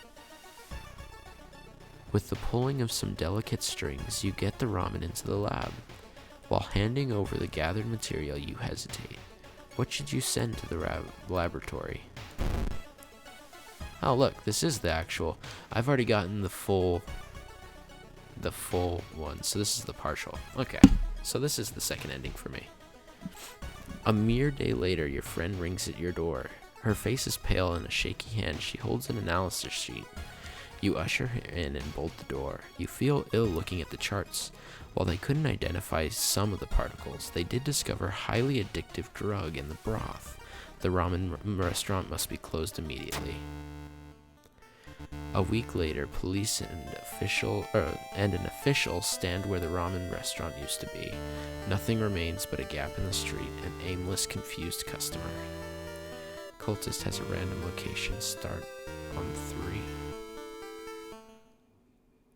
With the pulling of some delicate strings, you get the ramen into the lab. While handing over the gathered material, you hesitate. What should you send to the laboratory? Oh, look, this is the actual. I've already gotten the full one, so this is the partial. Okay, so this is the second ending for me. A mere day later, your friend rings at your door. Her face is pale and a shaky hand. She holds an analysis sheet. You usher her in and bolt the door. You feel ill looking at the charts. While they couldn't identify some of the particles, they did discover highly addictive drug in the broth. The ramen restaurant must be closed immediately. A week later, police and an official stand where the ramen restaurant used to be. Nothing remains but a gap in the street, an aimless, confused customer. Cultist has a random location. Start on 3.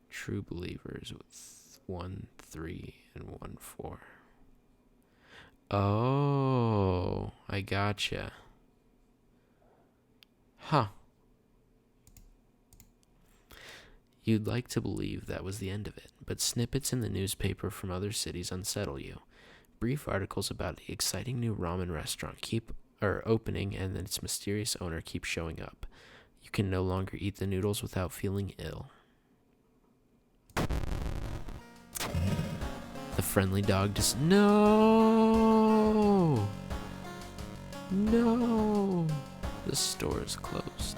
True believers with 1, 3, and 1, 4. Oh, I gotcha. Huh. You'd like to believe that was the end of it, but snippets in the newspaper from other cities unsettle you. Brief articles about the exciting new ramen restaurant keep opening and its mysterious owner keeps showing up. You can no longer eat the noodles without feeling ill. The friendly dog just No! The store is closed.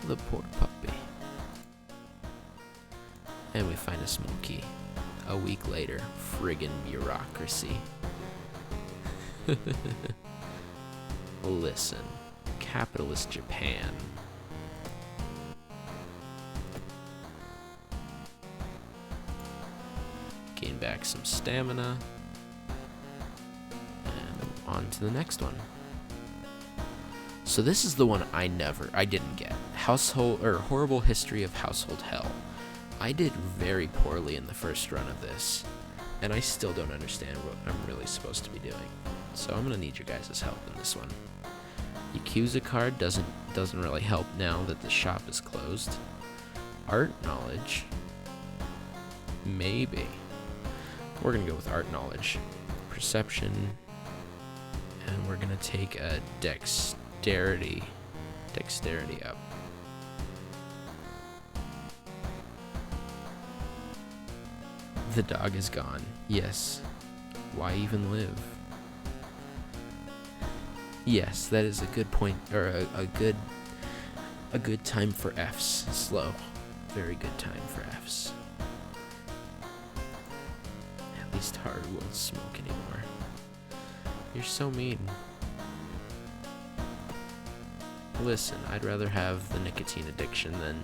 The poor puppy. And we find a Smokey. A week later, friggin' bureaucracy. Listen, capitalist Japan. Gain back some stamina. And on to the next one. So this is the one I didn't get. Horrible History of Household Hell. I did very poorly in the first run of this, and I still don't understand what I'm really supposed to be doing. So I'm gonna need your guys' help in this one. Yakuza card doesn't really help now that the shop is closed. Art knowledge, maybe. We're gonna go with art knowledge. Perception, and we're gonna take a dexterity up. The dog is gone. Yes. Why even live? Yes, that is a good point, or a good time for Fs. Slow. Very good time for Fs. At least Haru won't smoke anymore. You're so mean. Listen, I'd rather have the nicotine addiction than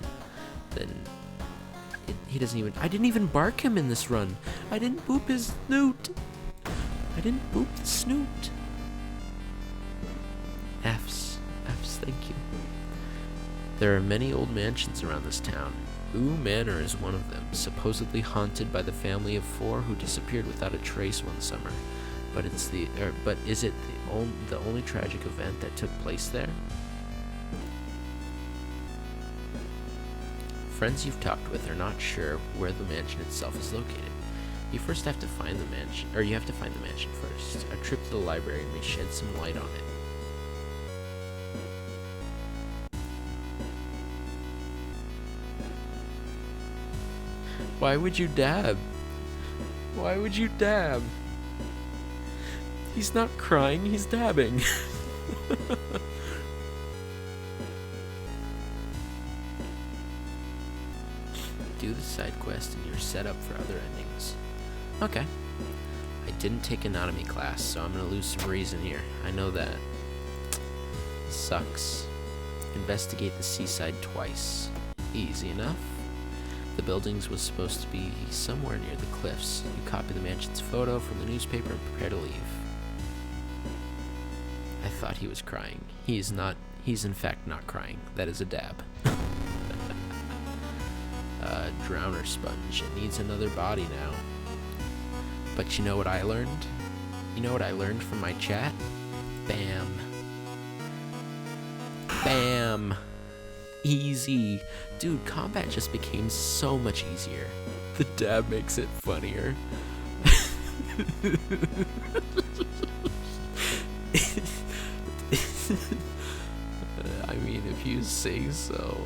he doesn't even. I didn't even bark him in this run. I didn't boop his snoot. I didn't boop the snoot. F's, thank you. There are many old mansions around this town. Ooh Manor is one of them, supposedly haunted by the family of 4 who disappeared without a trace one summer. But is it the only tragic event that took place there? Friends you've talked with are not sure where the mansion itself is located. You have to find the mansion first. A trip to the library may shed some light on it. Why would you dab? Why would you dab? He's not crying, he's dabbing. Do the side quest and you're set up for other endings. Okay. I didn't take anatomy class, so I'm gonna lose some reason here. I know that. Sucks. Investigate the seaside twice. Easy enough. The buildings was supposed to be somewhere near the cliffs. You copy the mansion's photo from the newspaper and prepare to leave. I thought he was crying. He's in fact not crying. That is a dab. Drowner sponge. It needs another body now. But you know what I learned? You know what I learned from my chat? Bam. Bam. Easy. Dude, combat just became so much easier. The dab makes it funnier. I mean, if you say so.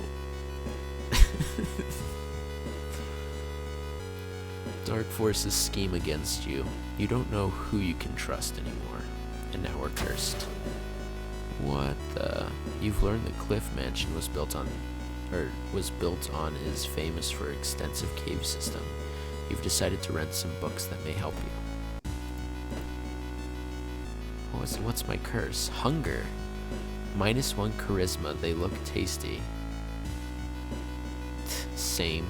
Dark forces scheme against you. You don't know who you can trust anymore. And now we're cursed. What the? You've learned the Cliff Mansion was built on is famous for extensive cave system. You've decided to rent some books that may help you. What's my curse? Hunger. -1 charisma. They look tasty. Same.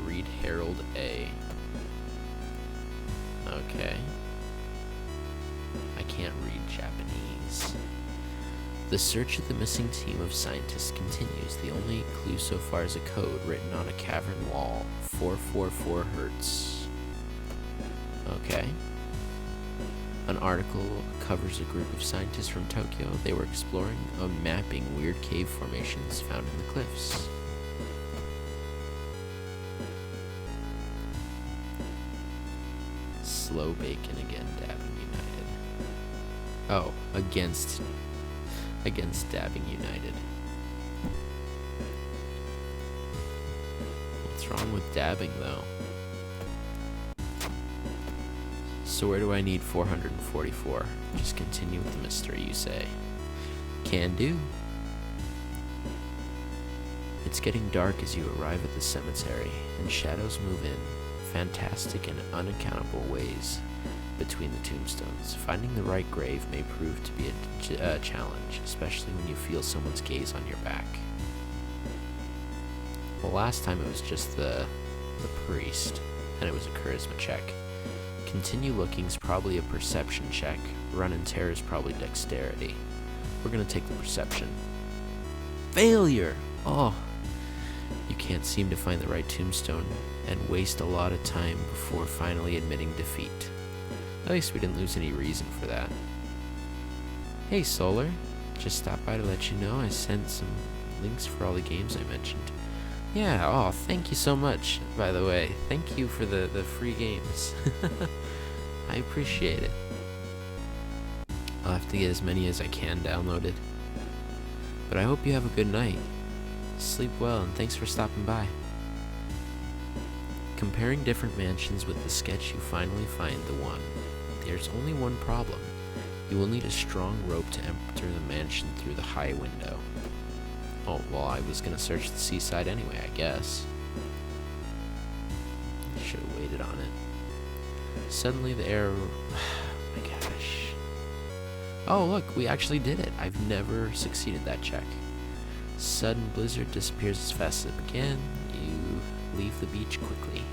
Read Harold A. Okay. I can't read Japanese. The search of the missing team of scientists continues. The only clue so far is a code written on a cavern wall. 444 Hertz. Okay. An article covers a group of scientists from Tokyo. They were exploring and mapping weird cave formations found in the cliffs. Slow bacon again, Dabbing United. Oh, against Dabbing United. What's wrong with dabbing, though? So where do I need 444? Just continue with the mystery, you say. Can do. It's getting dark as you arrive at the cemetery, and shadows move in, fantastic and unaccountable ways, between the tombstones. Finding the right grave may prove to be a challenge, especially when you feel someone's gaze on your back. Well, last time it was just the priest, and it was a charisma check. Continue looking's probably a perception check. Run and tear is probably dexterity. We're gonna take the perception. Failure! Oh. You can't seem to find the right tombstone and waste a lot of time before finally admitting defeat. At least we didn't lose any reason for that. Hey Solar, just stopped by to let you know I sent some links for all the games I mentioned. Yeah, oh, thank you so much, by the way. Thank you for the free games. I appreciate it. I'll have to get as many as I can downloaded. But I hope you have a good night. Sleep well, and thanks for stopping by. Comparing different mansions with the sketch, you finally find the one. There's only one problem. You will need a strong rope to enter the mansion through the high window. Oh, well, I was gonna search the seaside anyway, I guess. Should have waited on it. Suddenly the air... Oh my gosh. Oh, look, we actually did it. I've never succeeded that check. Sudden blizzard disappears as fast as it began. You leave the beach quickly.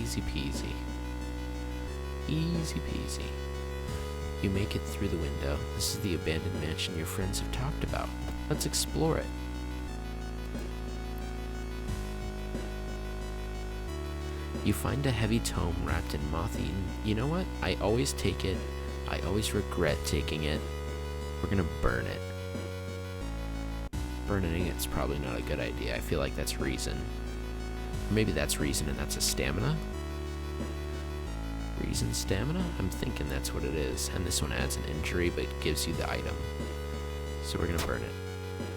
Easy peasy. Easy peasy. You make it through the window. This is the abandoned mansion your friends have talked about. Let's explore it. You find a heavy tome wrapped in moth-eaten. You know what? I always take it. I always regret taking it. We're gonna burn it. Burning it's probably not a good idea. I feel like that's reason. Or maybe that's reason and that's a stamina? Reason stamina? I'm thinking that's what it is. And this one adds an injury but gives you the item. So we're gonna burn it.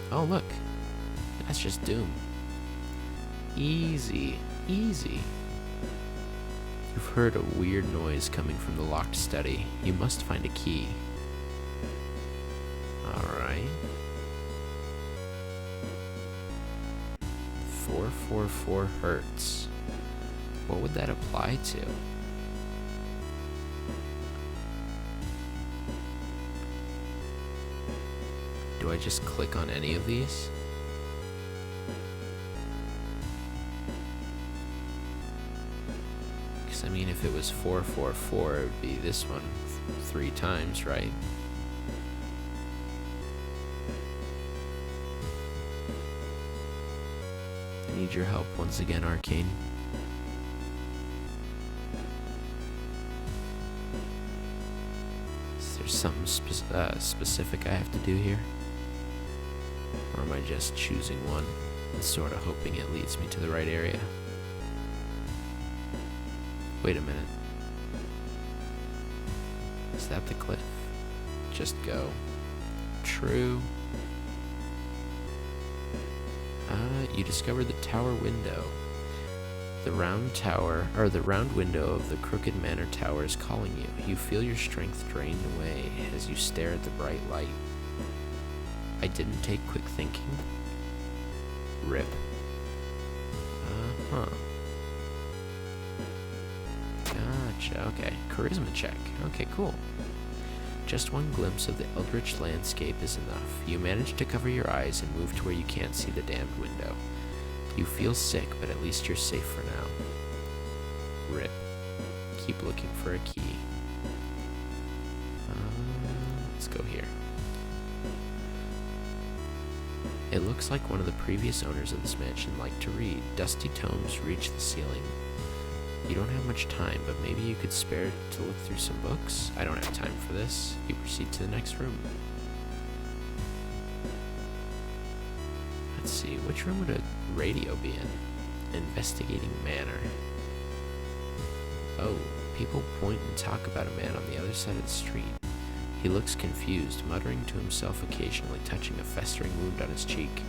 Oh look. That's just doom. Easy. Easy. You've heard a weird noise coming from the locked study. You must find a key. Alright. 444 hertz. What would that apply to? Do I just click on any of these? Because I mean, if it was 444, it would be this one 3 times, right? I need your help once again, Arcane. Is there something specific I have to do here? Or am I just choosing one and sort of hoping it leads me to the right area? Wait a minute. Is that the cliff? Just go. True. You discovered the tower window. The round tower, or the round window of the Crooked Manor Tower is calling you. You feel your strength drain away as you stare at the bright light. I didn't take quick thinking. Rip. Uh-huh. Gotcha, okay. Charisma check. Okay, cool. Just one glimpse of the eldritch landscape is enough. You manage to cover your eyes and move to where you can't see the damned window. You feel sick, but at least you're safe for now. Rip. Keep looking for a key. Let's go here. It looks like one of the previous owners of this mansion liked to read. Dusty tomes reach the ceiling. You don't have much time, but maybe you could spare it to look through some books? I don't have time for this. You proceed to the next room. Let's see, which room would a radio be in? Investigating Manor. Oh, people point and talk about a man on the other side of the street. He looks confused, muttering to himself occasionally, touching a festering wound on his cheek.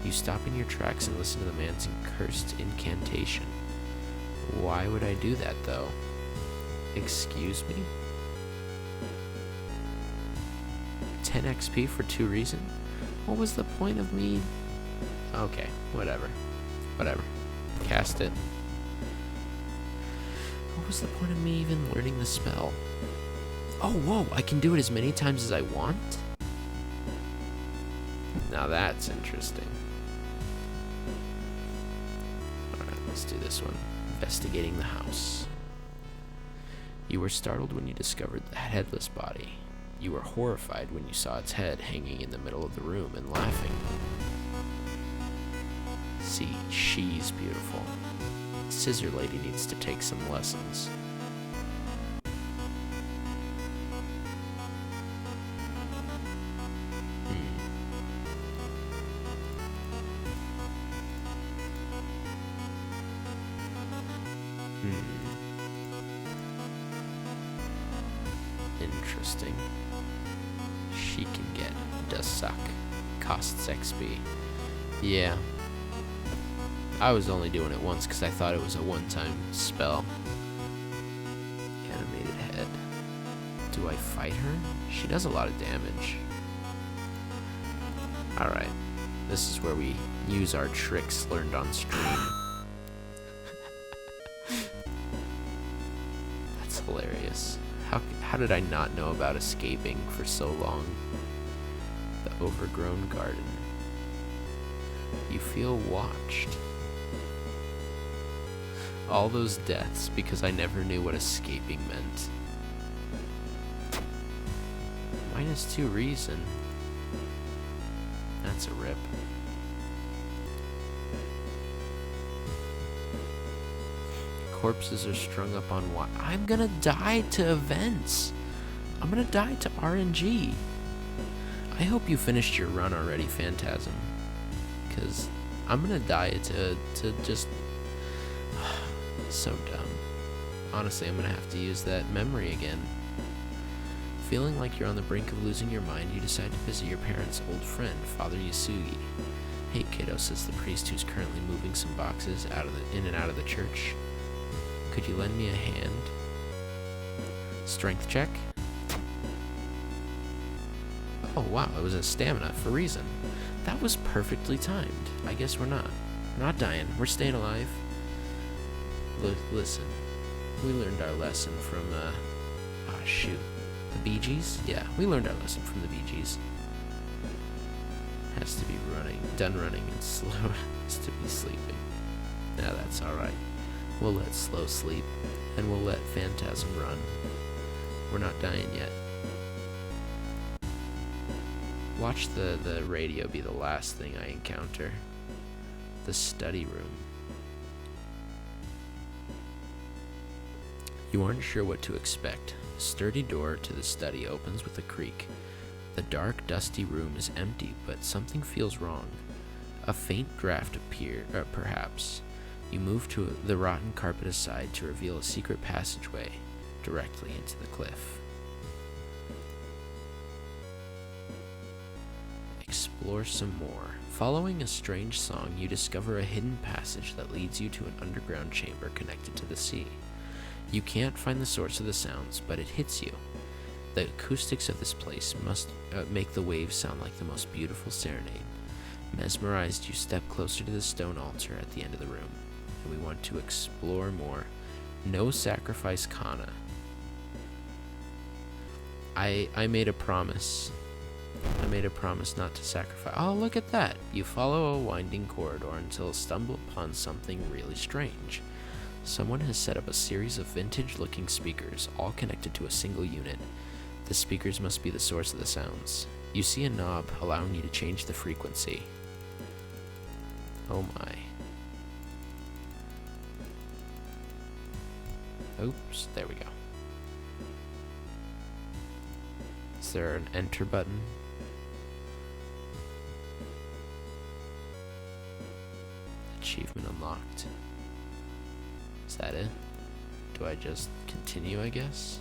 You stop in your tracks and listen to the man's cursed incantation. Why would I do that, though? Excuse me? 10 XP for 2 reasons? What was the point of me? Okay, whatever. Whatever. Cast it. What was the point of me even learning the spell? Oh, whoa, I can do it as many times as I want? Now that's interesting. Alright, let's do this one. Investigating the house. You were startled when you discovered the headless body. You were horrified when you saw its head hanging in the middle of the room and laughing. See, she's beautiful. Scissor Lady needs to take some lessons. Interesting. She can get does suck. Costs XP. Yeah. I was only doing it once because I thought it was a one-time spell. Animated head. Do I fight her? She does a lot of damage. Alright. This is where we use our tricks learned on stream. That's hilarious. How did I not know about escaping for so long? The overgrown garden. You feel watched. All those deaths because I never knew what escaping meant. -2 reason. That's a rip. corpses are strung up on what? I'm gonna die to events. I'm gonna die to RNG. I hope you finished your run already, Phantasm. Because I'm gonna die to just... so dumb. Honestly, I'm gonna have to use that memory again. Feeling like you're on the brink of losing your mind, you decide to visit your parents' old friend, Father Yasugi. Hey kiddo, says the priest who's currently moving some boxes in and out of the church. Could you lend me a hand? Strength check? Oh wow, it was a stamina for reason. That was perfectly timed. I guess we're not. We're not dying. We're staying alive. Listen, we learned our lesson from, shoot. The Bee Gees? Yeah, we learned our lesson from the Bee Gees. Has to be done running, and slow has to be sleeping. Now that's alright. We'll let Slow sleep, and we'll let Phantasm run. We're not dying yet. Watch the radio be the last thing I encounter. The study room. You aren't sure what to expect. A sturdy door to the study opens with a creak. The dark, dusty room is empty, but something feels wrong. A faint draft perhaps. You move to the rotten carpet aside to reveal a secret passageway directly into the cliff. Explore some more. Following a strange song, you discover a hidden passage that leads you to an underground chamber connected to the sea. You can't find the source of the sounds, but it hits you. The acoustics of this place must make the waves sound like the most beautiful serenade. Mesmerized, you step closer to the stone altar at the end of the room, and we want to explore more. No sacrifice Kana. I made a promise. I made a promise not to sacrifice. Oh, look at that. You follow a winding corridor until stumble upon something really strange. Someone has set up a series of vintage-looking speakers, all connected to a single unit. The speakers must be the source of the sounds. You see a knob allowing you to change the frequency. Oh my. Oops, there we go. Is there an enter button? Achievement unlocked. Is that it? Do I just continue, I guess?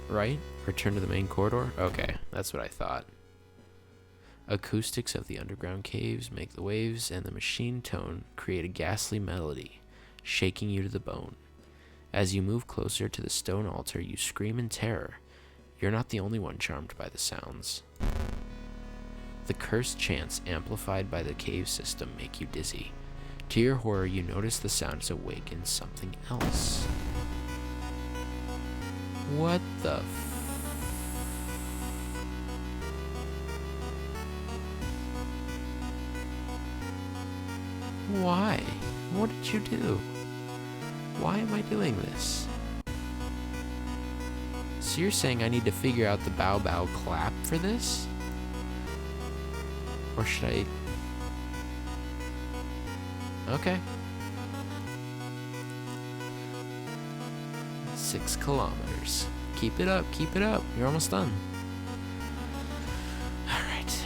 Right? Return to the main corridor? Okay, that's what I thought. Acoustics of the underground caves make the waves and the machine tone create a ghastly melody, shaking you to the bone. As you move closer to the stone altar, you scream in terror. You're not the only one charmed by the sounds. The cursed chants amplified by the cave system make you dizzy. To your horror, you notice the sounds awaken something else. What the Why? What did you do? Why am I doing this? So you're saying I need to figure out the bow bow clap for this? Or should I... Okay. 6 kilometers. Keep it up, keep it up. You're almost done. Alright.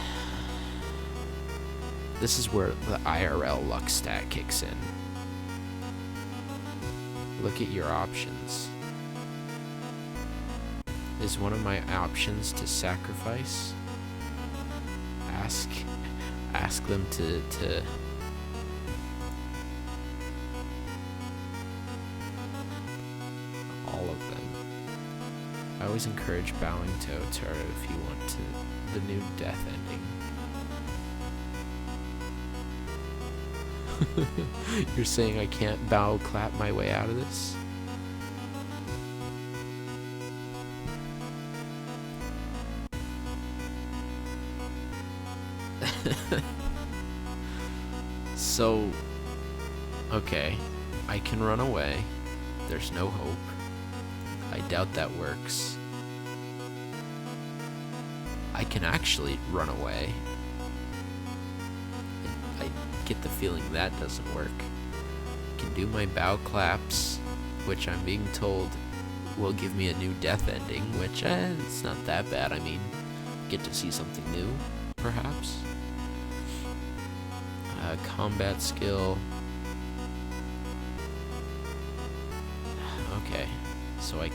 This is where the IRL luck stat kicks in. Look at your options. Is one of my options to sacrifice? Ask them to all of them. I always encourage bowing to Otaro if you want to the new death ending. You're saying I can't bow clap my way out of this? So, okay, I can run away. There's no hope. I doubt that works. I can actually run away. I get the feeling that doesn't work. Can do my bow claps, which I'm being told will give me a new death ending, which it's not that bad. I mean, get to see something new, perhaps. Combat skill. Okay, so I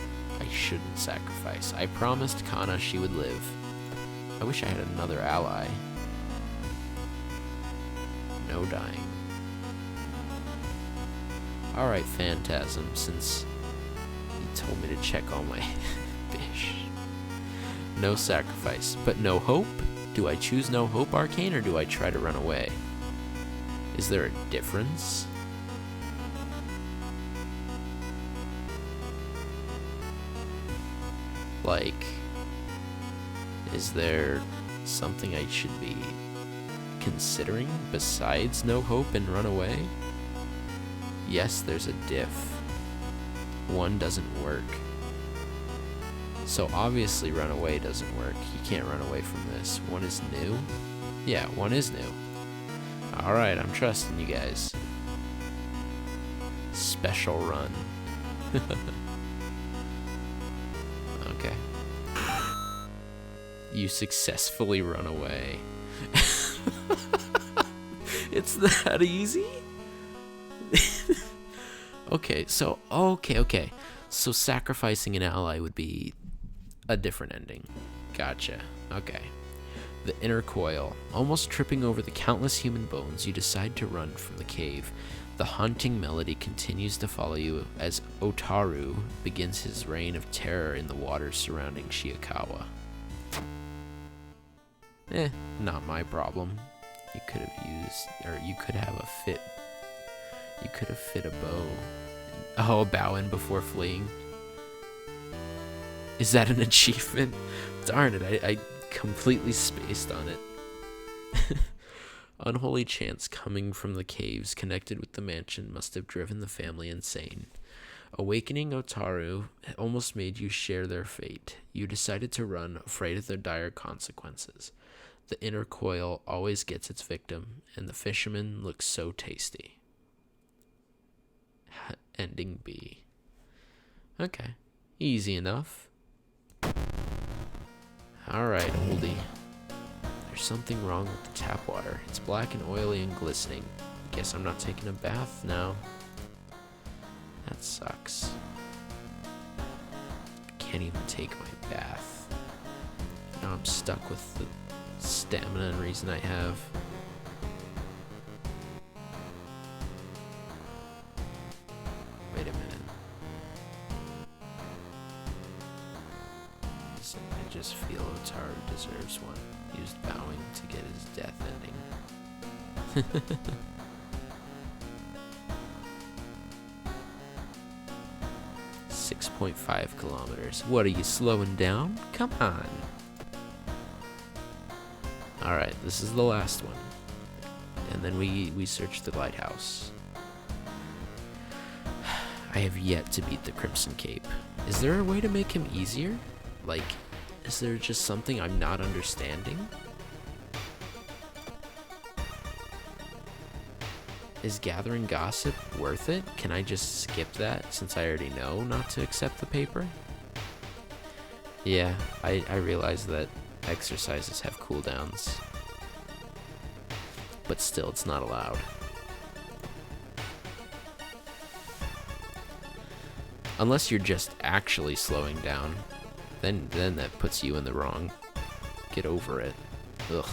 shouldn't sacrifice. I promised Kana she would live. I wish I had another ally. No dying. Alright, Phantasm, since you told me to check all my fish. No sacrifice, but no hope? Do I choose no hope, Arcane, or do I try to run away? Is there a difference? Like, is there something I should be considering besides no hope and run away? Yes, there's a diff. One doesn't work. So obviously run away doesn't work. You can't run away from this. One is new? Yeah, one is new. Alright, I'm trusting you guys. Special run. Okay. You successfully run away. It's that easy? Okay. So sacrificing an ally would be a different ending. Gotcha. Okay. The inner coil. Almost tripping over the countless human bones, you decide to run from the cave. The haunting melody continues to follow you as Otaru begins his reign of terror in the waters surrounding Shiikawa. Not my problem. You could have used, or you could have a fit. You could have fit a bow. Oh, bow in before fleeing. Is that an achievement? Darn it, I completely spaced on it. Unholy chants coming from the caves connected with the mansion must have driven the family insane. Awakening Otaru almost made you share their fate. You decided to run, afraid of their dire consequences. The inner coil always gets its victim, and the fisherman looks so tasty. Ending B. Okay, easy enough. Alright, oldie. There's something wrong with the tap water. It's black and oily and glistening. Guess I'm not taking a bath now. That sucks. Can't even take my bath. Now I'm stuck with the stamina and reason I have. Wait a minute. I just feel Otaru deserves one. Used bowing to get his death ending. 6.5 kilometers. What, are you slowing down? Come on. Alright, this is the last one. And then we search the lighthouse. I have yet to beat the Crimson Cape. Is there a way to make him easier? Like, is there just something I'm not understanding? Is gathering gossip worth it? Can I just skip that since I already know not to accept the paper? Yeah, I realize that exercises have cooldowns. But still, it's not allowed. Unless you're just actually slowing down. Then that puts you in the wrong. Get over it. Ugh.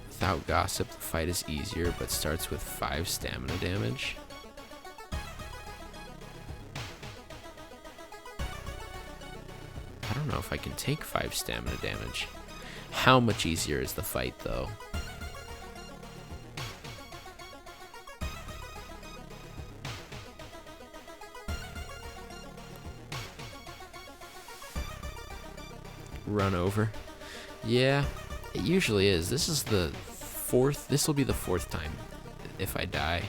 Without gossip, the fight is easier, but starts with 5 stamina damage. I don't know if I can take 5 stamina damage. How much easier is the fight, though? Run over. Yeah, it usually is. This is the 4th. This will be the 4th time if I die.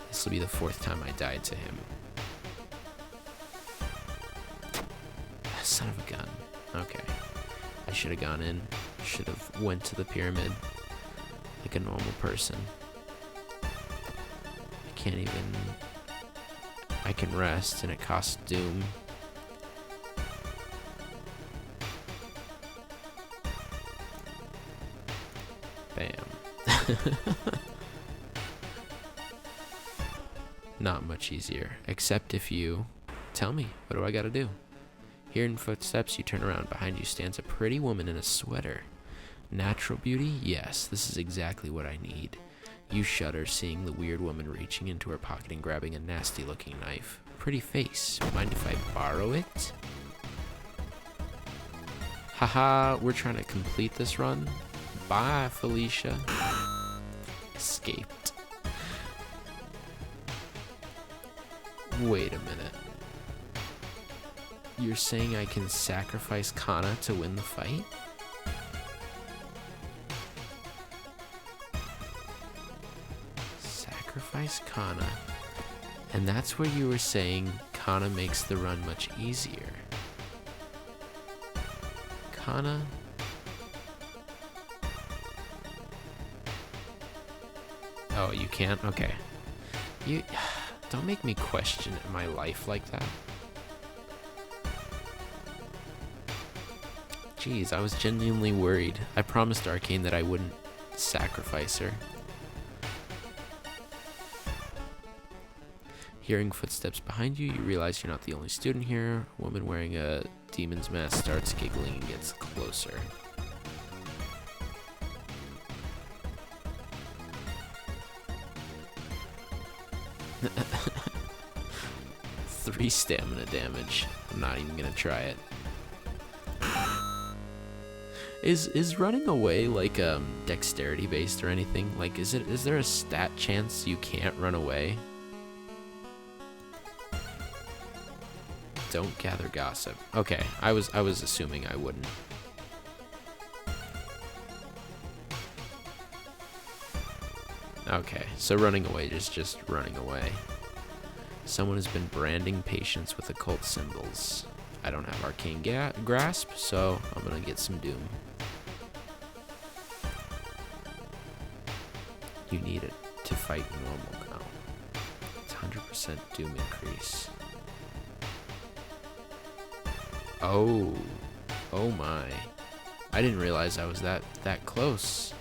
This will be the 4th time I died to him. Son of a gun. Okay. I should have gone in. Should have went to the pyramid like a normal person. I can rest and it costs Doom. Bam. Not much easier, except if you tell me, what do I gotta do? Hearing footsteps, you turn around. Behind you stands a pretty woman in a sweater. Natural beauty? Yes, this is exactly what I need. You shudder, seeing the weird woman reaching into her pocket and grabbing a nasty-looking knife. Pretty face. Mind if I borrow it? Haha, we're trying to complete this run. Bye, Felicia. Escaped. Wait a minute. You're saying I can sacrifice Kana to win the fight? Sacrifice Kana. And that's where you were saying Kana makes the run much easier. Kana. Oh, you can't? Okay. You don't make me question my life like that. Jeez, I was genuinely worried. I promised Arcane that I wouldn't sacrifice her. Hearing footsteps behind you, you realize you're not the only student here. A woman wearing a demon's mask starts giggling and gets closer. Three stamina damage. I'm not even gonna try it. Is running away like dexterity based or anything? Like is there a stat chance you can't run away? Don't gather gossip. Okay, I was assuming I wouldn't. Okay, so running away is just running away. Someone has been branding patients with occult symbols. I don't have arcane grasp, so I'm gonna get some doom. You need it to fight normal now. It's 100% doom increase. Oh my. I didn't realize I was that close.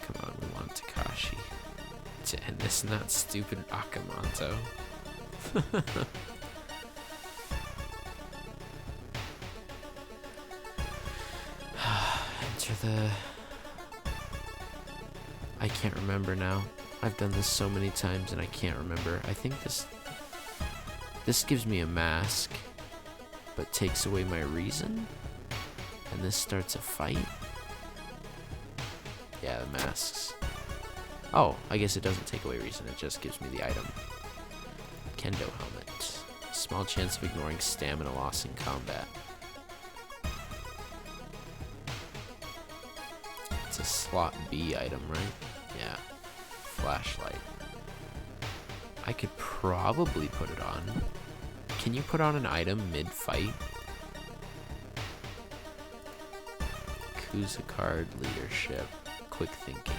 Come on, we want Takashi to end this, not stupid Akamanto. Enter the... I can't remember now. I've done this so many times and I can't remember. I think this gives me a mask, but takes away my reason? And this starts a fight? Yeah, the masks. Oh, I guess it doesn't take away reason, it just gives me the item. Kendo helmet. Small chance of ignoring stamina loss in combat. It's a slot B item, right? Yeah. Flashlight. I could probably put it on. Can you put on an item mid-fight? Kuza card, leadership, quick thinking.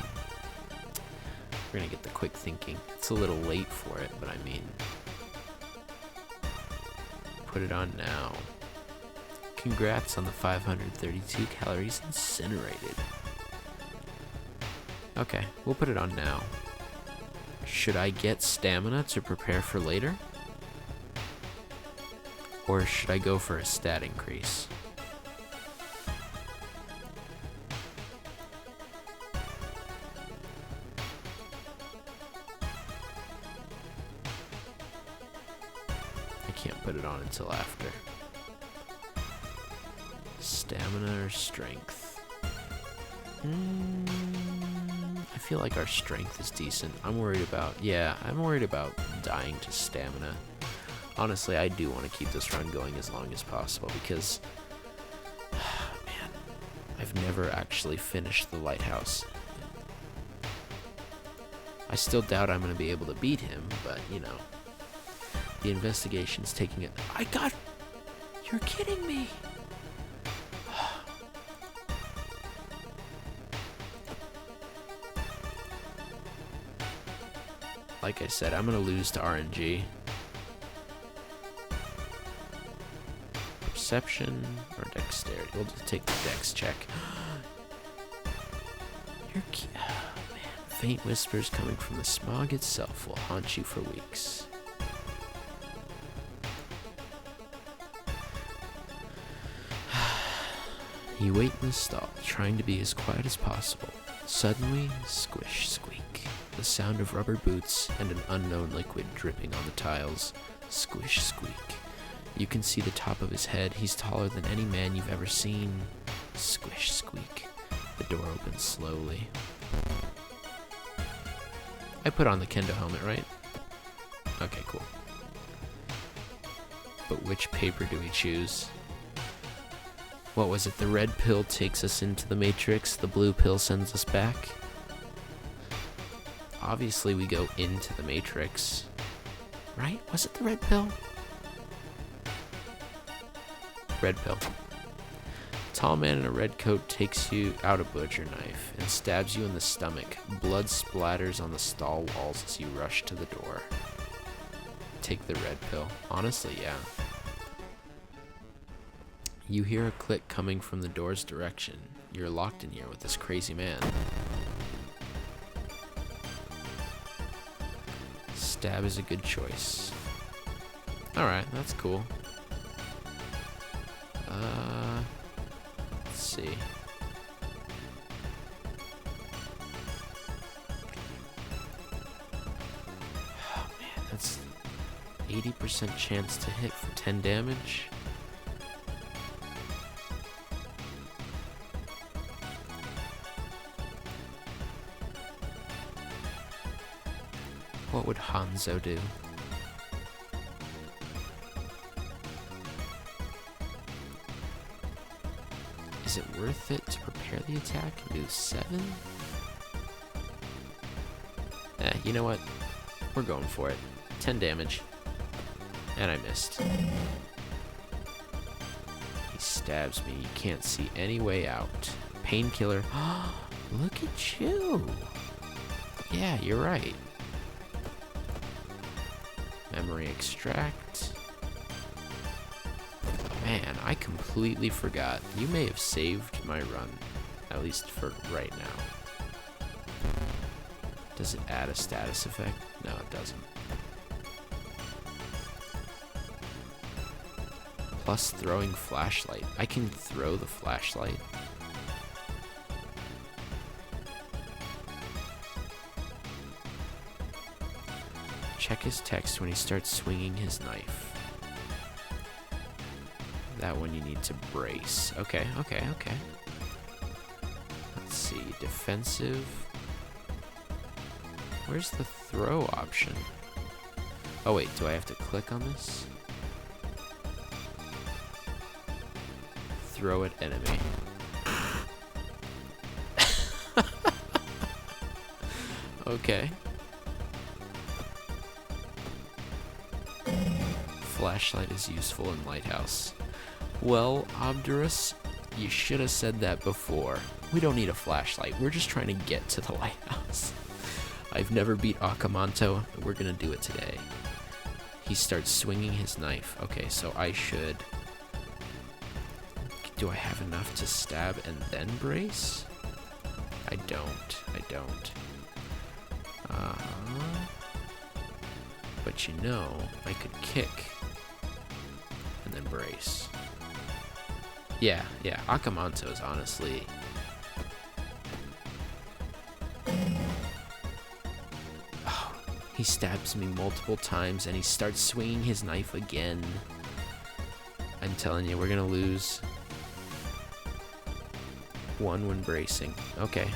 We're gonna get the quick thinking. It's a little late for it, but I mean... Put it on now. Congrats on the 532 calories incinerated. Okay, we'll put it on now. Should I get stamina to prepare for later? Or should I go for a stat increase? I can't put it on until after. Stamina or strength? I feel like our strength is decent. I'm worried about dying to stamina. Honestly, I do want to keep this run going as long as possible because, man, I've never actually finished the lighthouse. I still doubt I'm going to be able to beat him, but, you know, the investigation's taking it. You You're kidding me. Like I said, I'm gonna lose to RNG. Perception or dexterity? We'll just take the dex check. Oh, man. Faint whispers coming from the smog itself will haunt you for weeks. You wait in the stall, trying to be as quiet as possible. Suddenly, squish, squeak. The sound of rubber boots and an unknown liquid dripping on the tiles. Squish, squeak. You can see the top of his head. He's taller than any man you've ever seen. Squish, squeak. The door opens slowly. I put on the kendo helmet, right? Okay, cool. But which paper do we choose? What was it? The red pill takes us into the Matrix. The blue pill sends us back. Obviously, we go into the Matrix. Right? Was it the red pill? Red pill. Tall man in a red coat takes you out a butcher knife and stabs you in the stomach. Blood splatters on the stall walls as you rush to the door. Take the red pill. Honestly, yeah. You hear a click coming from the door's direction. You're locked in here with this crazy man. Stab is a good choice. Alright, that's cool. Let's see. Oh man, that's 80% chance to hit for 10 damage. What would Hanzo do? Is it worth it to prepare the attack and do 7? You know what? We're going for it. 10 damage. And I missed. He stabs me. You can't see any way out. Painkiller. Look at you. Yeah, you're right. Memory extract. Man, I completely forgot. You may have saved my run, at least for right now. Does it add a status effect? No, it doesn't. Plus throwing flashlight. I can throw the flashlight. Check his text when he starts swinging his knife. That one you need to brace. Okay. Let's see. Defensive. Where's the throw option? Oh wait, do I have to click on this? Throw at enemy. Okay. Flashlight is useful in Lighthouse. Well, Obdurus, you should have said that before. We don't need a flashlight. We're just trying to get to the lighthouse. I've never beat Akamanto, but we're gonna do it today. He starts swinging his knife. Okay, so I should... Do I have enough to stab and then brace? I don't. But you know, I could kick and then brace. Yeah, Akamanto is honestly... Oh, he stabs me multiple times and he starts swinging his knife again. I'm telling you, we're gonna lose one when bracing. Okay.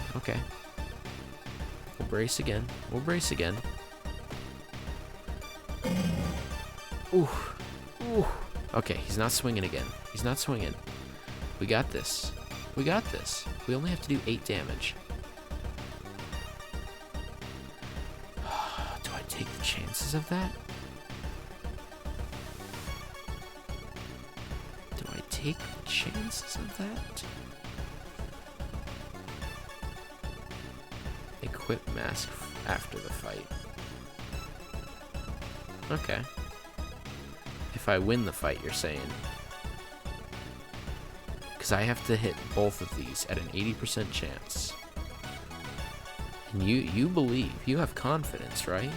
We'll brace again. Ooh. Okay, he's not swinging again. We got this. We only have to do 8 damage. Do I take the chances of that? take chances of that? Equip mask after the fight. Okay. If I win the fight, you're saying. Because I have to hit both of these at an 80% chance. And you believe, you have confidence, right?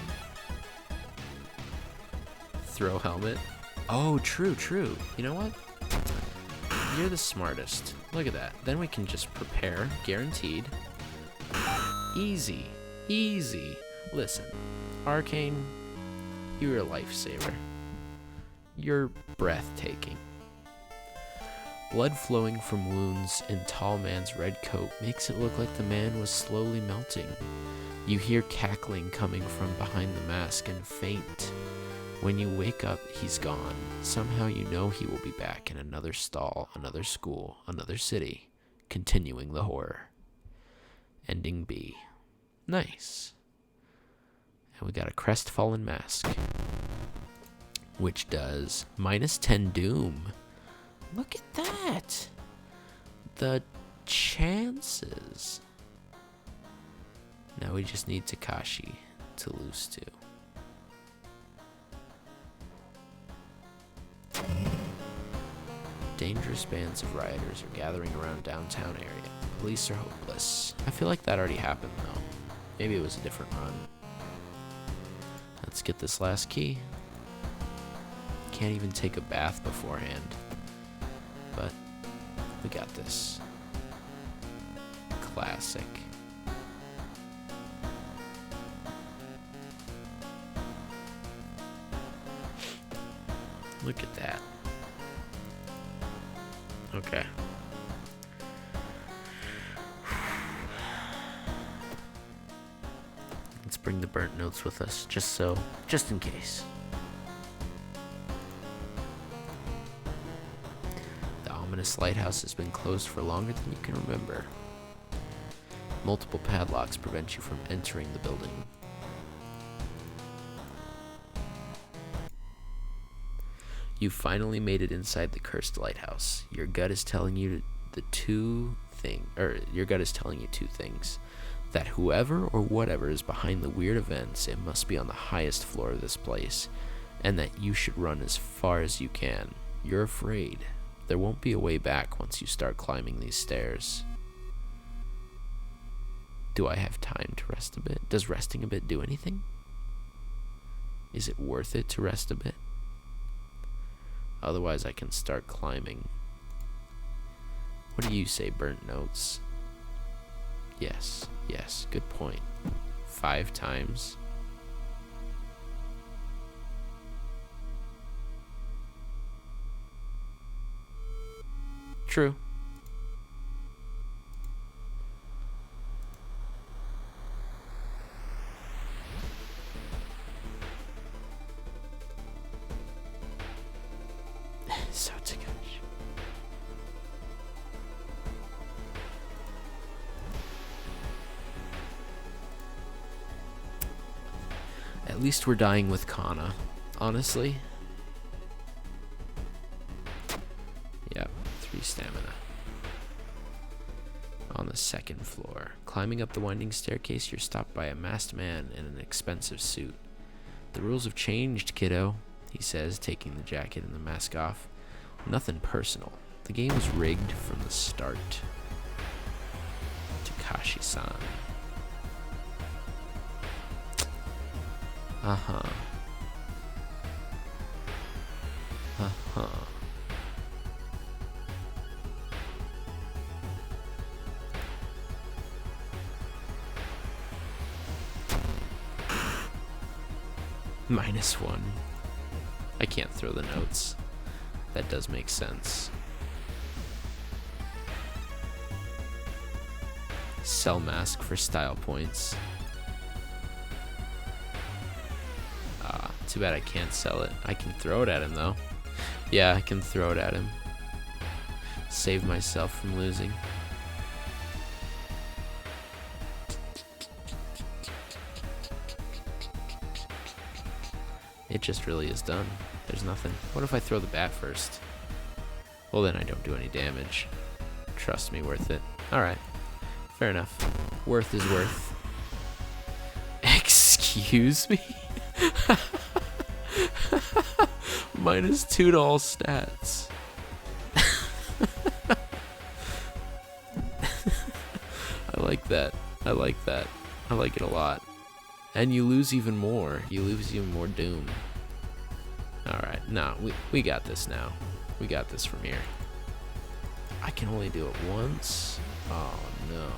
Throw helmet. Oh, true. You know what? You're the smartest. Look at that. Then we can just prepare, guaranteed. Easy. Listen, Arcane, you're a lifesaver. You're breathtaking. Blood flowing from wounds in Tall Man's red coat makes it look like the man was slowly melting. You hear cackling coming from behind the mask and faint. When you wake up, he's gone. Somehow you know he will be back in another stall, another school, another city, continuing the horror. Ending B. Nice. And we got a crestfallen mask, which does -10 doom. Look at that. The chances. Now we just need Takashi to lose to. Dangerous bands of rioters are gathering around downtown area. Police are hopeless. I feel like that already happened though. Maybe it was a different run. Let's get this last key. Can't even take a bath beforehand. But we got this. Classic. Look at that. Okay. Let's bring the burnt notes with us, just in case. The ominous lighthouse has been closed for longer than you can remember. Multiple padlocks prevent you from entering the building. You finally made it inside the cursed lighthouse. Your gut is telling you two things. That whoever or whatever is behind the weird events, it must be on the highest floor of this place, and that you should run as far as you can. You're afraid. There won't be a way back once you start climbing these stairs. Do I have time to rest a bit? Does resting a bit do anything? Is it worth it to rest a bit? Otherwise, I can start climbing. What do you say, burnt notes? Yes, good point. 5 times. True. So Takashi. At least we're dying with Kana, honestly. Yep, 3 stamina. On the second floor. Climbing up the winding staircase, you're stopped by a masked man in an expensive suit. The rules have changed, kiddo, he says, taking the jacket and the mask off. Nothing personal. The game is rigged from the start. Takashi-san. Uh-huh. -1. I can't throw the notes. That does make sense. Sell mask for style points. Too bad I can't sell it. I can throw it at him though. Yeah, I can throw it at him. Save myself from losing. It just really is done. There's nothing. What if I throw the bat first? Well, then I don't do any damage. Trust me, worth it. Alright. Fair enough. Worth is worth. Excuse me? -2 to all stats. I like that. I like that. I like it a lot. And you lose even more. You lose even more doom. Alright, no, we got this now. We got this from here. I can only do it once? Oh, no.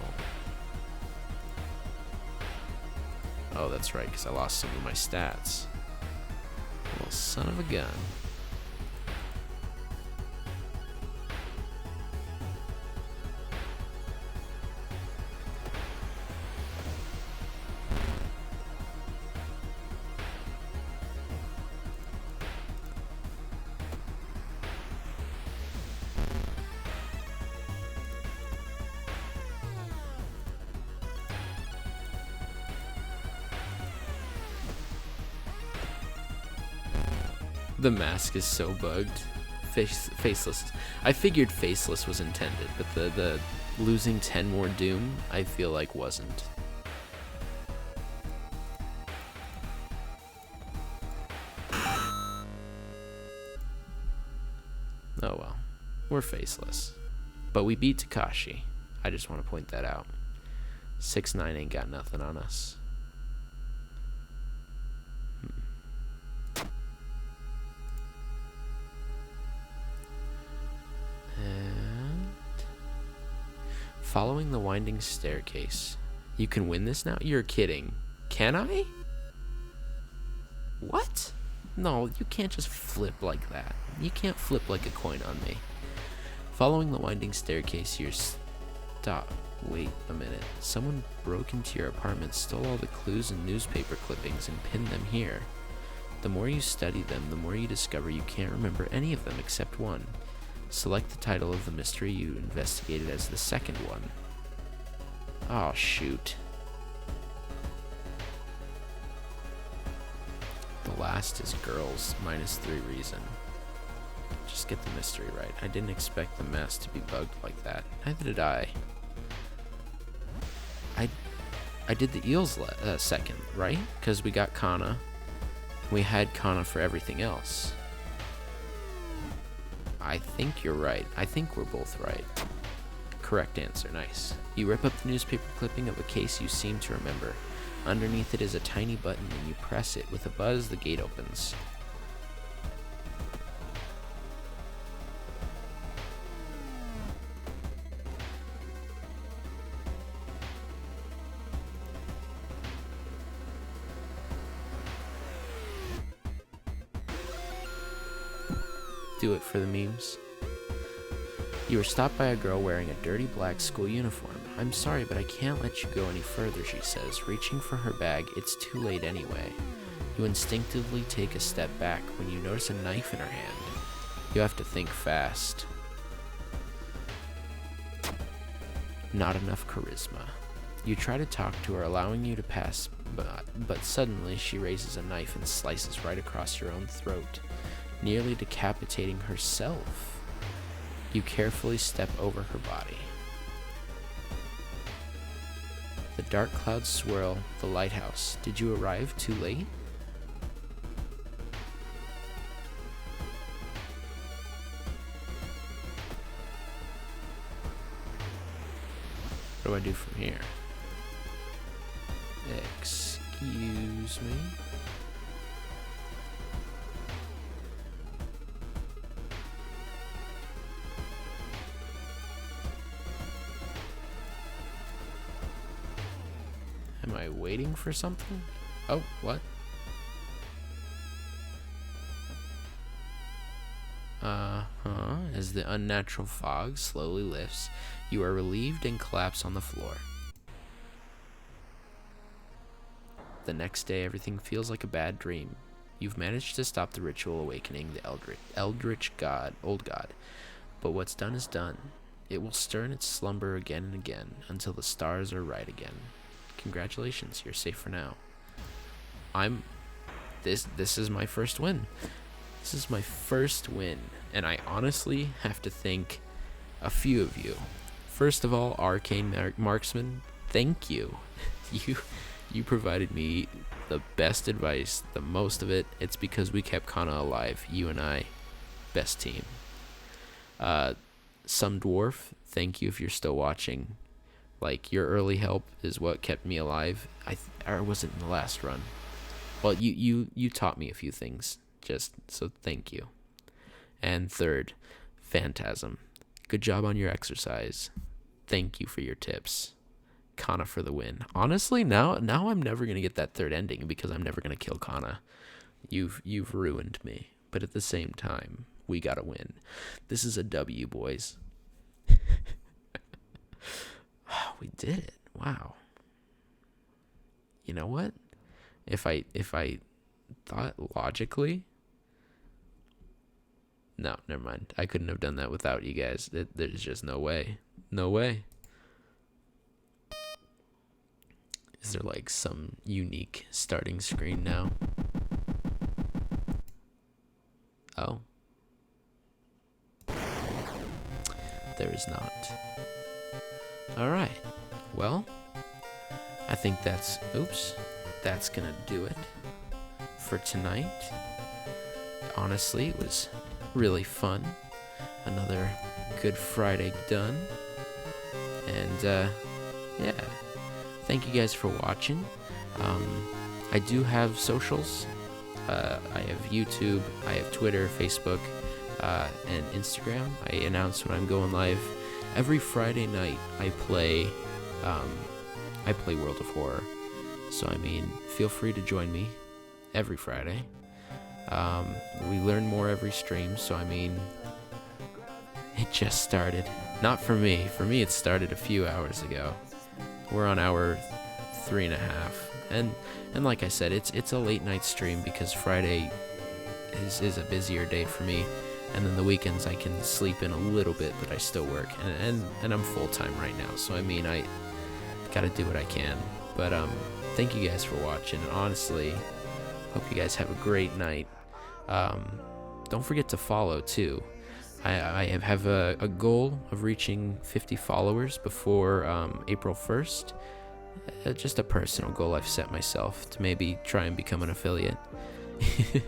Oh, that's right, because I lost some of my stats. Well, son of a gun. The mask is so bugged. Faceless. I figured faceless was intended, but the losing 10 more doom, I feel like wasn't. Oh well. We're faceless. But we beat Takashi. I just want to point that out. 6ix9ine ain't got nothing on us. Following the winding staircase. You can win this now? You're kidding. Can I? What? No, you can't just flip like that. You can't flip like a coin on me. Following the winding staircase, you're stop. Wait a minute. Someone broke into your apartment, stole all the clues and newspaper clippings, and pinned them here. The more you study them, the more you discover you can't remember any of them except one. Select the title of the mystery you investigated as the second one. Oh, shoot. The last is girls, -3 reason. Just get the mystery right. I didn't expect the mask to be bugged like that. Neither did I. I did the eels second, right? Because we got Kana. We had Kana for everything else. I think you're right. I think we're both right. Correct answer. Nice. You rip up the newspaper clipping of a case you seem to remember. Underneath it is a tiny button, and you press it. With a buzz, the gate opens. Do it for the memes. You were stopped by a girl wearing a dirty black school uniform. I'm sorry, but I can't let you go any further, she says, reaching for her bag. It's too late anyway. You instinctively take a step back when you notice a knife in her hand. You have to think fast. Not enough charisma. You try to talk to her, allowing you to pass, but suddenly she raises a knife and slices right across your own throat, nearly decapitating herself. You carefully step over her body. The dark clouds swirl the lighthouse. Did you arrive too late? What do I do from here? Excuse me? Am I waiting for something? Oh, what? As the unnatural fog slowly lifts, you are relieved and collapse on the floor. The next day, everything feels like a bad dream. You've managed to stop the ritual awakening the eldritch god, old god. But what's done is done. It will stir in its slumber again and again until the stars are right again. Congratulations, you're safe for now. This is my first win. This is my first win. And I honestly have to thank a few of you. First of all, Arcane Marksman, thank you. You provided me the best advice, the most of it. It's because we kept Kana alive, you and I. Best team. Some Dwarf, thank you if you're still watching. Like, your early help is what kept me alive. I wasn't in the last run. Well, you taught me a few things, just so thank you. And third, Phantasm. Good job on your exercise. Thank you for your tips. Kana for the win. Honestly, now I'm never gonna get that third ending because I'm never gonna kill Kana. You've ruined me. But at the same time, we gotta win. This is a W, boys. We did it. Wow. You know what? If I thought logically, no, never mind. I couldn't have done that without you guys. There's just no way. No way. Is there like some unique starting screen now? Oh. There is not. Alright. Well, I think that's gonna do it for tonight. Honestly, it was really fun. Another good Friday done. And yeah, thank you guys for watching. I do have socials. I have YouTube, I have Twitter, Facebook, and Instagram. I announce when I'm going live. Every Friday night I play World of Horror. So I mean, feel free to join me every Friday. We learn more every stream, so I mean, it just started. Not for me. For me, it started a few hours ago. We're on hour 3.5, and like I said, it's a late night stream because Friday is a busier day for me, and then the weekends I can sleep in a little bit, but I still work, and I'm full time right now. So I mean, I gotta do what I can. But thank you guys for watching. And honestly, hope you guys have a great night. Don't forget to follow too. I have a goal of reaching 50 followers before April 1st. Just a personal goal I've set myself to maybe try and become an affiliate.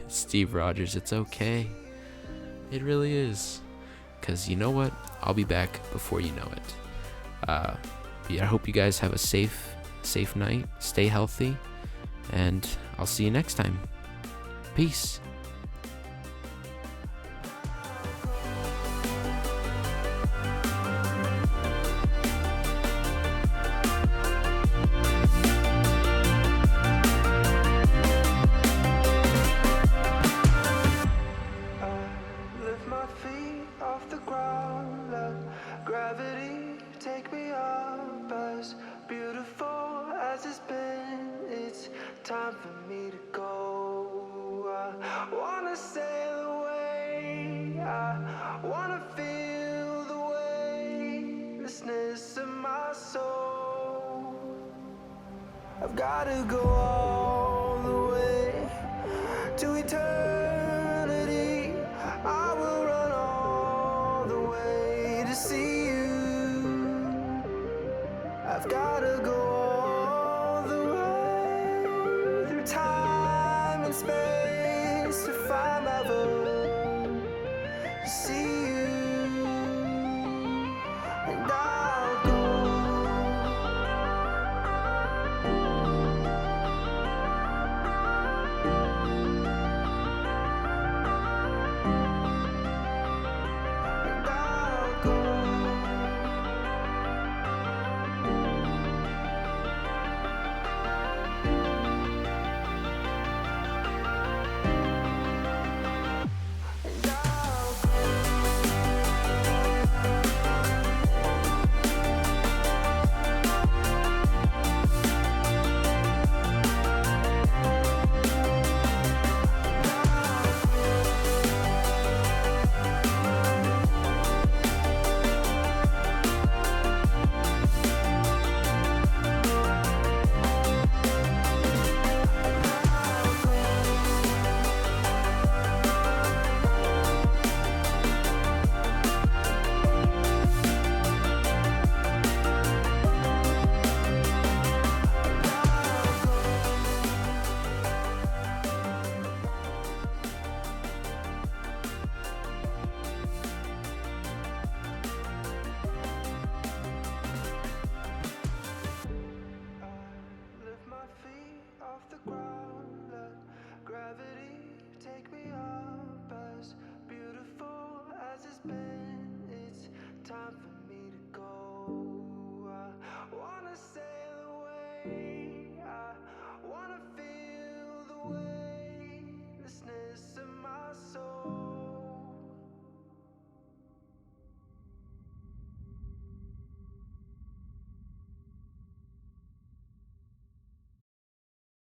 Steve Rogers, it's okay. It really is. Because you know what? I'll be back before you know it. Yeah, I hope you guys have a safe night. Stay healthy. And I'll see you next time. Peace. Time for me to go. I wanna sail away. I wanna feel the weightlessness of my soul. I've gotta go all the way to eternity. I will run all the way to see you. I've gotta go